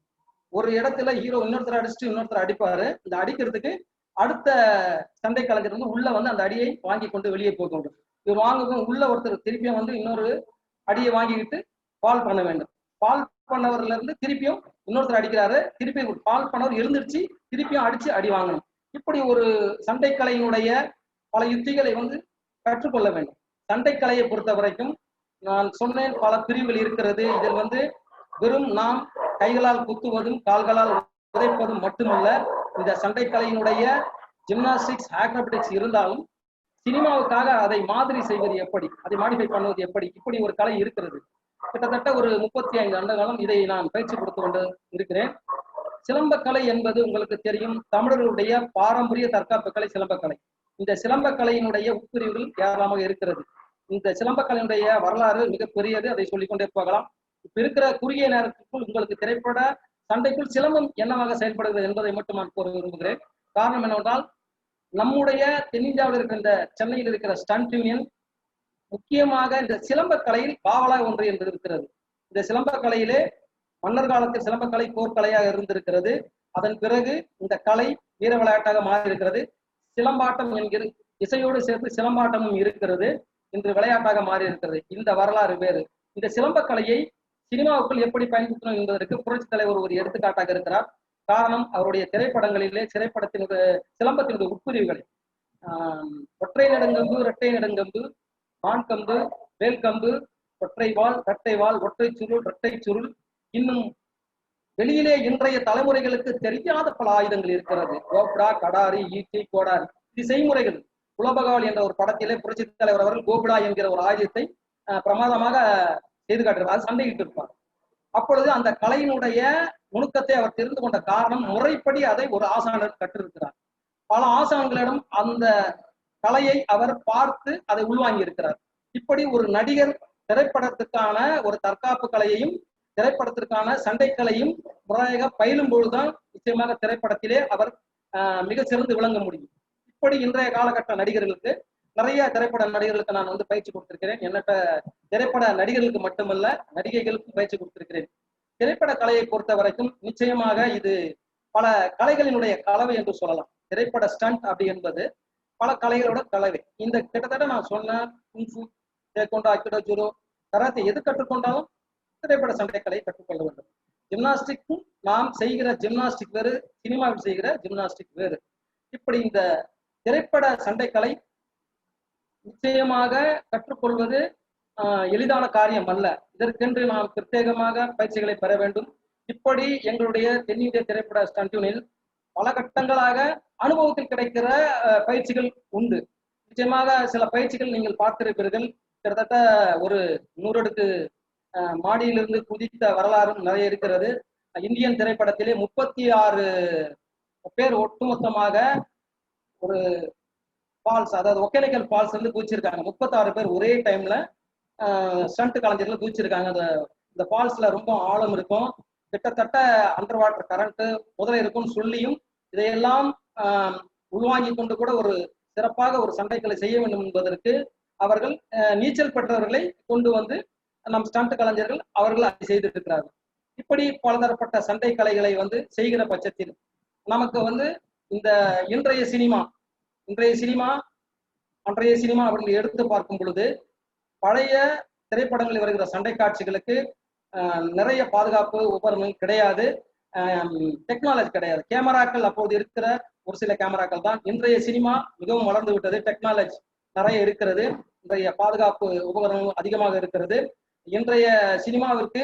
ஒரு இடத்துல ஹீரோ இன்னொருத்தர் அடிச்சுட்டு இன்னொருத்தர் அடிப்பாரு. இந்த அடிக்கிறதுக்கு அடுத்த சண்டை கலைஞர் உள்ள அந்த அடியை வாங்கி கொண்டு வெளியே போக வேண்டும். இவர் வாங்க உள்ள ஒருத்தர் திருப்பியும் இன்னொரு அடியை வாங்கிக்கிட்டு பால் பண்ண வேண்டும். பால் பண்ணவர்ல இருந்து திருப்பியும் இன்னொருத்தர் அடிக்கிறாரு, திருப்பி பால் பண்ணவர் எழுந்திருச்சு திருப்பியும் அடிச்சு அடி வாங்கணும். இப்படி ஒரு சண்டைக்கலையினுடைய பல யுத்திகளை கற்றுக்கொள்ள வேண்டும். சண்டைக்கலையை பொறுத்த வரைக்கும் நான் சொன்னேன், பல பிரிவுகள் இருக்கிறது. இதில் வெறும் நாம் கைகளால் குத்துவதும் கால்களால் உதைப்பதும் மட்டுமல்ல, இந்த சண்டைக்கலையினுடைய ஜிம்னாஸ்டிக்ஸ், ஆக்ரோபாட்டிக்ஸ் இருந்தாலும் சினிமாவுக்காக அதை மாதிரி செய்வது எப்படி, அதை மாடிஃபை பண்ணுவது எப்படி, இப்படி ஒரு கலை இருக்கிறது. கிட்டத்தட்ட ஒரு 35 ஆண்டு காலம் இதை நான் பயிற்சி கொடுத்து கொண்டு இருக்கிறேன். சிலம்பக்கலை என்பது உங்களுக்கு தெரியும், தமிழர்களுடைய பாரம்பரிய தற்காப்பு கலை சிலம்பக்கலை. இந்த சிலம்பக்கலையினுடைய உட்பிரிவுகள் ஏராளமாக இருக்கிறது. இந்த சிலம்பக்கலையினுடைய வரலாறு மிகப்பெரியது, அதை சொல்லிக்கொண்டே போகலாம். இப்ப இருக்கிற குறுகிய நேரத்திற்குள் உங்களுக்கு திரைப்பட சண்டைக்குள் சிலம்பம் என்னவாக செயல்படுகிறது என்பதை மட்டும் நான் கூற விரும்புகிறேன். காரணம் என்னவென்றால், நம்முடைய தென்னிந்தியாவில் இருக்கிற இந்த சென்னையில் இருக்கிற ஸ்டண்ட் யூனியன் முக்கியமாக இந்த சிலம்பக்கலையில் பாவலா ஒன்று என்று இருக்கிறது. இந்த சிலம்பக்கலையிலே மன்னர் காலத்தில் சிலம்பக்கலை போர்க்கலையாக இருந்திருக்கிறது. அதன் பிறகு இந்த கலை வீர விளையாட்டாக மாறி இருக்கிறது. சிலம்பாட்டம் என்கிற இசையோடு சேர்த்து சிலம்பாட்டமும் இருக்கிறது. இன்று விளையாட்டாக மாறி இருக்கிறது. இந்த வரலாறு வேறு. இந்த சிலம்பக்கலையை சினிமாவுக்குள் எப்படி பயன்படுத்தணும் என்பதற்கு புரட்சி தலைவர் ஒரு எடுத்துக்காட்டாக இருக்கிறார். காரணம், அவருடைய திரைப்படங்களிலே திரைப்படத்தினுடைய சிலம்பத்தினுடைய உட்பிரிவுகளை ஒற்றை நெடுங்கம்பு, இரட்டை நெடுங்கம்பு, வான்கம்பு, வேல்கம்பு, ஒற்றை வாள், இரட்டை வாள், ஒற்றை சுருள், இரட்டை சுருள், இன்னும் வெளியிலே இன்றைய தலைமுறைகளுக்கு தெரியாத பல ஆயுதங்கள் இருக்கிறது. கோப்டா, கடாரி, ஈட்டி, கோடாரி, இது செய்முறைகள். குலபகாவல் என்ற ஒரு படத்திலே புரட்சி தலைவர் அவர்கள் கோப்டா என்கிற ஒரு ஆயுதத்தை பிரமாதமாக செய்து காட்டுகிறார். சண்டையிட்டு இருப்பார். அப்பொழுது அந்த கலையினுடைய நுணுக்கத்தை அவர் தெரிந்து கொண்ட காரணம், முறைப்படி அதை ஒரு ஆசானர் கற்றிருக்கிறார். பல ஆசான்களிடம் அந்த கலையை அவர் பார்த்து அதை உள்வாங்கி இருக்கிறார். இப்படி ஒரு நடிகர் திரைப்படத்துக்கான ஒரு தற்காப்பு கலையையும் திரைப்படத்திற்கான சண்டைக்கலையும் முறையாக பயிலும் பொழுதுதான் நிச்சயமாக திரைப்படத்திலே அவர் மிக சிறந்து விளங்க முடியும். இப்படி இன்றைய காலகட்ட நடிகர்களுக்கு, நிறைய திரைப்பட நடிகர்களுக்கு நான் பயிற்சி கொடுத்திருக்கிறேன். எண்ணற்ற திரைப்பட நடிகர்களுக்கு மட்டுமல்ல, நடிகைகளுக்கும் பயிற்சி கொடுத்திருக்கிறேன். திரைப்பட கலையை பொறுத்த வரைக்கும் நிச்சயமாக இது பல கலைகளினுடைய கலவை என்று சொல்லலாம். திரைப்பட ஸ்டண்ட் அப்படி என்பது பல கலைகளோட கலவை. இந்த கிட்டத்தட்ட நான் சொன்ன kung fu, taekwondo, aikido, judo, karate எது கற்றுக்கொண்டாலும் திரைப்பட சண்டை கலையை கற்றுக்கொள்ள வேண்டும். ஜிம்னாஸ்டிக்கும் நாம் செய்கிற ஜிம்னாஸ்டிக் வேறு, சினிமாவில் செய்கிற ஜிம்னாஸ்டிக் வேறு. இப்படி இந்த திரைப்பட சண்டைக்கலை நிச்சயமாக கற்றுக்கொள்வது எளிதான காரியம் அல்ல. இதற்கென்று நாம் பிரத்யேகமாக பயிற்சிகளை பெற வேண்டும். இப்படி எங்களுடைய தென்னிந்திய திரைப்பட ஸ்டண்ட் யூனியனில் பல கட்டங்களாக அனுபவத்தில் கிடைக்கிற பயிற்சிகள் உண்டு. நிச்சயமாக சில பயிற்சிகள் நீங்கள் பார்த்திருப்பீர்கள். கிட்டத்தட்ட ஒரு 100 அடுக்கு மாடியிலிருந்து குதித்த வரலாறும் நிறைய இருக்கிறது. இந்தியன் திரைப்படத்திலே 36 பேர் ஒட்டுமொத்தமாக ஒரு ஃபால்ஸ், அதாவது ஒகேனக்கல் ஃபால்ஸ் வந்து குதிச்சிருக்காங்க. 36 பேர் ஒரே டைம்ல ஸ்டண்ட் கலைஞர்கள் குதிச்சிருக்காங்க. இந்த ஃபால்ஸ்ல ரொம்ப ஆழம் இருக்கும், கிட்டத்தட்ட அண்டர் வாட்டர் கரண்ட் முதல்ல இருக்கும்னு சொல்லியும் இதையெல்லாம் உள்வாங்கி கொண்டு கூட ஒரு சிறப்பாக ஒரு சண்டைகளை செய்ய வேண்டும் என்பதற்கு அவர்கள் நீச்சல் பெற்றவர்களை கொண்டு வந்து நம் ஸ்டண்ட் கலைஞர்கள் அவர்கள் அதை செய்துட்டு இருக்கிறார்கள். இப்படி பலதரப்பட்ட சண்டை கலைகளை செய்கிற பட்சத்தில் நமக்கு இந்த இன்றைய சினிமா அன்றைய சினிமா அப்படின்னு எடுத்து பார்க்கும் பொழுது பழைய திரைப்படங்களில் வருகிற சண்டை காட்சிகளுக்கு நிறைய பாதுகாப்பு உபகரணங்கள் கிடையாது, டெக்னாலஜி கிடையாது. கேமராக்கள் அப்போது இருக்கிற ஒரு சில கேமராக்கள் தான். இன்றைய சினிமா மிகவும் வளர்ந்து விட்டது, டெக்னாலஜி நிறைய இருக்கிறது, இன்றைய பாதுகாப்பு உபகரணங்கள் அதிகமாக இருக்கிறது. இன்றைய சினிமாவிற்கு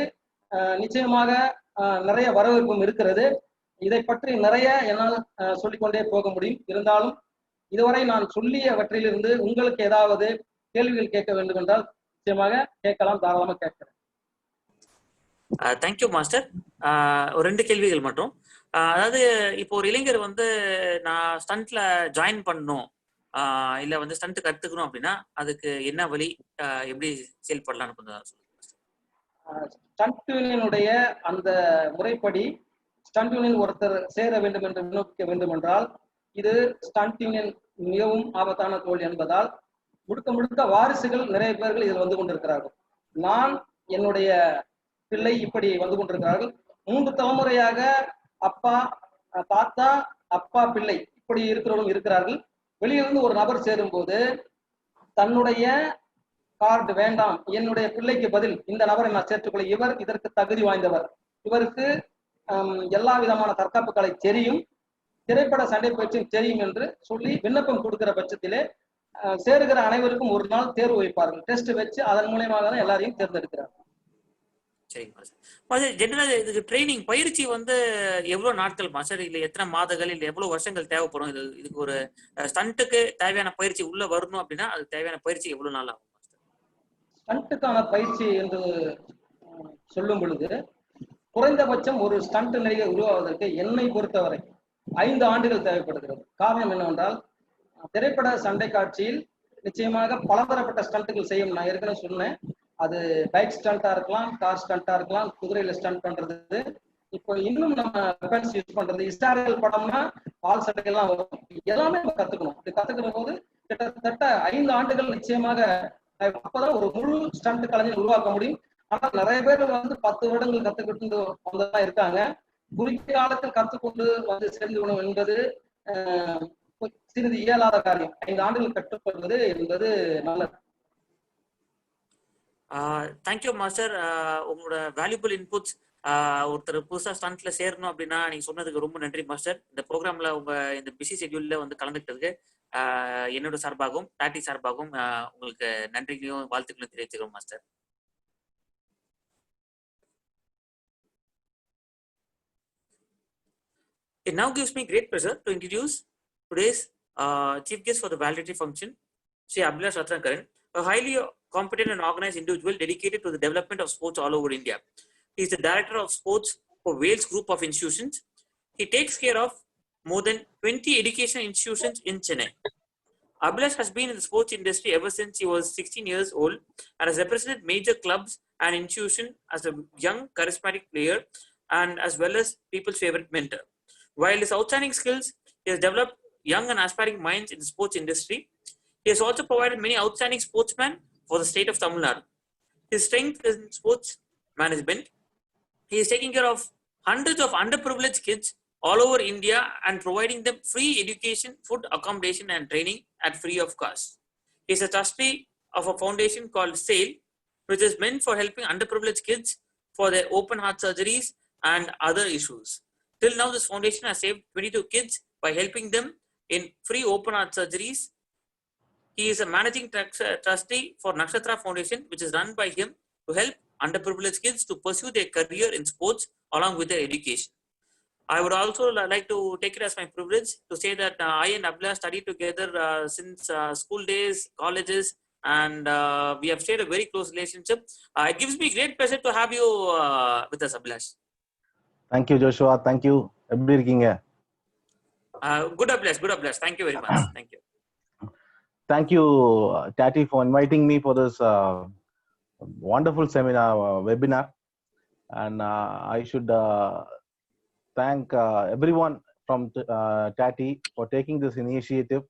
நிச்சயமாக நிறைய வரவேற்பும் இருக்கிறது. இதை பற்றி நிறைய என்னால் சொல்லிக்கொண்டே போக முடியும். இருந்தாலும் இதுவரை நான் சொல்லியவற்றிலிருந்து உங்களுக்கு ஏதாவது கேள்விகள் கேட்க வேண்டும் என்றால் நிச்சயமாக கேட்கலாம், தாராளமாக கேட்கிறேன். Thank you master. ஒரு 2 கேள்விகள் மட்டும். அதாவது இப்போ ஒரு இளைஞர் நான் ஸ்டண்ட்ல ஜாயின் பண்ணணும், இல்ல ஸ்டண்ட் கத்துக்கணும் அப்படின்னா அதுக்கு என்ன வழி, எப்படி செயல்படலாம்னு கொஞ்சம் சொல்லுங்க. ஸ்டண்ட் யூனியனுடைய அந்த முறைப்படி ஸ்டண்ட் யூனியன் ஒருத்தர் சேர வேண்டும் என்று விண்ணப்பிக்க வேண்டும் என்றால் இது ஸ்டண்ட் யூனியன் மிகவும் ஆபத்தான தொழில் என்பதால் முழுக்க வாரிசுகள் நிறைய பேர்கள் இதில் வந்து கொண்டிருக்கிறார்கள். நான், என்னுடைய பிள்ளை இப்படி வந்து கொண்டிருக்கிறார்கள். 3 தலைமுறையாக அப்பா, தாத்தா, அப்பா, பிள்ளை இப்படி இருக்கிறவர்களும் இருக்கிறார்கள். வெளியிலிருந்து ஒரு நபர் சேரும் போது தன்னுடைய கார்டு வேண்டாம், என்னுடைய பிள்ளைக்கு பதில் இந்த நபரை நான் சேர்த்துக்கொள்ள, இவர் இதற்கு தகுதி வாய்ந்தவர், இவருக்கு எல்லா விதமான தற்காப்பு கலை தெரியும், திரைப்பட சண்டை பயிற்சியும் தெரியும் என்று சொல்லி விண்ணப்பம் கொடுக்கிற பட்சத்திலே சேருகிற அனைவருக்கும் ஒரு நாள் தேர்வு வைப்பார்கள். டெஸ்ட் வச்சு அதன் மூலமாக தான் எல்லாரையும் தேர்ந்தெடுக்கிறார்கள். சரிங்க மாஸ்டர். மாஸ்டர் ஜென்ரலா இதுக்கு ட்ரைனிங் பயிற்சி வந்து எவ்வளவு நாட்கள் மாஸ்டர், இல்ல எத்தனை மாதங்கள், இல்ல எவ்வளவு வருஷங்கள் தேவைப்படும்? இதுக்கு ஒரு ஸ்டண்ட்டுக்கு தேவையான பயிற்சி உள்ள வரணும் அப்படின்னா அது தேவையான பயிற்சி எவ்வளவு நாள் ஆகும் மாஸ்டர்? ஸ்டண்ட்டுக்கான பயிற்சி என்று சொல்லும் பொழுது குறைந்தபட்சம் ஒரு ஸ்டண்ட் நடிகை உருவாவதற்கு என்னை பொறுத்தவரை 5 ஆண்டுகள் தேவைப்படுகிறது. காரணம் என்னவென்றால் திரைப்பட சண்டை காட்சியில் நிச்சயமாக பலதரப்பட்ட ஸ்டண்ட்டுகள் செய்யும். நான் ஏற்கனவே சொன்னேன், அது பைக் ஸ்டண்டா இருக்கலாம், கார் ஸ்டண்டா இருக்கலாம், குதிரையில ஸ்டண்ட் பண்றது. இப்போ இன்னும் நம்ம வெப்பன்ஸ் யூஸ் பண்றது, ஹிஸ்டாரிக்கல் படம்னா பால் சட்டைகள்லாம் வரும். எல்லாமே நம்ம கத்துக்கணும். இது கத்துக்கிற போது கிட்டத்தட்ட 5 ஆண்டுகள் நிச்சயமாக, அப்பதான் ஒரு முழு ஸ்டண்ட் கலைஞர் உருவாக்க முடியும். ஆனா நிறைய பேர் வந்து 10 வருடங்கள் கத்துக்கிட்டு வந்ததான் இருக்காங்க. குறுகிய காலத்தில் கற்றுக்கொண்டு வந்து சேர்ந்து என்பது சிறிது இயலாத காரியம். 5 ஆண்டுகள் கற்றுக்கொள்வது என்பது நல்லது. Thank you master. உங்களோட வேல்யூபிள் இன்புட்ஸ், ஒருத்தர் புதுசா ஸ்டண்ட்ல சேரணும் அப்படின்னா நீங்க சொன்னதுக்கு ரொம்ப நன்றி மாஸ்டர். இந்த ப்ரோக்ராம்ல உங்க இந்த பிஸி ஷெட்யூல்ல வந்து கலந்துக்கிட்டதுக்கு என்னோட சார்பாகவும் டாட்டி சார்பாகவும் உங்களுக்கு நன்றிகளையும் வாழ்த்துக்களையும் தெரிவிச்சுக்கிறோம் master. It now gives me great pleasure to introduce today's chief guest for the valedictory function, Sri Abhilash Ratnakaran, a highly competent and organized individual dedicated to the development of sports all over India. He is the director of sports for Wales Group of Institutions. He takes care of more than 20 educational institutions in Chennai. Abhilash has been in the sports industry ever since he was 16 years old and has represented major clubs and institutions as a young, charismatic player and as well as people's favorite mentor. While his outstanding skills, he has developed young and aspiring minds in the sports industry. He has also provided many outstanding sportsmen for the state of Tamil Nadu. His strength is in sports management. He is taking care of hundreds of underprivileged kids all over India and providing them free education, food, accommodation, and training at free of cost. He is a trustee of a foundation called SAIL, which is meant for helping underprivileged kids for their open heart surgeries and other issues. Till now, this foundation has saved 22 kids by helping them in free open heart surgeries. He is a managing trustee for NASSAR Foundation, which is run by him to help underprivileged kids to pursue their career in sports along with their education. I would also like to take it as my privilege to say that I and Abhilash studied together since school days, colleges, and we have shared a very close relationship. It gives me great pleasure to have you with us, Abhilash. Thank you, Joshua. Thank you. எப்படி இருக்கீங்க? Good Abhilash. Thank you very much. Thank you. Thank you, Tatti, for inviting me for this wonderful seminar, webinar. And I should thank everyone from Tatti for taking this initiative.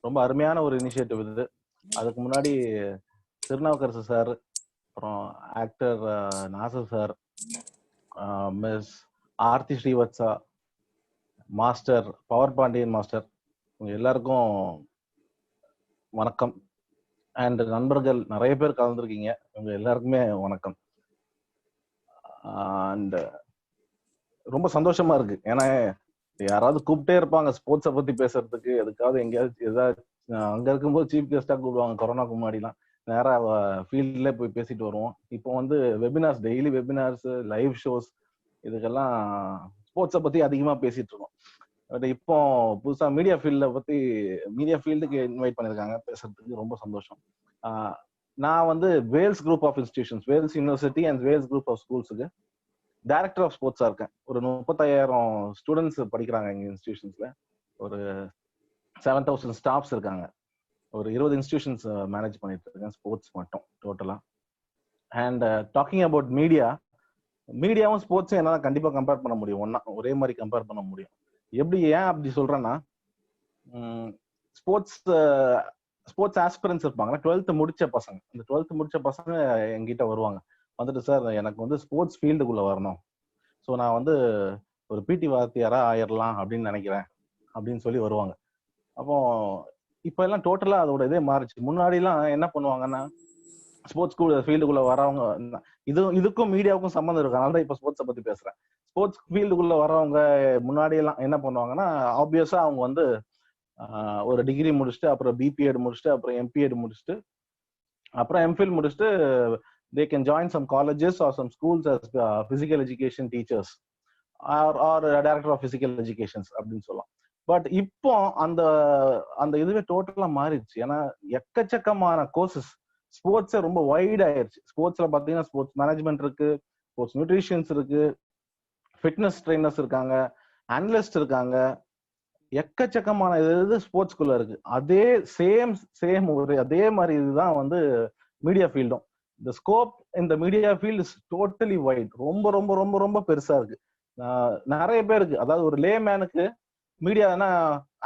ரொம்ப அருமையான ஒரு initiative இது. அதுக்கு முன்னாடி Thirunavukkarasu sir, அப்புறம் actor Nassar sir, miss Aarthi Srivatsa, master power Pandian master, உங்க எல்லாருக்கும் வணக்கம். அண்ட் நண்பர்கள் நிறைய பேர் கலந்துருக்கீங்க, உங்க எல்லாருக்குமே வணக்கம். அண்ட் ரொம்ப சந்தோஷமா இருக்கு, ஏன்னா யாராவது கூப்பிட்டே இருப்பாங்க ஸ்போர்ட்ஸை பத்தி பேசுறதுக்கு, எதுக்காவது எங்கேயாவது ஏதாவது அங்க இருக்கும்போது சீஃப் கெஸ்டா கூப்பிடுவாங்க. கொரோனாக்கு முன்னாடிலாம் நேரா ஃபீல்ட்ல போய் பேசிட்டு வருவோம். இப்போ வந்து webinars, daily webinars, live shows, இதுக்கெல்லாம் ஸ்போர்ட்ஸை பத்தி அதிகமா பேசிட்டு இருக்கோம். பட் இப்போ புதுசா மீடியா ஃபீல்டுக்கு இன்வைட் பண்ணிருக்காங்க பேசுறதுக்கு, ரொம்ப சந்தோஷம். நான் வந்து Vels group of institutions, Vels university and Vels group of ஸ்கூல்ஸுக்கு டைரக்டர் ஆஃப் ஸ்போர்ட்ஸா இருக்கேன். ஒரு 35,000 ஸ்டூடெண்ட்ஸ் படிக்கிறாங்க எங்க இன்ஸ்டிடியூஷன்ஸ்ல. ஒரு 7,000 ஸ்டாஃப்ஸ் இருக்காங்க. ஒரு 20 இன்ஸ்டிடியூஷன்ஸ் மேனேஜ் பண்ணிட்டு இருக்கேன், ஸ்போர்ட்ஸ் மட்டும் டோட்டலா. அண்ட் டாக்கிங் அபவுட் மீடியாவும் ஸ்போர்ட்ஸும் என்னால கண்டிப்பா கம்பேர் பண்ண முடியும், ஒரே மாதிரி கம்பேர் பண்ண முடியும். எப்படி, ஏன் அப்படி சொல்றேன்னா, ஸ்போர்ட்ஸ் ஆஸ்பிரன்ஸ் இருப்பாங்க, 12th முடிச்ச பசங்க. அந்த 12th முடிச்ச பசங்க எங்கிட்ட வருவாங்க, வந்துட்டு சார் எனக்கு வந்து ஸ்போர்ட்ஸ் ஃபீல்டுக்குள்ள வரணும், ஸோ நான் வந்து ஒரு பிடி வாத்தியாரா ஆயிரலாம் அப்படின்னு நினைக்கிறேன் அப்படின்னு சொல்லி வருவாங்க. அப்போ இப்ப எல்லாம் டோட்டலா அதோட இதே மாறிச்சு. முன்னாடி எல்லாம் என்ன பண்ணுவாங்கன்னா, ஸ்போர்ட்ஸ் ஃபீல்டுக்குள்ள வரவங்க, இதுக்கும் மீடியாவுக்கும் சம்மந்தம் இருக்கு, அதனால தான் இப்ப ஸ்போர்ட்ஸை பத்தி பேசுறேன். ஸ்போர்ட்ஸ் ஃபீல்டுக்குள்ள வரவங்க முன்னாடி எல்லாம் என்ன பண்ணுவாங்கன்னா, ஆப்வியஸா அவங்க வந்து ஒரு டிகிரி முடிச்சுட்டு, அப்புறம் பிபிஎட் முடிச்சுட்டு, அப்புறம் எம்பிஎட் முடிச்சுட்டு, அப்புறம் எம்ஃபில் முடிச்சுட்டு they can join some colleges or some schools as physical education teachers or director of physical educations அப்படின்னு சொல்லலாம். பட் இப்போ அந்த இதுவே டோட்டலா மாறிடுச்சு. ஏன்னா எக்கச்சக்கமான கோர்சஸ் ஸ்போர்ட்ஸே ரொம்ப வைட் ஆயிடுச்சு. ஸ்போர்ட்ஸ்ல பாத்தீங்கன்னா ஸ்போர்ட்ஸ் மேனேஜ்மெண்ட் இருக்கு, ஸ்போர்ட்ஸ் நியூட்ரிஷன்ஸ் இருக்கு, ஃபிட்னஸ் ட்ரைனர்ஸ் இருக்காங்க, அனலிஸ்ட் இருக்காங்க, எக்கச்சக்கமான இது ஸ்போர்ட்ஸ்குள்ள இருக்கு. அதே சேம் ஒரு அதே மாதிரி இதுதான் வந்து மீடியா ஃபீல்டும். இந்த ஸ்கோப் இந்த media field is totally wide, ரொம்ப ரொம்ப ரொம்ப ரொம்ப பெருசா இருக்கு. நிறைய பேருக்கு, அதாவது ஒரு லேமேனுக்கு மீடியானா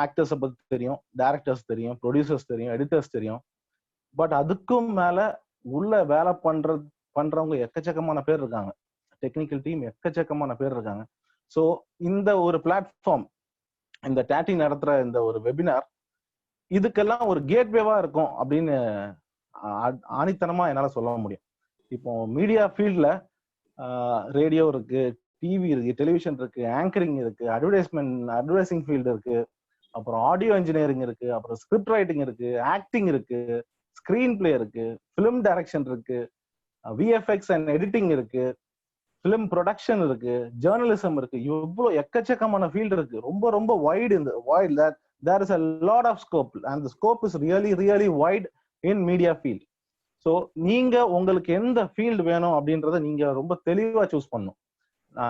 ஆக்டர்ஸை பத்தி தெரியும், டைரக்டர்ஸ் தெரியும், ப்ரொடியூசர்ஸ் தெரியும், எடிட்டர்ஸ் தெரியும். பட் அதுக்கும் மேல உள்ள வேலை பண்றவங்க எக்கச்சக்கமான பேர் இருக்காங்க, டெக்னிக்கல் டீம் எக்கச்சக்கமான பேர் இருக்காங்க. ஸோ இந்த ஒரு பிளாட்ஃபார்ம், இந்த டாட்டி நடத்துற இந்த ஒரு வெபினார் இதுக்கெல்லாம் ஒரு கேட்வேவா இருக்கும் அப்படின்னு ஆணித்தனமா என்னால சொல்ல முடியும். இப்போ மீடியா ஃபீல்ட்ல ரேடியோ இருக்கு, டிவி இருக்கு, டெலிவிஷன் இருக்கு, ஆங்கரிங் இருக்கு, அட்வர்டைசிங் ஃபீல்டு இருக்கு, அப்புறம் ஆடியோ இன்ஜினியரிங் இருக்கு, அப்புறம் ஸ்கிரிப்ட் ரைட்டிங் இருக்கு, ஆக்டிங் இருக்கு, ஸ்கிரீன் பிளே இருக்கு, ஃபிலிம் டைரக்ஷன் இருக்கு, விஎஃப்எக்ஸ் அண்ட் எடிட்டிங் இருக்கு, ஃபிலிம் ப்ரொடக்ஷன் இருக்கு, ஜேர்னலிசம் இருக்கு. இவ்வளவு எக்கச்சக்கமான ஃபீல்டு இருக்கு. ரொம்ப ரொம்ப வைட். இந்த wide there is a lot of scope and the scope is really wide in media field. So நீங்க உங்களுக்கு எந்த ஃபீல்டு வேணும் அப்படின்றத நீங்க ரொம்ப தெளிவா சூஸ் பண்ணணும்.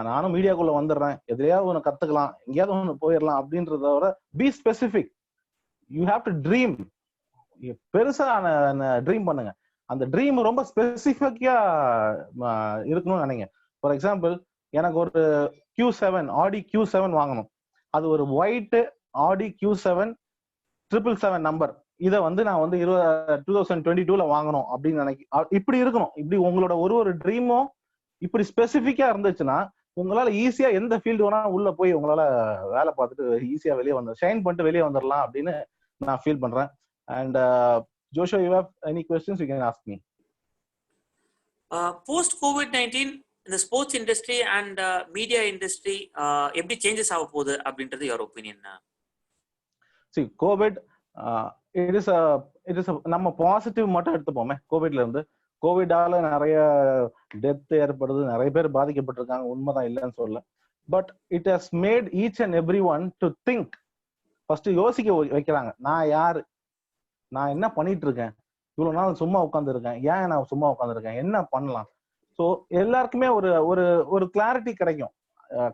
நானும் மீடியாக்குள்ள வந்துடுறேன், எதையாவது ஒன்று கத்துக்கலாம், எங்கேயாவது ஒன்று போயிடலாம் அப்படின்றத விட be specific. You have to dream. பெருசா ட்ரீம் பண்ணுங்க. அந்த ட்ரீம் ரொம்ப ஸ்பெசிஃபிக்கா இருக்கணும்னு நினைங்க. ஃபார் எக்ஸாம்பிள், எனக்கு ஒரு Q7 ஆடி Q7 வாங்கணும். அது ஒரு ஒயிட் ஆடி Q7 777 நம்பர். இதை வந்து நான் வந்து 2022 வாங்கணும் அப்படின்னு இப்படி இருக்கணும். இப்படி உங்களோட ஒரு ட்ரீமும் இப்படி ஸ்பெசிஃபிக்கா இருந்துச்சுன்னா உங்களால ஈஸியா எந்த ஃபீல்டு வேணா உள்ள போய் உங்களால வேலை பார்த்துட்டு ஈஸியா வெளியே ஷைன் பண்ணிட்டு வெளியே வந்துடலாம் அப்படின்னு நான் ஃபீல் பண்றேன். அண்ட் ஜோஷோ, you have any questions you can ask me. Post COVID-19 இந்த sports industry and media industry எப்படி சேஞ்சஸ் ஆக போகுது அப்படின்றது your opinion? See, COVID it is நம்ம பாசிட்டிவ் மட்டும் எடுத்துப்போமே. கோவிட்ல இருந்து கோவிடால நிறைய டெத் ஏற்படுது, நிறைய பேர் பாதிக்கப்பட்டிருக்காங்க, உண்மைதான், இல்லைன்னு சொல்லல. But it has made each and every one to think. First யோசிக்க வைக்கிறாங்க. நான் யாரு, நான் என்ன பண்ணிட்டு இருக்கேன், இவ்வளவு நாள் சும்மா உட்கார்ந்து இருக்கேன், ஏன் நான் சும்மா உட்காந்துருக்கேன், என்ன பண்ணலாம். ஸோ எல்லாருக்குமே ஒரு ஒரு கிளாரிட்டி கிடைக்கும்,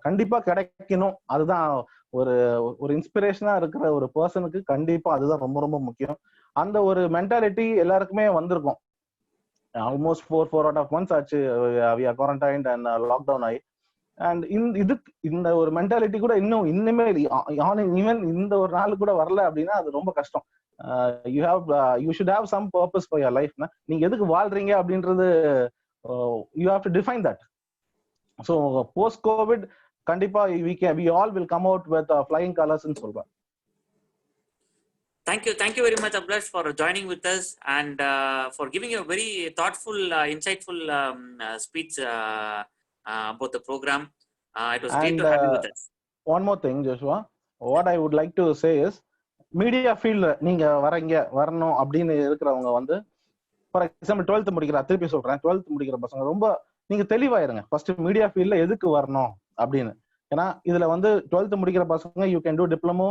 கண்டிப்பா கிடைக்கணும். அதுதான் ஒரு இன்ஸ்பிரேஷனா இருக்கிற ஒரு பர்சனுக்கு கண்டிப்பா அதுதான் ரொம்ப ரொம்ப முக்கியம். அந்த ஒரு மென்டாலிட்டி எல்லாருக்குமே வந்திருக்கும். ஆல்மோஸ்ட் 4.5 months ஆச்சு we are quarantined and lockdown ஆகி. அண்ட் இந்த ஒரு மென்டாலிட்டி கூட இன்னுமே ஈவன் இந்த ஒரு நாள் கூட வரல அப்படின்னா அது ரொம்ப கஷ்டம். You should have some purpose for your லைஃப்னா நீங்க எதுக்கு வாழ்றீங்க அப்படின்றது you have to define that. So post COVID கண்டிப்பா we all will come out with flying colors ன்னு சொல்றேன். Thank you very much, Abhilash, for joining with us and for giving a very thoughtful, insightful speech about the program. It was great to have you with us. One more thing, Joshua, what I would like to say is, media field நீங்க வரணும் அப்படின்னு இருக்கிறவங்க வந்து, for example 12th முடிக்கிற, திருப்பி சொல்றேன், 12th முடிக்கிற பசங்க ரொம்ப நீங்க தெளிவாயிருங்க ஃபர்ஸ்ட் மீடியா ஃபீல்ட்ல எதுக்கு வரணும் அப்படின்னு. ஏன்னா இதுல வந்து 12th முடிக்கிற பசங்க you can do diploma,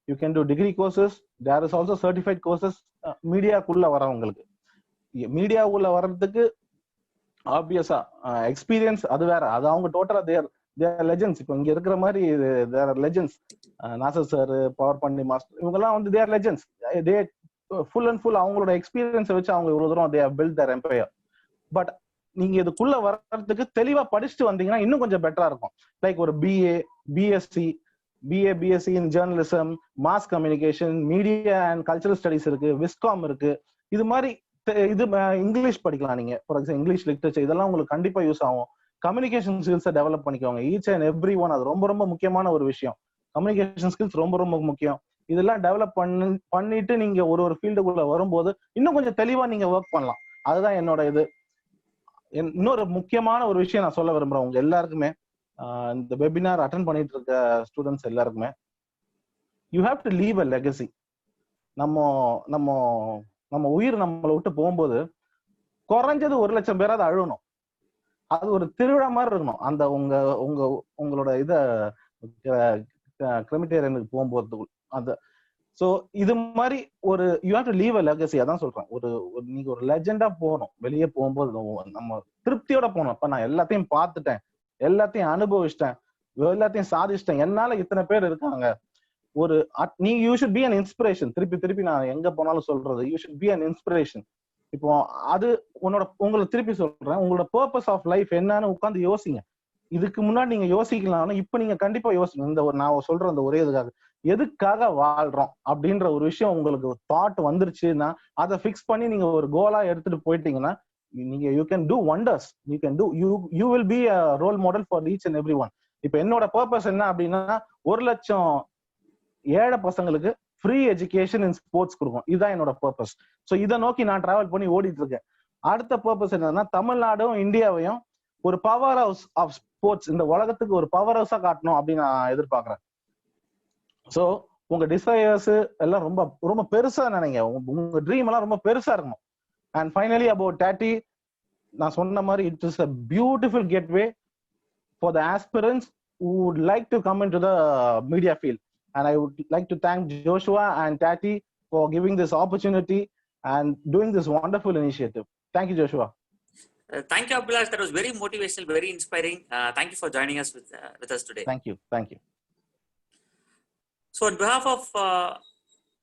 you can do degree courses, there is also certified courses. மீடியாக்குள்ள வரவங்களுக்கு, மீடியாவுக்குள்ள வர்றதுக்கு ஆப்வியஸா எக்ஸ்பீரியன்ஸ் அது வேற, அது அவங்க டோட்டலா தேர் லெஜெண்ட்ஸ். இப்போ இங்க இருக்கிற மாதிரி தேர் லெஜெண்ட்ஸ், நாசர் சார், பவர் பண்ணி மாஸ்டர், இவங்கெல்லாம் வந்து they're legends. They full and full அவங்களோட எக்ஸ்பீரியன்ஸை வச்சு அவங்க இவ்வளவு தூரம் they have built their empire. But நீங்க இதுக்குள்ள வர்றதுக்கு தெளிவா படிச்சுட்டு வந்தீங்கன்னா இன்னும் கொஞ்சம் பெட்டரா இருக்கும். லைக் ஒரு BSc in journalism, mass communication, media and cultural studies இருக்கு, விஸ்காம் இருக்கு. இது மாதிரி இங்கிலீஷ் படிக்கலாம் நீங்க. ஃபார் எக்ஸாம்பிள் இங்கிலீஷ் லிட்ரேச்சர், இதெல்லாம் உங்களுக்கு கண்டிப்பா யூஸ் ஆகும். கம்யூனிகேஷன் ஸ்கில்ஸை டெவலப் பண்ணிக்கோங்க, ஈச் அண்ட் எவ்ரி ஒன். அது ரொம்ப ரொம்ப முக்கியமான ஒரு விஷயம். கம்யூனிகேஷன் ஸ்கில்ஸ் ரொம்ப ரொம்ப முக்கியம். இதெல்லாம் டெவலப் பண்ணிட்டு நீங்க ஒரு ஃபீல்டுக்குள்ள வரும்போது இன்னும் கொஞ்சம் தெளிவா நீங்க ஒர்க் பண்ணலாம். அதுதான் என்னோட இது. இன்னொரு முக்கியமான ஒரு விஷயம் நான் சொல்ல விரும்புறேன் உங்க எல்லாருக்குமே, இந்த வெபினார் அட்டென்ட் பண்ணிட்டு இருக்க ஸ்டூடெண்ட்ஸ் எல்லாருக்குமே, you have to leave a legacy. நம்ம உயிர் நம்மளை விட்டு போகும்போது குறைஞ்சது 1 லட்சம் பேராவது அழுகணும். அது ஒரு திருவிழா மாதிரி இருக்கணும். அந்த உங்களோட கிரெமிட்டேரியனுக்கு போகும்போது அந்த சோ இது மாதிரி ஒரு you have to leave a legacy. அதான் சொல்றேன், நீங்க ஒரு லெஜெண்டா போகணும். வெளியே போகும்போது நம்ம திருப்தியோட போகணும். அப்ப நான் எல்லாத்தையும் பார்த்துட்டேன், எல்லாத்தையும் அனுபவிச்சிட்டேன், எல்லாத்தையும் சாதிச்சிட்டேன், என்னால இத்தனை பேர் இருக்காங்க. நீங்க you should be an inspiration. திருப்பி நான் எங்க போனாலும் சொல்றது, you should be an inspiration. இப்போ அது உங்களை திருப்பி சொல்றேன், உங்களோட பர்பஸ் ஆஃப் லைஃப் என்னன்னு உட்காந்து யோசிங்க. இதுக்கு முன்னாடி நீங்க யோசிக்கலாம், இப்ப நீங்க கண்டிப்பா யோசிங்க. நான் சொல்ற அந்த ஒரே எதுக்காக வாழ்றோம் அப்படின்ற ஒரு விஷயம் உங்களுக்கு தாட் வந்துருச்சுன்னா அதை பிக்ஸ் பண்ணி நீங்க ஒரு கோலா எடுத்துட்டு போயிட்டீங்கன்னா நீங்க you can do wonders. You will be a role model for each and every one. இப்ப என்னோட பர்பஸ் என்ன அப்படின்னா 1 லட்சம் ஏழை பசங்களுக்கு ஃப்ரீ எஜுகேஷன் இன் ஸ்போர்ட்ஸ் கொடுக்கும். இதுதான் என்னோட பர்பஸ். ஸோ இதை நோக்கி நான் டிராவல் பண்ணி ஓடிட்டு இருக்கேன். அடுத்த பர்பஸ் என்னன்னா தமிழ்நாடும் இந்தியாவையும் ஒரு பவர் ஹவுஸ் ஆஃப் ஸ்போர்ட்ஸ், இந்த உலகத்துக்கு ஒரு பவர் ஹவுஸா காட்டணும் அப்படின்னு நான் எதிர்பார்க்கிறேன். ஸோ உங்க டிசையர்ஸ் எல்லாம் ரொம்ப ரொம்ப பெருசா நினைங்க, உங்க ட்ரீம் எல்லாம் ரொம்ப பெருசா இருக்கணும். அண்ட் ஃபைனலி அபவுட் டாட்டி, நான் சொன்ன மாதிரி it is a beautiful gateway for the aspirants who would like to come into the media field. And I would like to thank Joshua and Tatti for giving this opportunity and doing this wonderful initiative. Thank you, Joshua. Thank you, Abhilash. That was very motivational, very inspiring. Thank you for joining us with us today. Thank you. Thank you. So on behalf of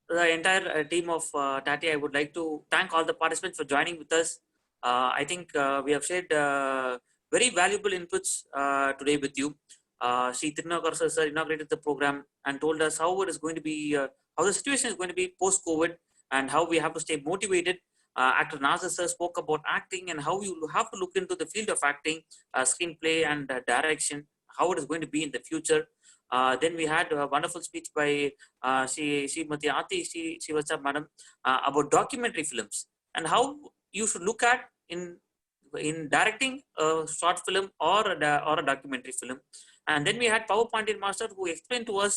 the entire team of Tatti, I would like to thank all the participants for joining with us. I think we have shared very valuable inputs today with you. Sri THIRUNAVUKKARASAR sir inaugurated the program and told us how it is going to be, how the situation is going to be post-COVID and how we have to stay motivated. Actor NASSAR sir spoke about acting and how you have to look into the field of acting, screenplay and direction, how it is going to be in the future. Then we had a wonderful speech by Srimati Ati Srivastava madam about documentary films and how you should look at in directing a short film or a documentary film. And then we had PowerPoint master who explained to us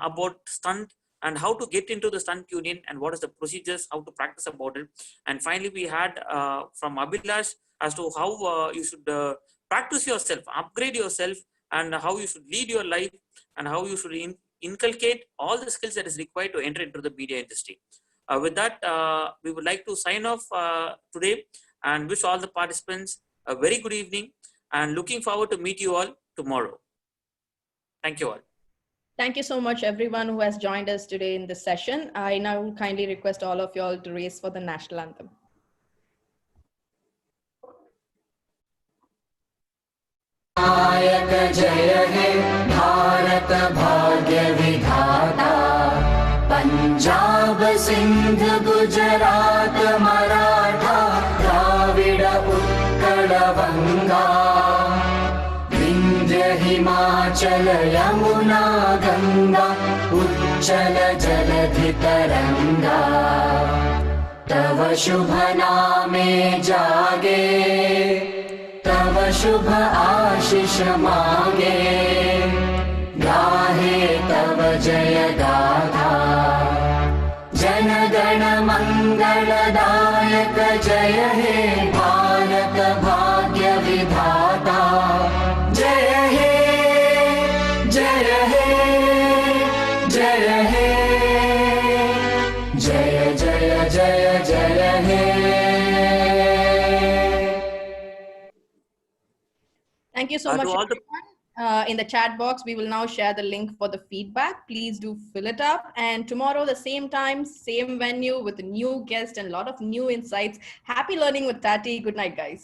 about stunt and how to get into the stunt union and what is the procedures, how to practice about it. And finally, we had from Abhilash as to how you should practice yourself, upgrade yourself, and how you should lead your life and how you should inculcate all the skills that is required to enter into the media industry. With that, we would like to sign off today and wish all the participants a very good evening and looking forward to meet you all tomorrow. Thank you all. Thank you so much, everyone who has joined us today in this session. I now kindly request all of you all to raise for the national anthem. नायक जय हे भारत भाग्य विधाता, पंजाब सिंध गुजरात मराठा द्राविड उत्कल बंगा, विंध्य हिमाचल यमुना गंगा उच्चल जलधि तरंगा, तव शुभ नामे जागे तव शुभ आशीष मांगे, गाहे तव जय गाथा, जन गण मंगलदायक जय हे भारत भाग्य विधाता, जय हे जय हे जय हे जय जय जय जय हे. Thank you so much, everyone. In the chat box, we will now share the link for the feedback. Please do fill it up. And tomorrow, the same time, same venue with a new guest and a lot of new insights. Happy learning with Tatti. Good night, guys.